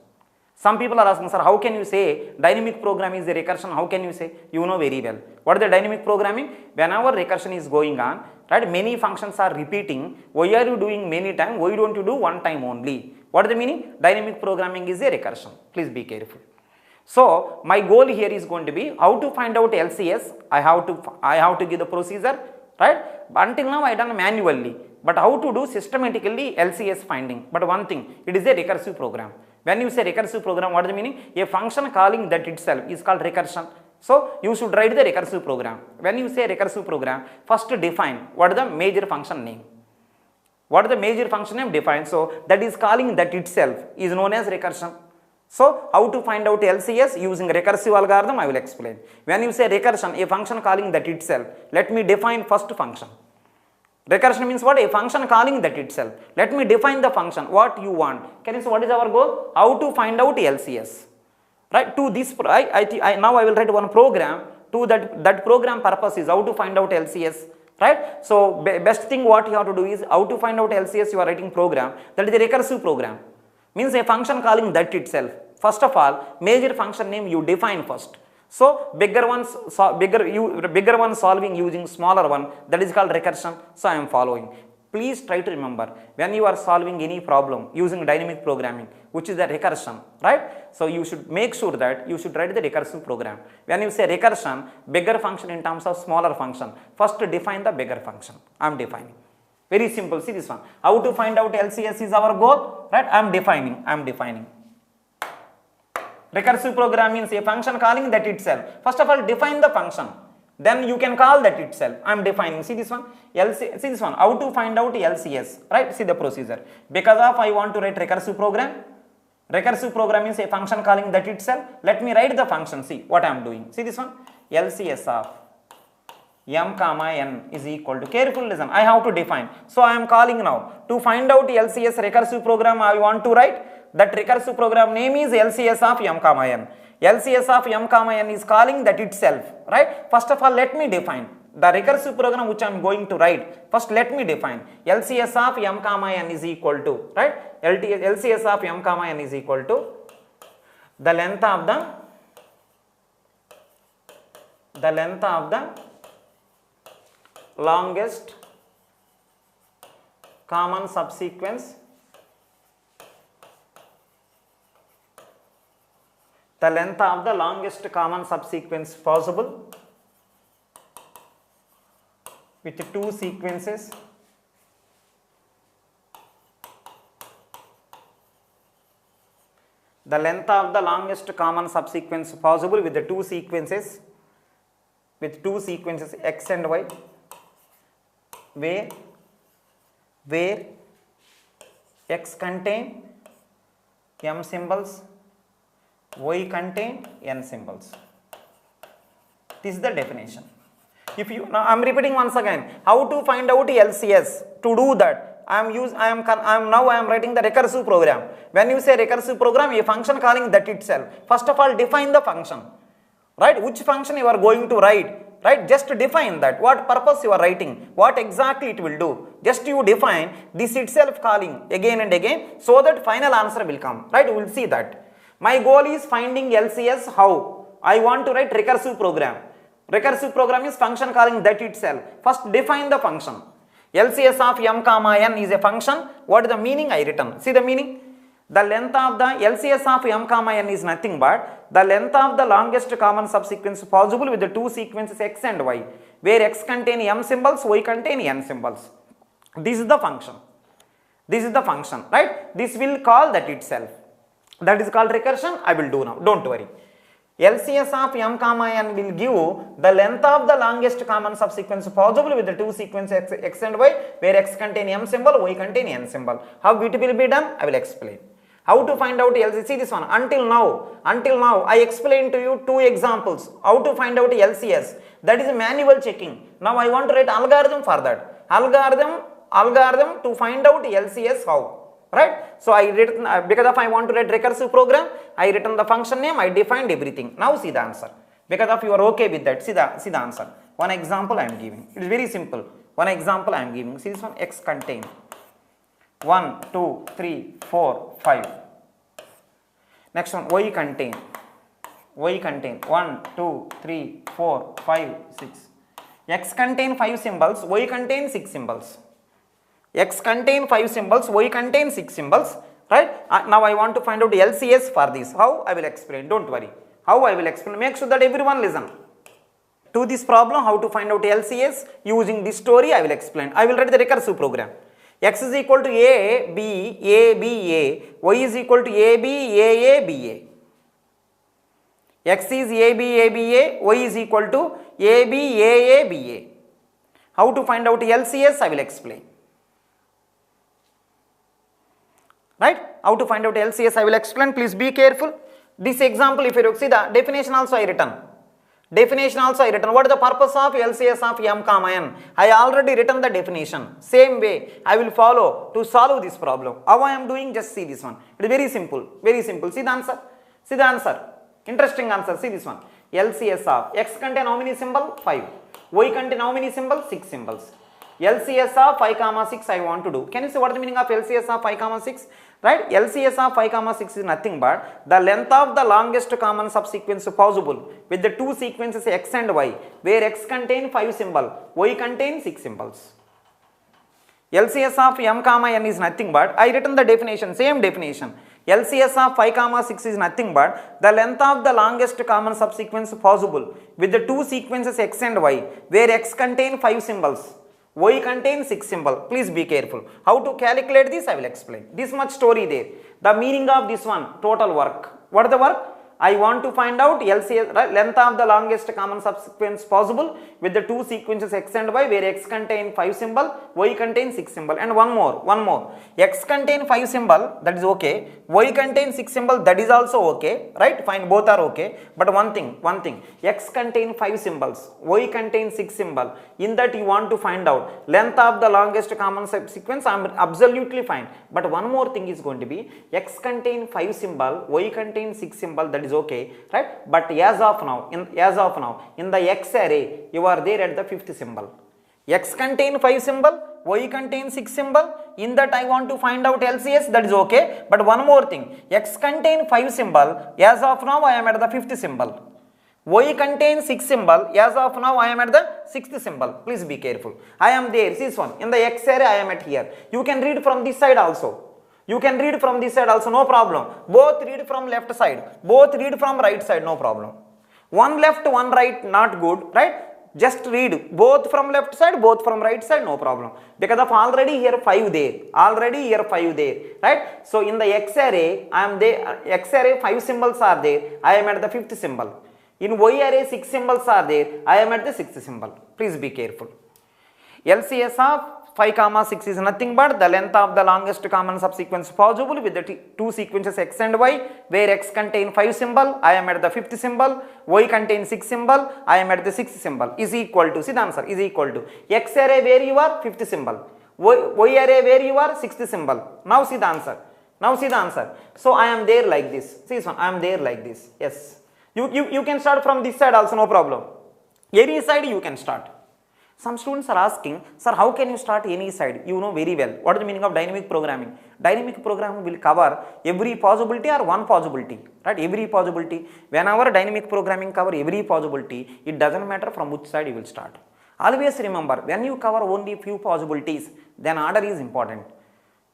Speaker 1: Some people are asking, sir, how can you say dynamic programming is a recursion? How can you say? You know very well. What is the dynamic programming? Whenever recursion is going on, right, many functions are repeating. Why are you doing many times? Why don't you do one time only? What is the meaning? Dynamic programming is a recursion. Please be careful. So my goal here is going to be how to find out LCS. I have to give the procedure, right? Until now I done manually, but how to do systematically LCS finding? But one thing, it is a recursive program. When you say recursive program, what is the meaning? A function calling that itself is called recursion. So you should write the recursive program. When you say recursive program, first define what is the major function name. What is the major function name? Define. So that is calling that itself is known as recursion. So how to find out LCS using recursive algorithm, I will explain. When you say recursion, a function calling that itself, let me define first function. Recursion means what? A function calling that itself. Let me define the function, what you want. Can you see what is our goal? How to find out LCS. Right? To this, now I will write one program. To that program purpose is how to find out LCS. Right? So best thing what you have to do is how to find out LCS. You are writing program. That is a recursive program. Means a function calling that itself. First of all, major function name you define first. So bigger one solving using smaller one, that is called recursion. So I am following. Please try to remember, when you are solving any problem using dynamic programming, which is the recursion, right? So you should make sure that you should write the recursive program. When you say recursion, bigger function in terms of smaller function, first define the bigger function. I am defining. Very simple. See this one. How to find out LCS is our goal, right? I am defining. Recursive program means a function calling that itself. First of all, define the function. Then you can call that itself. I am defining. See this one. See this one. How to find out LCS, right? See the procedure. Because of I want to write recursive program. Recursive program means a function calling that itself. Let me write the function. See what I am doing. See this one. LCS of m comma n is equal to, careful listen, I have to define. So I am calling now to find out LCS recursive program I want to write. That recursive program name is LCS of m comma n. LCS of m comma n is calling that itself, right? First of all, let me define the recursive program which I am going to write. First let me define LCS of m comma n is equal to, right? LCS of m comma n is equal to the length of the longest common subsequence, the length of the longest common subsequence possible with two sequences the length of the longest common subsequence possible with the two sequences x and y, where x contain m symbols, y contain n symbols. This is the definition. If you, now I am repeating once again, how to find out LCS. To do that, I am writing the recursive program. When you say recursive program, a function calling that itself. First of all, define the function, right? Which function you are going to write, right? Just define that. What purpose you are writing, what exactly it will do. Just you define this itself calling again and again, so that final answer will come, right? We will see that. My goal is finding LCS. How? I want to write recursive program. Recursive program is function calling that itself. First define the function. LCS of m comma n is a function. What is the meaning? I written. See the meaning? The length of the LCS of m comma n is nothing but the length of the longest common subsequence possible with the two sequences x and y, where x contain m symbols, y contain n symbols. This is the function. This is the function, right? This will call that itself. That is called recursion. I will do now. Don't worry. LCS of m comma n will give the length of the longest common subsequence possible with the two sequences x and y, where x contain m symbol, y contain n symbol. How it will be done? I will explain. How to find out LCS? See this one. Until now, I explained to you two examples. How to find out LCS? That is manual checking. Now I want to write algorithm for that. Algorithm to find out LCS how? Right? So I written because of I want to write recursive program, I written the function name, I defined everything. Now see the answer. Because of you are okay with that, see the answer. One example I am giving. It is very simple. One example I am giving. See this one, x contain 1, 2, 3, 4, 5. Next one, y contain 1, 2, 3, 4, 5, 6. X contain 5 symbols, y contain 6 symbols. X contain 5 symbols, y contain 6 symbols, right? Now I want to find out LCS for this. How? I will explain. Don't worry. How I will explain. Make sure that everyone listen to this problem. How to find out LCS using this story I will explain. I will write the recursive program. X is equal to A, B, A, B, A. Y is equal to A, B, A, A, B, A. X is A, B, A, B, A. Y is equal to A, B, A, A, B, A. How to find out LCS I will explain. Right? How to find out LCS I will explain. Please be careful. This example, if you see the definition also I written. Definition also I written. What is the purpose of LCS of m comma n? I already written the definition. Same way I will follow to solve this problem. How I am doing? Just see this one. It is very simple. Very simple. See the answer. See the answer. Interesting answer. See this one. LCS of x contain how many symbols? 5. Y contain how many symbols? 6 symbols. LCS of 5 comma 6 I want to do. Can you see what is the meaning of LCS of 5 comma 6? Right? LCS of 5 comma 6 is nothing but the length of the longest common subsequence possible with the two sequences x and y, where x contain 5 symbols, y contain 6 symbols. LCS of m comma n is nothing but, I written the definition, same definition. LCS of 5 comma 6 is nothing but the length of the longest common subsequence possible with the two sequences x and y, where x contain 5 symbols, y contains 6 symbol. Please be careful. How to calculate this I will explain. This much story there. The meaning of this one, total work. What is the work? I want to find out LCS, right, length of the longest common subsequence possible with the two sequences x and y, where x contain 5 symbol, y contain 6 symbol, and one more. X contain 5 symbol, that is okay. Y contain 6 symbol, that is also okay. Right? Fine, both are okay. But one thing. X contain 5 symbols, y contain 6 symbol. In that you want to find out length of the longest common subsequence. I am absolutely fine. But one more thing is going to be x contain 5 symbol, y contain 6 symbol. That is okay, right? But as of now in the x array you are there at the 5th symbol. X contain 5 symbol, y contain 6 symbol. In that I want to find out LCS. That is okay. But one more thing, x contain 5 symbol, as of now I am at the 5th symbol. Y contains 6 symbol, as of now I am at the 6th symbol. Please be careful. I am there. See this one. In the x array I am at here. You can read from this side also. You can read from this side also, no problem. Both read from left side, both read from right side, no problem. One left, one right, not good, right? Just read both from left side, both from right side, no problem. Because of already here 5 there, right? So in the x array, I am there, x array 5 symbols are there, I am at the 5th symbol. In y array 6 symbols are there, I am at the 6th symbol. Please be careful. LCS of 5 comma 6 is nothing but the length of the longest common subsequence possible with the two sequences x and y, where x contain 5 symbol, I am at the 5th symbol, y contains 6 symbol, I am at the 6th symbol, is equal to, see the answer, is equal to x array where you are 5th symbol, y array where you are 6th symbol. Now see the answer. So I am there like this. See this one, I am there like this. Yes. You can start from this side also, no problem. Any side you can start. Some students are asking, sir, how can you start any side? You know very well. What is the meaning of dynamic programming? Dynamic programming will cover every possibility or one possibility, right? Every possibility. Whenever dynamic programming cover every possibility, it doesn't matter from which side you will start. Always remember, when you cover only few possibilities, then order is important.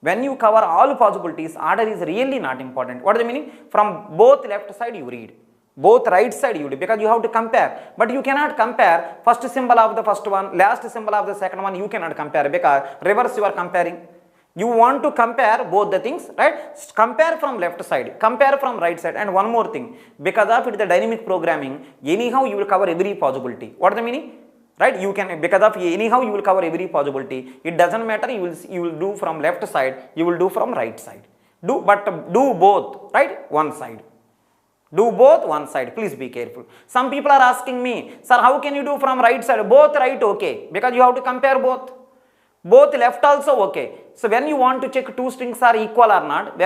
Speaker 1: When you cover all possibilities, order is really not important. What is the meaning? From both left side you read, both right side you do, because you have to compare. But you cannot compare first symbol of the first one, last symbol of the second one. You cannot compare, because reverse you are comparing. You want to compare both the things, right? Compare from left side, compare from right side. And one more thing, because of it the dynamic programming, anyhow you will cover every possibility. What is the meaning? Right? You can, because of anyhow you will cover every possibility. It doesn't matter, you will do from left side, you will do from right side. But do both, right? One side. Do both one side. Please be careful. Some people are asking me, sir, how can you do from right side? Both right, okay, because you have to compare both. Both left also okay. So when you want to check two strings are equal or not,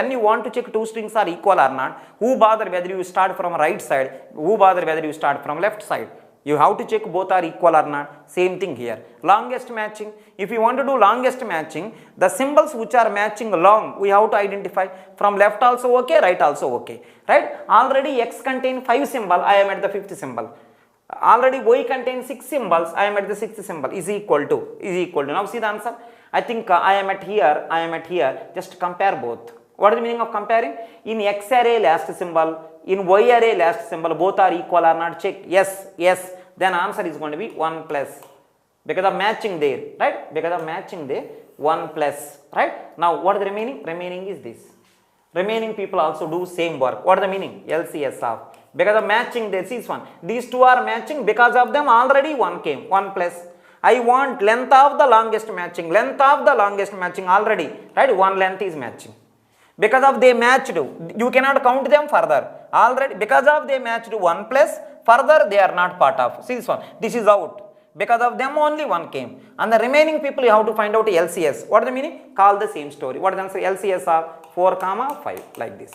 Speaker 1: who bother whether you start from right side, who bother whether you start from left side? You have to check both are equal or not. Same thing here. Longest matching. If you want to do longest matching, the symbols which are matching long, we have to identify. From left also okay, right also okay. Right? Already X contain 5 symbol, I am at the 5th symbol. Already Y contains 6 symbols, I am at the 6th symbol. Is equal to. Now see the answer. I think I am at here. Just compare both. What is the meaning of comparing? In X array last symbol, in Y array last symbol, both are equal or not? Check. Yes. Then answer is going to be 1 plus. Because of matching there, right? 1 plus, right? Now what is the remaining? Remaining is this. Remaining people also do same work. What is the meaning? LCS of. Because of matching this is 1. These two are matching, because of them already 1 came. 1 plus. I want length of the longest matching. Already, right? 1 length is matching. Because of they matched, you cannot count them further. Already, because of they matched 1 plus, further they are not part of. See this one. This is out. Because of them only 1 came. And the remaining people you have to find out LCS. What is the meaning? Call the same story. What is the answer? LCS of 4, 5 like this.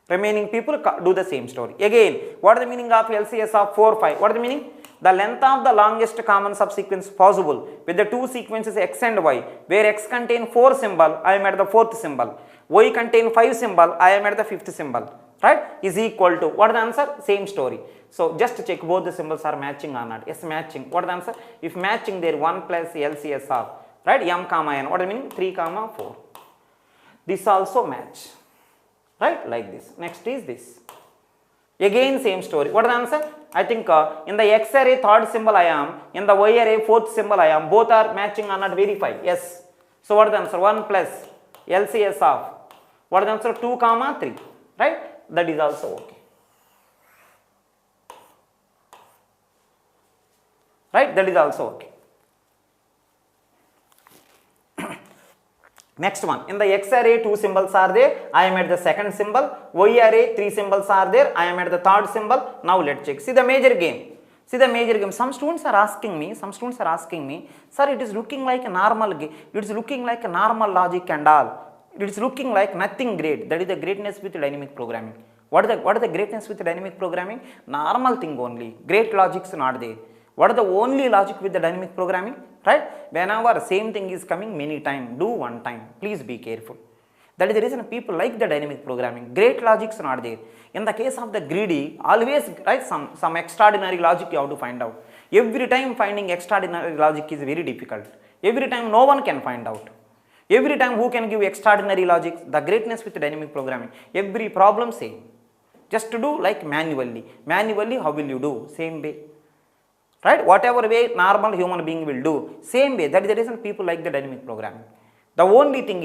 Speaker 1: Remaining people do the same story. Again, what is the meaning of LCS of 4, 5? What is the meaning? The length of the longest common subsequence possible with the two sequences X and Y, where X contain 4 symbol, I am at the 4th symbol. Y contain 5 symbol, I am at the 5th symbol. Right? Is equal to. What is the answer? Same story. So just check both the symbols are matching or not. Yes, matching. What is the answer? If matching, there 1 plus LCS of, right? M comma n. What is the meaning? 3 comma 4. This also match. Right? Like this. Next is this. Again same story. What is the answer? I think in the X array 3rd symbol I am, in the Y array 4th symbol I am. Both are matching or not? Verify. Yes. So what is the answer? 1 plus LCS of. What is the answer? 2 comma 3. Right? That is also okay. Right? That is also okay. Next one. In the X array 2 symbols are there, I am at the 2nd symbol. Y array 3 symbols are there, I am at the 3rd symbol. Now let's check. See the major game. Some students are asking me, sir, it is looking like a normal game. It is looking like a normal logic and all. It is looking like nothing great. That is the greatness with dynamic programming. What is the greatness with dynamic programming? Normal thing only. Great logics not there. What is the only logic with the dynamic programming? Right? Whenever same thing is coming many times, do one time. Please be careful. That is the reason people like the dynamic programming. Great logics not there. In the case of the greedy, always, right, some extraordinary logic you have to find out. Every time finding extraordinary logic is very difficult. Every time no one can find out. Every time who can give extraordinary logic? The greatness with dynamic programming. Every problem same. Just to do like manually. Manually how will you do? Same way. Right? Whatever way normal human being will do. Same way. That is the reason people like the dynamic programming. The only thing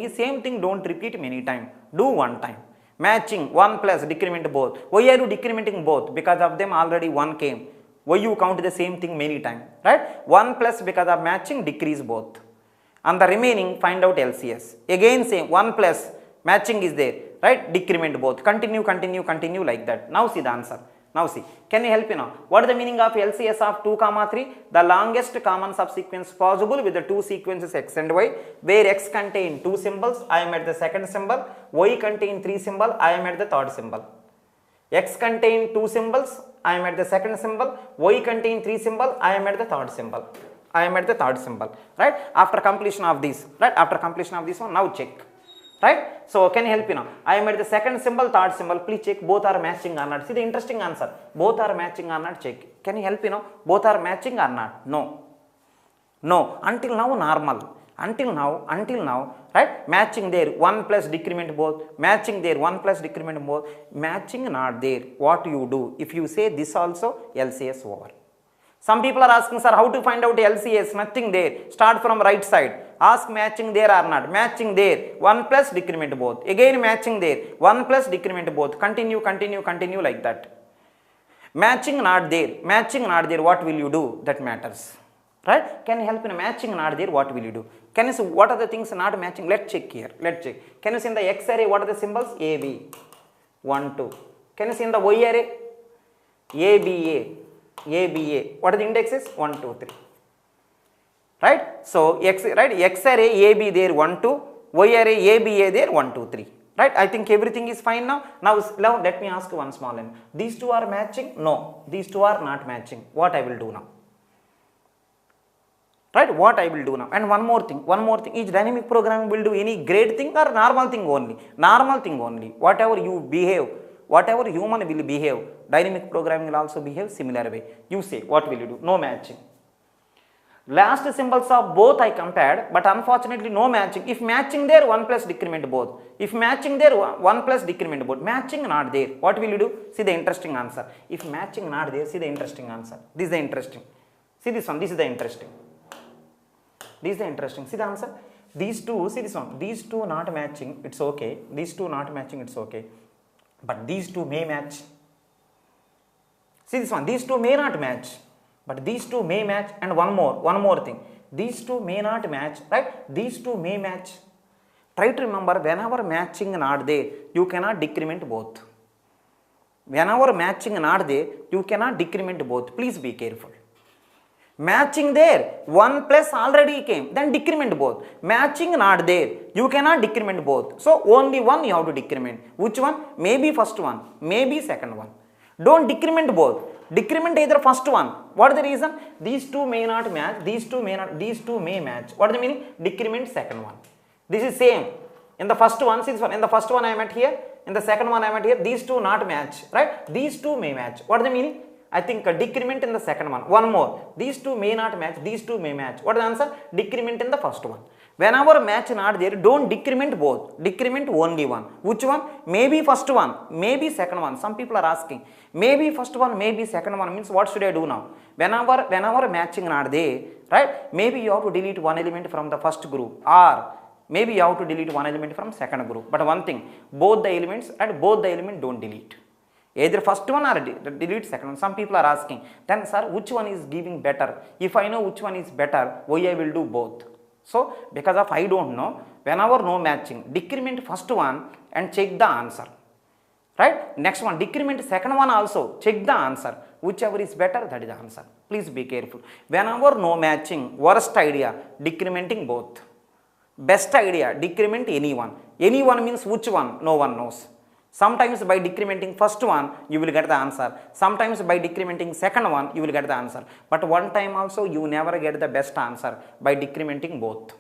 Speaker 1: is same thing don't repeat many times. Do one time. Matching 1 plus decrement both. Why are you decrementing both? Because of them already 1 came. Why you count the same thing many times? Right? 1 plus because of matching decrease both. And the remaining find out LCS. Again same 1 plus matching is there. Right? Decrement both. Continue like that. Now see the answer. Now see, can you help me now? What is the meaning of LCS of 2 comma 3? The longest common subsequence possible with the two sequences X and Y, where X contain 2 symbols, I am at the 2nd symbol, Y contain 3 symbol, I am at the 3rd symbol. X contain 2 symbols, I am at the 2nd symbol, Y contain 3 symbol, I am at the 3rd symbol. I am at the third symbol, right? After completion of this, right? After completion of this one, now check, right? So can you help me now? I am at the second symbol, third symbol. Please check both are matching or not. See the interesting answer. Both are matching or not. Check. Can you help me now? Both are matching or not? No. No. Until now normal. Until now, right? Matching there. 1 plus decrement both. Matching there. 1 plus decrement both. Matching not there. What you do? If you say this also, LCS over. Some people are asking, sir, how to find out LCS? Nothing there. Start from right side. Ask matching there or not. Matching there. 1 plus decrement both. Again matching there. 1 plus decrement both. Continue like that. Matching not there. Matching not there. What will you do? That matters. Right? Can you help in matching not there? What will you do? Can you see what are the things not matching? Let's check here. Let's check. Can you see in the X array what are the symbols? AB. 1, 2. Can you see in the Y array? ABA. What are the indexes? 1, 2, 3. Right? So X array AB there 1, 2. Y array ABA there 1, 2, 3. Right? I think everything is fine now. Now let me ask one small one. These two are matching? No. These two are not matching. What I will do now? Right? What I will do now? And one more thing. Each dynamic programming will do any great thing or normal thing only. Normal thing only. Whatever you behave, whatever human will behave, dynamic programming will also behave similar way. You say, what will you do? No matching. Last symbols of both I compared, but unfortunately no matching. If matching there, 1 plus decrement both. If matching there, 1 plus decrement both. Matching not there. What will you do? See the interesting answer. If matching not there, see the interesting answer. This is the interesting. See this one. This is the interesting. This is the interesting. See the answer. These two, see this one. These two not matching, it's okay. These two not matching, it's okay. But these two may match. See this one. These two may not match. But these two may match. And one more thing. These two may not match, right? These two may match. Try to remember, whenever matching not there, you cannot decrement both. Whenever matching not there, you cannot decrement both. Please be careful. Matching there, 1 plus already came, then decrement both. Matching not there, you cannot decrement both. So only one you have to decrement. Which one? Maybe first one, maybe second one. Don't decrement both. Decrement either first one. What is the reason? These two may not match, these two may match. What is the meaning? Decrement second one. This is same. In the first one, see this one. In the first one I am at here, in the second one I am at here, these two not match, right? These two may match. What is the meaning? I think a decrement in the second one. One more. These two may not match. These two may match. What is the answer? Decrement in the first one. Whenever match not there, don't decrement both. Decrement only one. Which one? Maybe first one. Maybe second one. Some people are asking. Maybe first one, maybe second one. Means what should I do now? Whenever matching not there, right? Maybe you have to delete one element from the first group. Or maybe you have to delete one element from second group. But one thing, both the elements and both the element don't delete. Either first one or delete second one. Some people are asking, then sir, which one is giving better? If I know which one is better, why I will do both? So, because of I don't know, whenever no matching, decrement first one and check the answer. Right? Next one, decrement second one also, check the answer. Whichever is better, that is the answer. Please be careful. Whenever no matching, worst idea, decrementing both. Best idea, decrement anyone. Anyone means which one? No one knows. Sometimes by decrementing first one, you will get the answer. Sometimes by decrementing second one, you will get the answer. But one time also, you never get the best answer by decrementing both.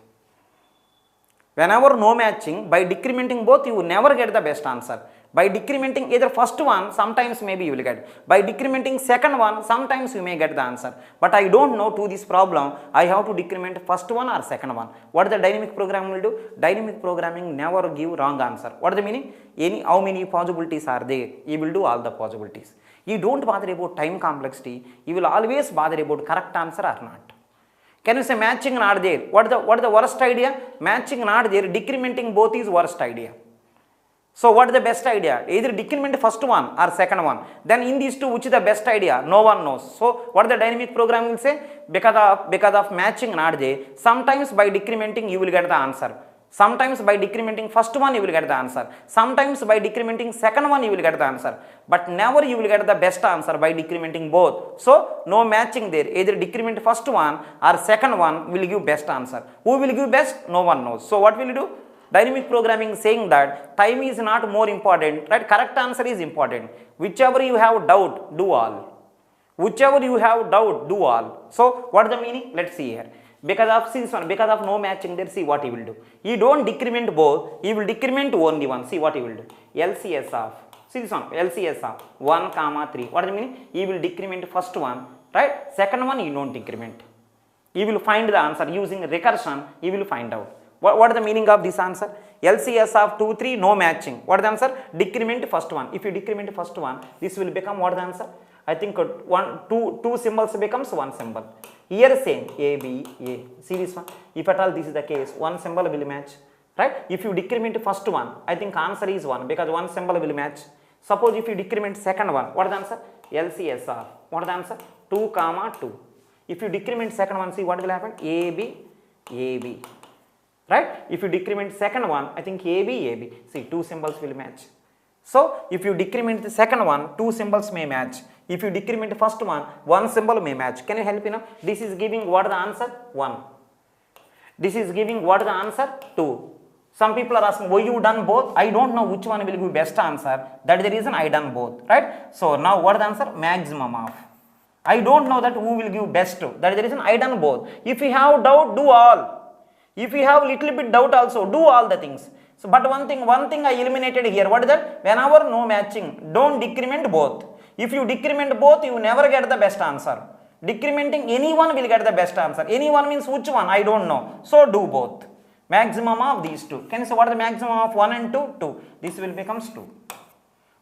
Speaker 1: Whenever no matching, by decrementing both, you will never get the best answer. By decrementing either first one, sometimes maybe you will get. By decrementing second one, sometimes you may get the answer. But I don't know to this problem, I have to decrement first one or second one. What the dynamic programming will do? Dynamic programming never give wrong answer. What is the meaning? How many possibilities are there? You will do all the possibilities. You don't bother about time complexity. You will always bother about correct answer or not. Can you say matching not there? What is the worst idea? Matching not there, decrementing both is worst idea. So what is the best idea? Either decrement first one or second one. Then in these two, which is the best idea? No one knows. So what the dynamic program will say? Because of matching not there, sometimes by decrementing you will get the answer. Sometimes by decrementing first one you will get the answer. Sometimes by decrementing second one you will get the answer. But never you will get the best answer by decrementing both. So no matching there. Either decrement first one or second one will give best answer. Who will give best? No one knows. So what will you do? Dynamic programming saying that time is not more important, right? Correct answer is important. Whichever you have doubt, do all. Whichever you have doubt, do all. So what is the meaning? Let's see here. Because of see this one, because of no matching there, see what he will do. He don't decrement both, he will decrement only one. See what he will do. LCS of, see this one, LCS of 1 comma 3. What does it mean? He will decrement first one, right? Second one he don't decrement. He will find the answer using recursion, he will find out. What is the meaning of this answer? LCS of 2, 3, no matching. What is the answer? Decrement first one. If you decrement first one, this will become what is the answer? I think two symbols becomes one symbol. Here same, A, B, A. See this one? If at all this is the case, one symbol will match. Right? If you decrement first one, I think answer is 1 because one symbol will match. Suppose if you decrement second one, what is the answer? LCS of, what is the answer? 2 comma 2. If you decrement second one, see what will happen? A, B, A, B. Right? If you decrement second one, I think A, B, A, B. See, two symbols will match. So, if you decrement the second one, two symbols may match. If you decrement the first one symbol may match. Can you help me now? This is giving what is the answer? 1. This is giving what is the answer? 2. Some people are asking, why you done both? I don't know which one will give best answer. That is the reason I done both. Right? So, now what is the answer? Maximum of. I don't know that who will give best. That is the reason I done both. If you have doubt, do all. If you have little bit doubt also, do all the things. So, but one thing I eliminated here. What is that? Whenever no matching, don't decrement both. If you decrement both, you never get the best answer. Decrementing anyone will get the best answer. Anyone means which one? I don't know. So, do both. Maximum of these two. Can you say what is the maximum of 1 and 2? 2. This will becomes 2.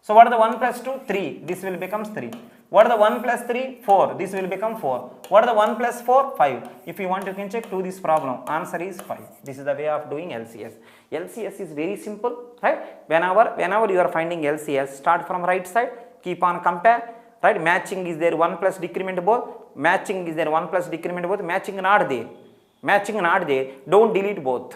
Speaker 1: So, what is the 1 plus 2? 3. This will becomes 3. What is the 1 plus 3? 4. This will become 4. What is the 1 plus 4? 5. If you want, you can check to this problem. Answer is 5. This is the way of doing LCS. LCS is very simple, right? Whenever you are finding LCS, start from right side, keep on compare, right? Matching is there 1 plus decrement both. Matching is there 1 plus decrement both. Matching not there. Matching not there. Don't delete both.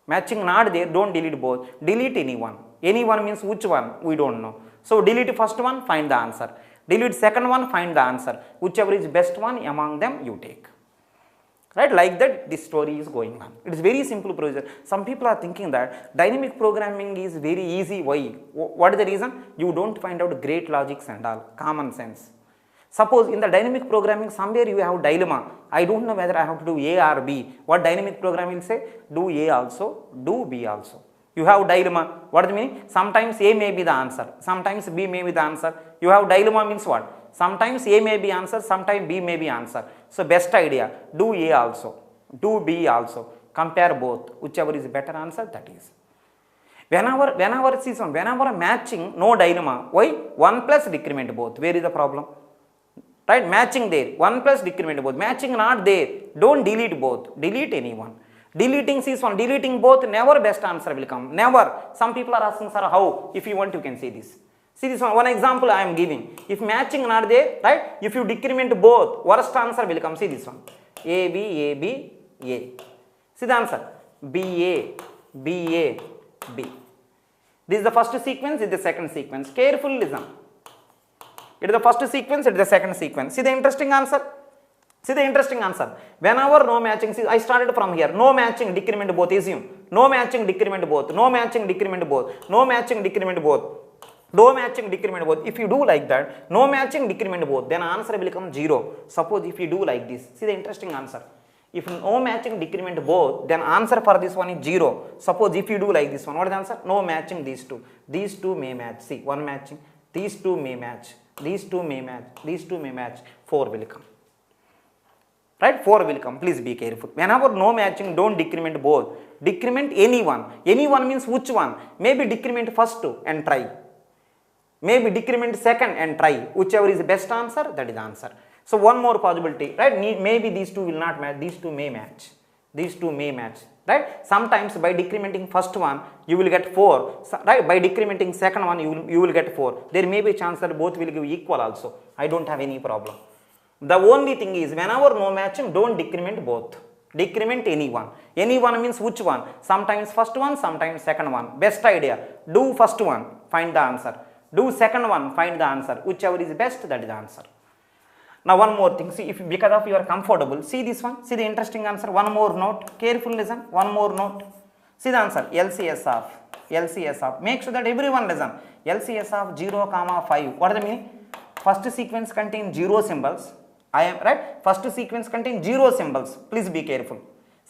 Speaker 1: Matching not there. Don't delete both. Delete anyone. Anyone means which one? We don't know. So delete first one, find the answer. Delete second one, find the answer. Whichever is best one among them, you take. Right? Like that, this story is going on. It is very simple procedure. Some people are thinking that dynamic programming is very easy. Why? What is the reason? You don't find out great logics and all. Common sense. Suppose in the dynamic programming, somewhere you have dilemma. I don't know whether I have to do A or B. What dynamic programming will say? Do A also, do B also. You have dilemma. What does it mean? Sometimes A may be the answer. Sometimes B may be the answer. You have dilemma means what? Sometimes A may be answer. Sometimes B may be answer. So best idea. Do A also. Do B also. Compare both. Whichever is better answer, that is. Whenever matching, no dilemma. Why? 1 plus decrement both. Where is the problem? Right? Matching there. 1 plus decrement both. Matching not there. Don't delete both. Delete anyone. Deleting is one. Deleting both, never best answer will come. Never. Some people are asking, sir, how? If you want, you can see this. See this one. One example I am giving. If matching not there, right? If you decrement both, worst answer will come. See this one. A, B, A, B, A. See the answer. B, A, B, A, B. This is the first sequence, this is the second sequence. Carefully listen. It is the first sequence, it is the second sequence. See the interesting answer? See the interesting answer. Whenever no matching, see I started from here. No matching, decrement both, assume. No matching, decrement both. No matching, decrement both. No matching, decrement both. No matching, decrement both. If you do like that, no matching, decrement both, then answer will become 0. Suppose if you do like this, see the interesting answer. If no matching, decrement both, then answer for this one is 0. Suppose if you do like this one, what is the answer? No matching these two. These two may match. See, one matching. These two may match. These two may match. These two may match. 4 will come. Right? 4 will come. Please be careful. Whenever no matching, don't decrement both. Decrement anyone. Anyone means which one? Maybe decrement first and try. Maybe decrement second and try. Whichever is the best answer, that is the answer. So one more possibility. Right? Maybe these two will not match. These two may match. These two may match. Right? Sometimes by decrementing first one, you will get 4. Right? By decrementing second one, you will get 4. There may be a chance that both will give equal also. I don't have any problem. The only thing is, whenever no matching, don't decrement both. Decrement anyone. Anyone means which one? Sometimes first one, sometimes second one. Best idea. Do first one, find the answer. Do second one, find the answer. Whichever is best, that is the answer. Now one more thing. See, if because of you are comfortable, see this one. See the interesting answer. One more note. Carefully listen. One more note. See the answer. LCS of. LCS of. Make sure that everyone listen. LCS of 0, 5. What is the meaning? first sequence contains 0 symbols. I am right. First sequence contains 0 symbols. Please be careful.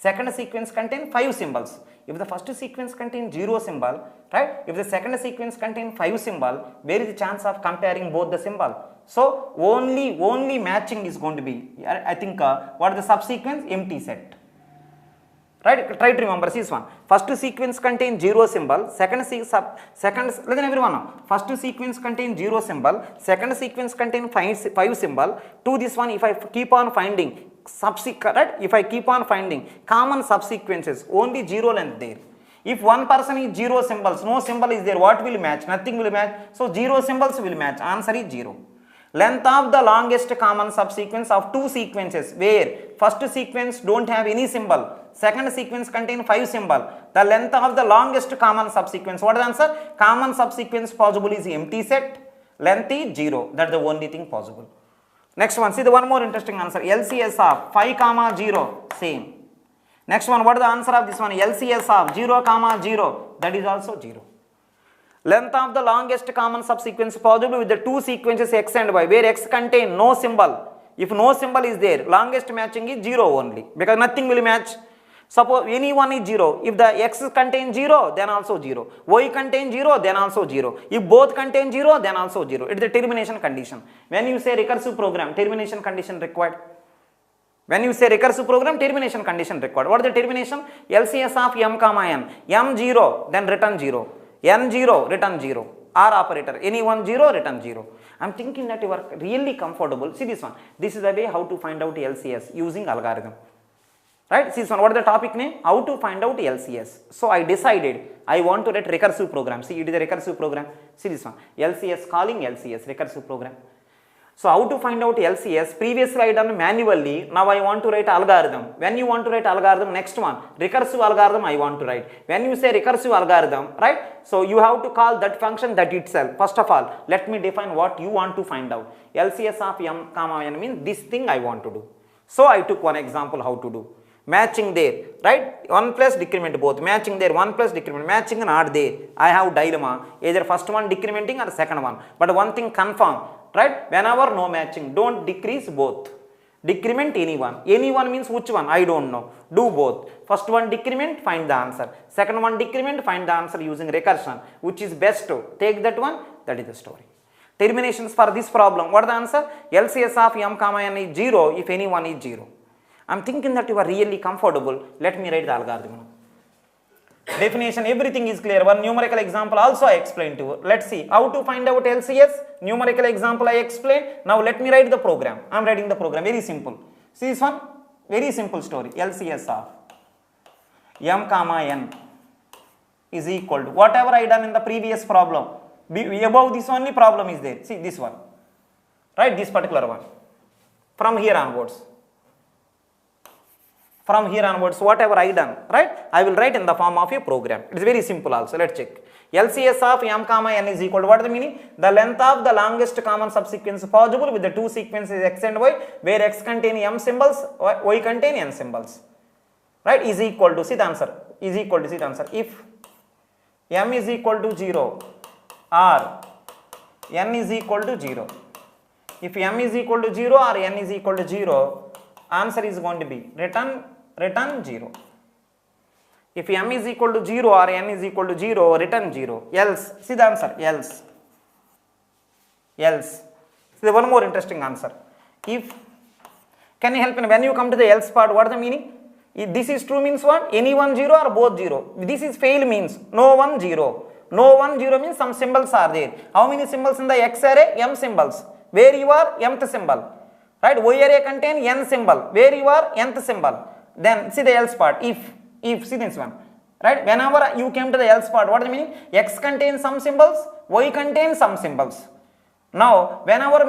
Speaker 1: Second sequence contains 5 symbols. If the first sequence contains 0 symbol, right? If the second sequence contains 5 symbol, where is the chance of comparing both the symbol? So only matching is going to be. I think what is the subsequence? Empty set. Right? Try to remember this one. First sequence contains 0 symbol. Listen everyone now. First sequence contains 0 symbol. Second sequence contains 5 symbol. To this one, if I keep on finding right? If I keep on finding common subsequences, only 0 length there. If one person is 0 symbols, no symbol is there, what will match? Nothing will match. So 0 symbols will match. Answer is 0. Length of the longest common subsequence of 2 sequences where first sequence don't have any symbol, second sequence contain 5 symbol. The length of the longest common subsequence. What is the answer? Common subsequence possible is empty set. Length is 0. That's the only thing possible. Next one. See the one more interesting answer. LCS of 5, 0. Same. Next one. What is the answer of this one? LCS of 0, 0. That is also 0. Length of the longest common subsequence possible with the 2 sequences x and y where x contain no symbol. If no symbol is there, longest matching is 0 only because nothing will match. Suppose any one is 0. If the x contains 0, then also 0. Y contains 0, then also 0. If both contain 0, then also 0. It is the termination condition. When you say recursive program, termination condition required. When you say recursive program, termination condition required. What is the termination? LCS of m, n. M 0, then return 0. N 0, return 0. R operator. Any one 0, return 0. I am thinking that you are really comfortable. See this one. This is the way how to find out LCS using algorithm. Right? See this one. What is the topic name? How to find out LCS. So I decided I want to write recursive program. See, it is a recursive program. See this one. LCS calling LCS, recursive program. So how to find out LCS? Previously I done manually. Now I want to write algorithm. When you want to write algorithm, next one, recursive algorithm I want to write. When you say recursive algorithm, right? So you have to call that function that itself. First of all, let me define what you want to find out. LCS of m, n means this thing I want to do. So I took one example how to do. Matching there, right? 1 plus decrement both. Matching there, 1 plus decrement. Matching not there. I have dilemma. Either first one decrementing or second one. But one thing confirm, right? Whenever no matching, don't decrease both. Decrement anyone. Anyone means which one? I don't know. Do both. First one decrement, find the answer. Second one decrement, find the answer using recursion. Which is best to take that one? That is the story. Terminations for this problem. What is the answer? LCS of m, n is 0 if any one is 0. I am thinking that you are really comfortable. Let me write the algorithm. Definition, everything is clear. One numerical example also I explained to you. Let's see how to find out LCS. Numerical example I explained. Now let me write the program. I am writing the program. Very simple. See this one? Very simple story. LCS of m, n is equal to whatever I done in the previous problem. Above this only problem is there. See this one. Right? This particular one. From here onwards. From here onwards, whatever I done, right? I will write in the form of a program. It is very simple also. Let's check. LCS of m, n is equal to what is the meaning? The length of the longest common subsequence possible with the 2 sequences x and y, where x contain m symbols, y contain n symbols. Right? Is equal to, see the answer. Is equal to, see the answer. If m is equal to 0 or n is equal to 0. If m is equal to 0 or n is equal to 0, answer is going to be return 0. If m is equal to 0 or n is equal to 0, return 0. Else, see the answer, else. See one more interesting answer. If, can you help me, when you come to the else part, what is the meaning? If this is true means what? Any one 0 or both 0. This is fail means no one 0. No one 0 means some symbols are there. How many symbols in the x array? M symbols. Where you are? Mth symbol. Right? Y array contain n symbol. Where you are? Nth symbol. Then see the else part. If, see this one. Right? Whenever you came to the else part, what is the meaning? X contains some symbols, y contains some symbols. Now, whenever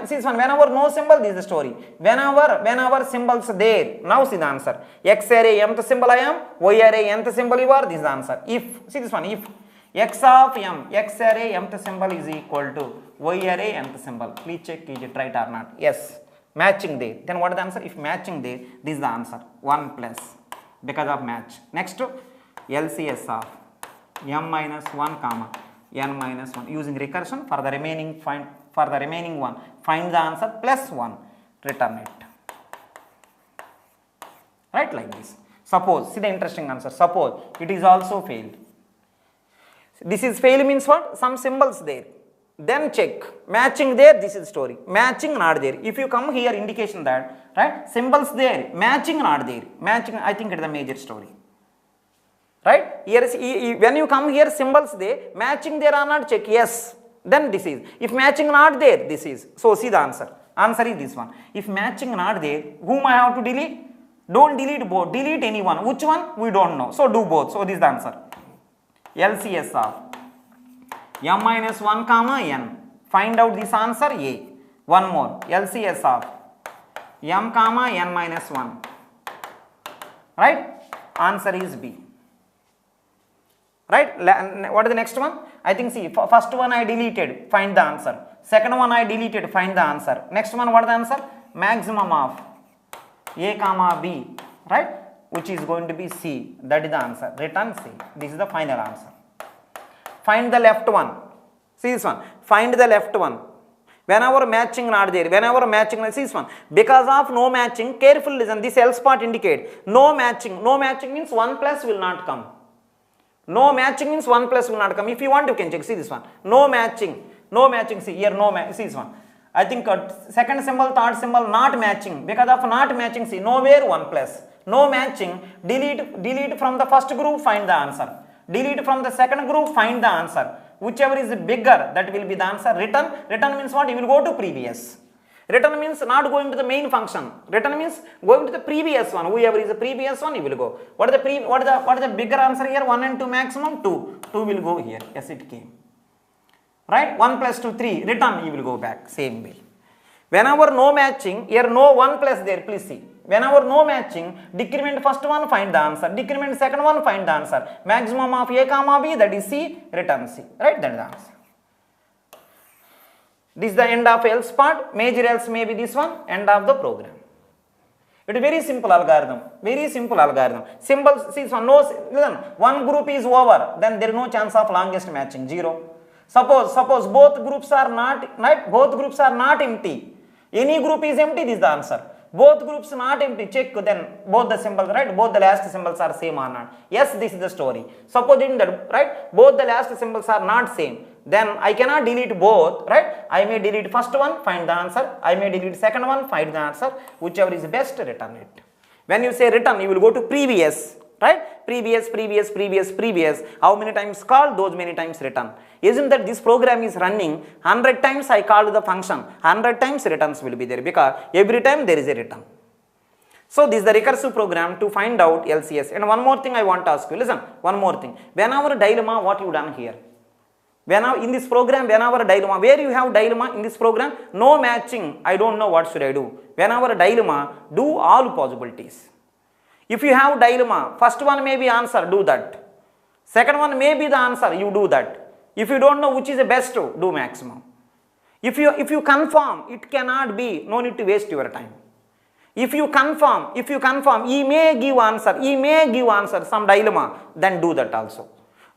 Speaker 1: see this one, whenever no symbol, this is the story. Whenever symbols there, now see the answer. X array mth symbol I am, y array nth symbol you are, this is the answer. If, see this one, if x of m, x array mth symbol is equal to y array nth symbol. Please check is it right or not. Yes. Matching there. Then what is the answer? If matching there, this is the answer. 1 plus because of match. Next, LCS of m minus 1 comma n minus 1 using recursion for the remaining for the remaining one. Find the answer plus 1, return it. Right, like this. Suppose, see the interesting answer, suppose it is also failed. This is fail means what? Some symbols there. Then check, matching there, this is story. Matching not there. If you come here, indication that, right, symbols there, matching not there. Matching, I think it is a major story. Right, here is, when you come here, symbols there, matching there or not, check, yes, then this is. If matching not there, this is. So see the answer. Answer is this one. If matching not there, whom I have to delete? Don't delete both, delete any one. Which one? We don't know. So do both. So this is the answer. LCS of m minus 1 comma n. Find out this answer A. One more. LCS of m comma n minus 1. Right? Answer is B. Right? What is the next one? I think see, first one I deleted, find the answer. Second one I deleted, find the answer. Next one, what is the answer? Maximum of A comma B, right? Which is going to be C. That is the answer. Return C. This is the final answer. Find the left one. See this one. Find the left one. Whenever matching not there, whenever matching, see this one. Because of no matching, careful listen, this else part indicate. No matching. No matching means 1 plus will not come. No matching means 1 plus will not come. If you want, you can check. See this one. No matching. No matching. See here, no matching. See this one. I think second symbol, third symbol, not matching. Because of not matching, see, nowhere 1 plus. No matching. Delete from the first group, find the answer. Delete from the second group, find the answer. Whichever is bigger, that will be the answer. Return. Return means what? You will go to previous. Return means not going to the main function. Return means going to the previous one. Whoever is the previous one, you will go. What is the bigger answer here? 1 and 2 maximum? 2. 2 will go here. Yes, it came. Right? 1 plus 2, 3. Return, you will go back. Same way. Whenever no matching, here no 1 plus there, please see. Whenever no matching, decrement first one, find the answer. Decrement second one, find the answer. Maximum of A comma B, that is C, return C. Right? That is the answer. This is the end of else part. Major else may be this one, end of the program. It is very simple algorithm. Very simple algorithm. Symbols, see this one, no, listen, one group is over, then there is no chance of longest matching, 0. Suppose both groups are not, right? Both groups are not empty. Any group is empty, this is the answer. Both groups not empty, check then both the symbols, right? Both the last symbols are same or not. Yes, this is the story. Supposing that, right? Both the last symbols are not same. Then I cannot delete both, right? I may delete first one, find the answer. I may delete second one, find the answer. Whichever is best, return it. When you say return, you will go to previous, right? Previous. How many times called? Those many times return. Isn't that this program is running 100 times I called the function, 100 times returns will be there because every time there is a return. So this is the recursive program to find out LCS. And one more thing I want to ask you, listen, one more thing. Whenever dilemma, what you done here? Whenever in this program, whenever dilemma, where you have dilemma in this program, no matching, I don't know what should I do. Whenever dilemma, do all possibilities. If you have dilemma, first one may be answer, do that. Second one may be the answer, you do that. If you don't know which is the best, do maximum. If you confirm, it cannot be, no need to waste your time. If you confirm, he may give answer, some dilemma, then do that also.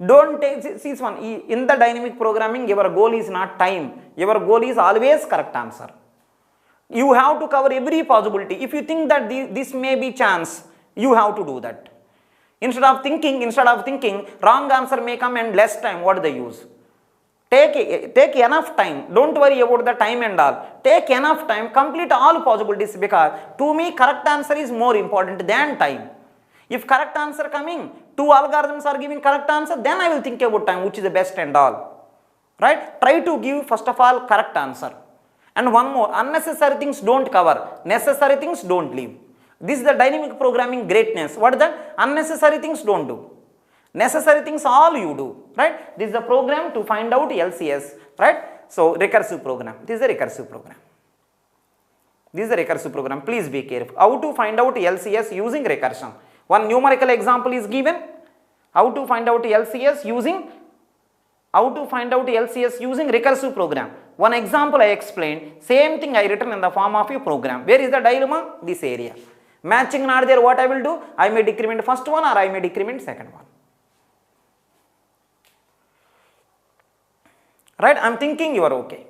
Speaker 1: Don't take, see this one, in the dynamic programming, your goal is not time. Your goal is always correct answer. You have to cover every possibility. If you think that this may be chance, you have to do that. Instead of thinking, wrong answer may come and less time, what is the use? Take enough time. Don't worry about the time and all. Take enough time, complete all possibilities because to me correct answer is more important than time. If correct answer coming, 2 algorithms are giving correct answer, then I will think about time, which is the best and all. Right? Try to give first of all correct answer. And one more, unnecessary things don't cover, necessary things don't leave. This is the dynamic programming greatness. What is that? Unnecessary things don't do. Necessary things all you do. Right? This is the program to find out LCS. Right? So recursive program. This is the recursive program. This is the recursive program. Please be careful. How to find out LCS using recursion. One numerical example is given. How to find out LCS using recursive program. One example I explained. Same thing I written in the form of a program. Where is the dilemma? This area. Matching not there, what I will do? I may decrement first one or I may decrement second one. Right? I am thinking you are okay.